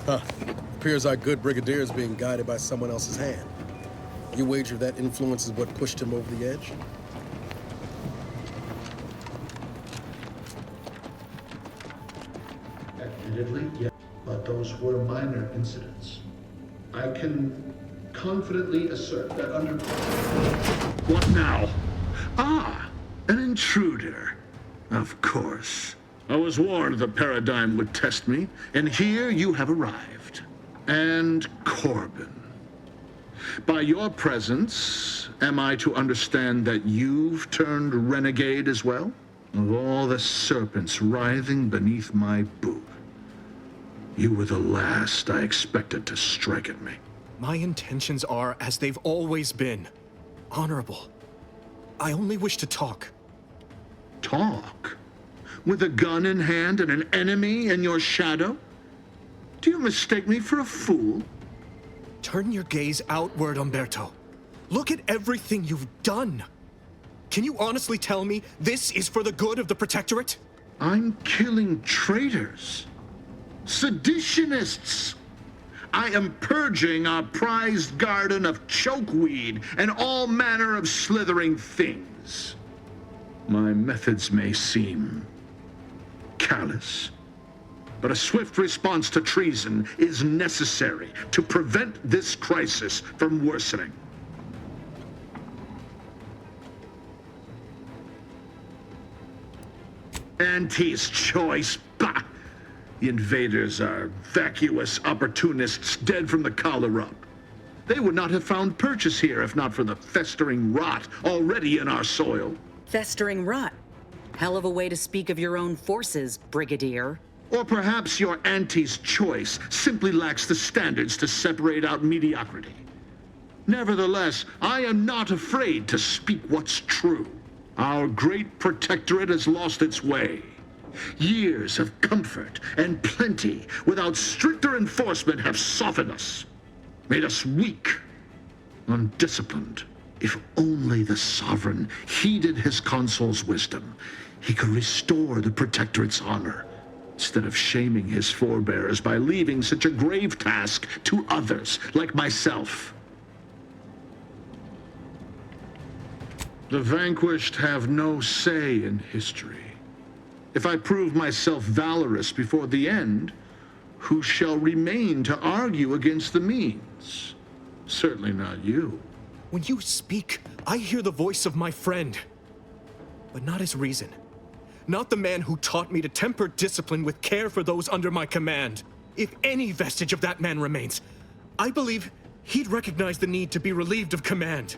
Huh. Appears our good brigadier is being guided by someone else's hand. You wager that influence is what pushed him over the edge? Admittedly, yes, but those were minor incidents. I can confidently assert that under... What now? Ah, an intruder. Of course. I was warned the paradigm would test me, and here you have arrived. And Corbin. By your presence, am I to understand that you've turned renegade as well? Of all the serpents writhing beneath my boot, you were the last I expected to strike at me. My intentions are as they've always been. Honorable. I only wish to talk. Talk? With a gun in hand and an enemy in your shadow? Do you mistake me for a fool? Turn your gaze outward, Umberto. Look at everything you've done. Can you honestly tell me this is for the good of the Protectorate? I'm killing traitors. Seditionists. I am purging our prized garden of chokeweed and all manner of slithering things. My methods may seem callous, but a swift response to treason is necessary to prevent this crisis from worsening. Auntie's choice, bah! The invaders are vacuous opportunists dead from the collar up. They would not have found purchase here if not for the festering rot already in our soil. Festering rot? Hell of a way to speak of your own forces, Brigadier. Or perhaps your auntie's choice simply lacks the standards to separate out mediocrity. Nevertheless, I am not afraid to speak what's true. Our great protectorate has lost its way. Years of comfort and plenty without stricter enforcement have softened us, made us weak, undisciplined. If only the sovereign heeded his consul's wisdom, he could restore the protectorate's honor, instead of shaming his forebears by leaving such a grave task to others like myself. The vanquished have no say in history. If I prove myself valorous before the end, who shall remain to argue against the means? Certainly not you. When you speak, I hear the voice of my friend, but not his reason. Not the man who taught me to temper discipline with care for those under my command. If any vestige of that man remains, I believe he'd recognize the need to be relieved of command,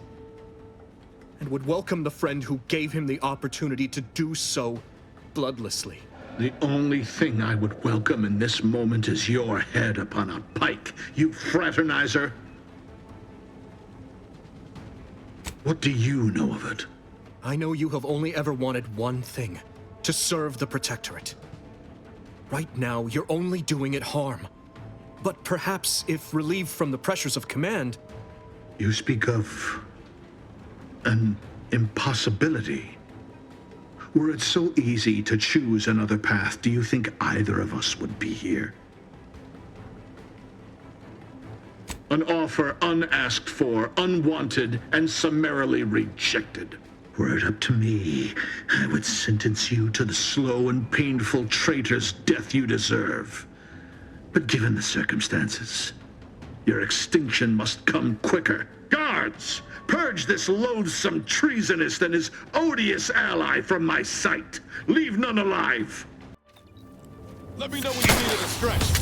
and would welcome the friend who gave him the opportunity to do so bloodlessly. The only thing I would welcome in this moment is your head upon a pike, you fraternizer. What do you know of it? I know you have only ever wanted one thing, to serve the Protectorate. Right now, you're only doing it harm. But perhaps if relieved from the pressures of command... You speak of an impossibility. Were it so easy to choose another path, do you think either of us would be here? An offer unasked for, unwanted, and summarily rejected. Were it up to me, I would sentence you to the slow and painful traitor's death you deserve. But given the circumstances, your extinction must come quicker. Guards! Purge this loathsome treasonist and his odious ally from my sight. Leave none alive. Let me know when you need it a stretch.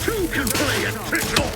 Two can play at fiddle!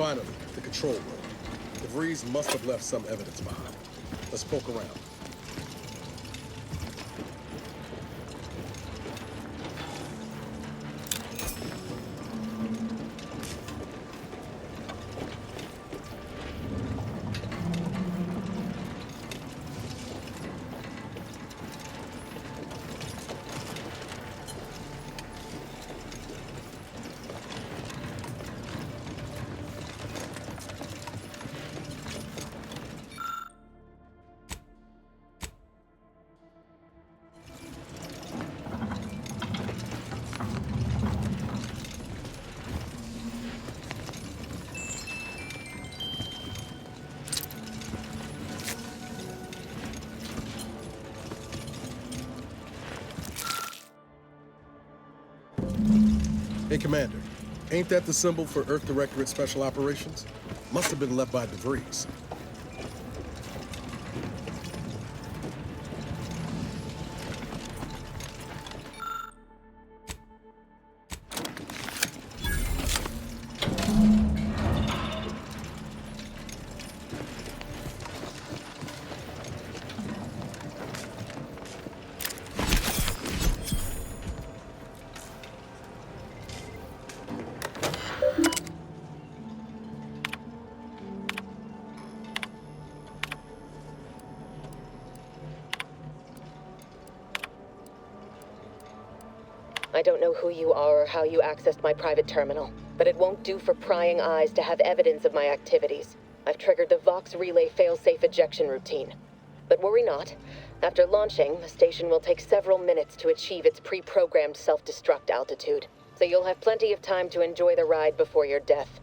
Finally, the control room. The Vrees must have left some evidence behind. Let's poke around. Hey, Commander. Ain't that the symbol for Earth Directorate Special Operations? Must have been left by the Vrees. I don't know who you are or how you accessed my private terminal, but it won't do for prying eyes to have evidence of my activities. I've triggered the Vox Relay failsafe ejection routine. But worry not. After launching, the station will take several minutes to achieve its pre-programmed self-destruct altitude, so you'll have plenty of time to enjoy the ride before your death.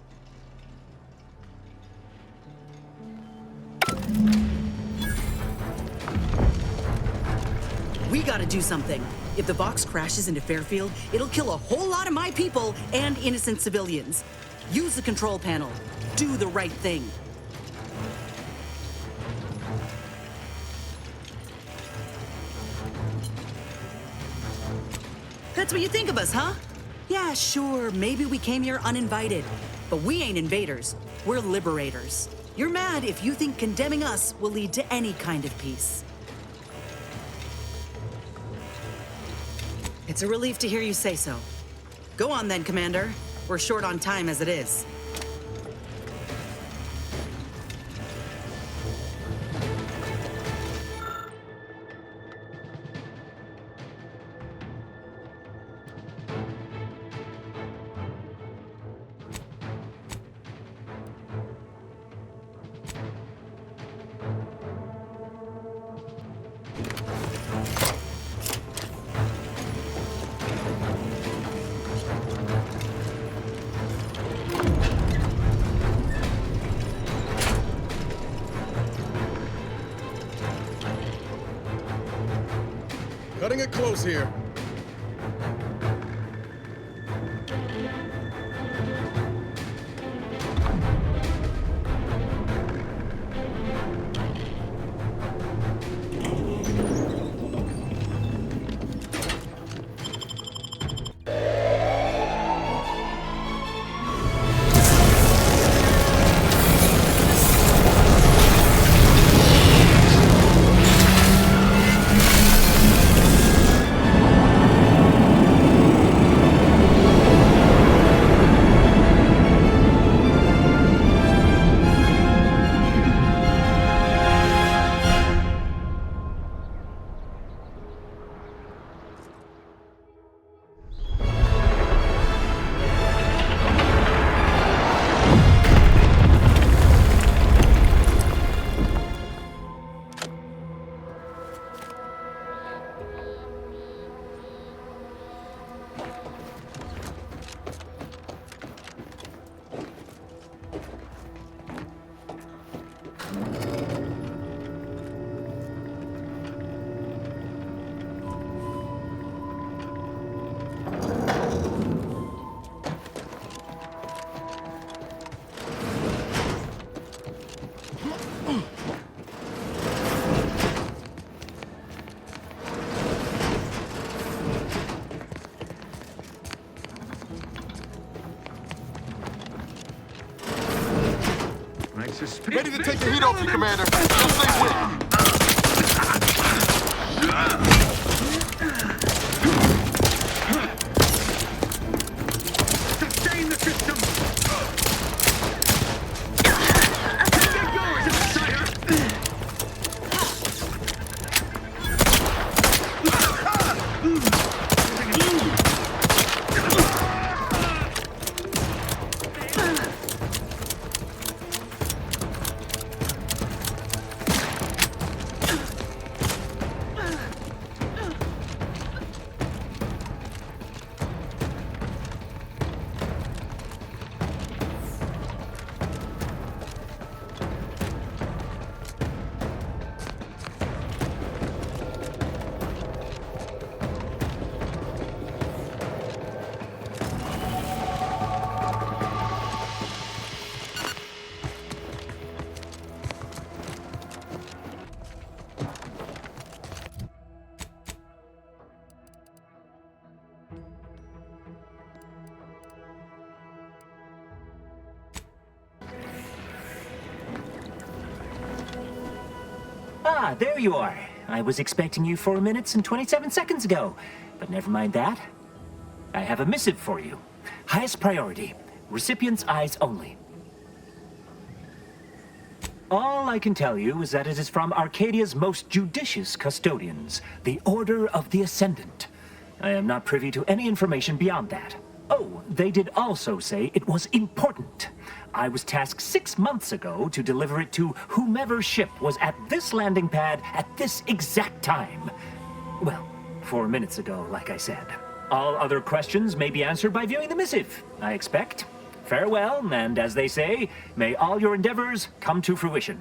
We gotta do something. If the Vox crashes into Fairfield, it'll kill a whole lot of my people and innocent civilians. Use the control panel. Do the right thing. That's what you think of us, huh? Yeah, sure, maybe we came here uninvited. But we ain't invaders. We're liberators. You're mad if you think condemning us will lead to any kind of peace. It's a relief to hear you say so. Go on then, Commander. We're short on time as it is. Cutting it close here. Ready to take the heat off you, Commander. Just stay with. Sustain the system! Get yours, outsider! Ah, there you are. I was expecting you 4 minutes and 27 seconds ago. But never mind that. I have a missive for you. Highest priority. Recipient's eyes only. All I can tell you is that it is from Arcadia's most judicious custodians, the Order of the Ascendant. I am not privy to any information beyond that. Oh, they did also say it was important. I was tasked 6 months ago to deliver it to whomever ship was at this landing pad at this exact time. Well, 4 minutes ago, like I said. All other questions may be answered by viewing the missive, I expect. Farewell, and as they say, may all your endeavors come to fruition.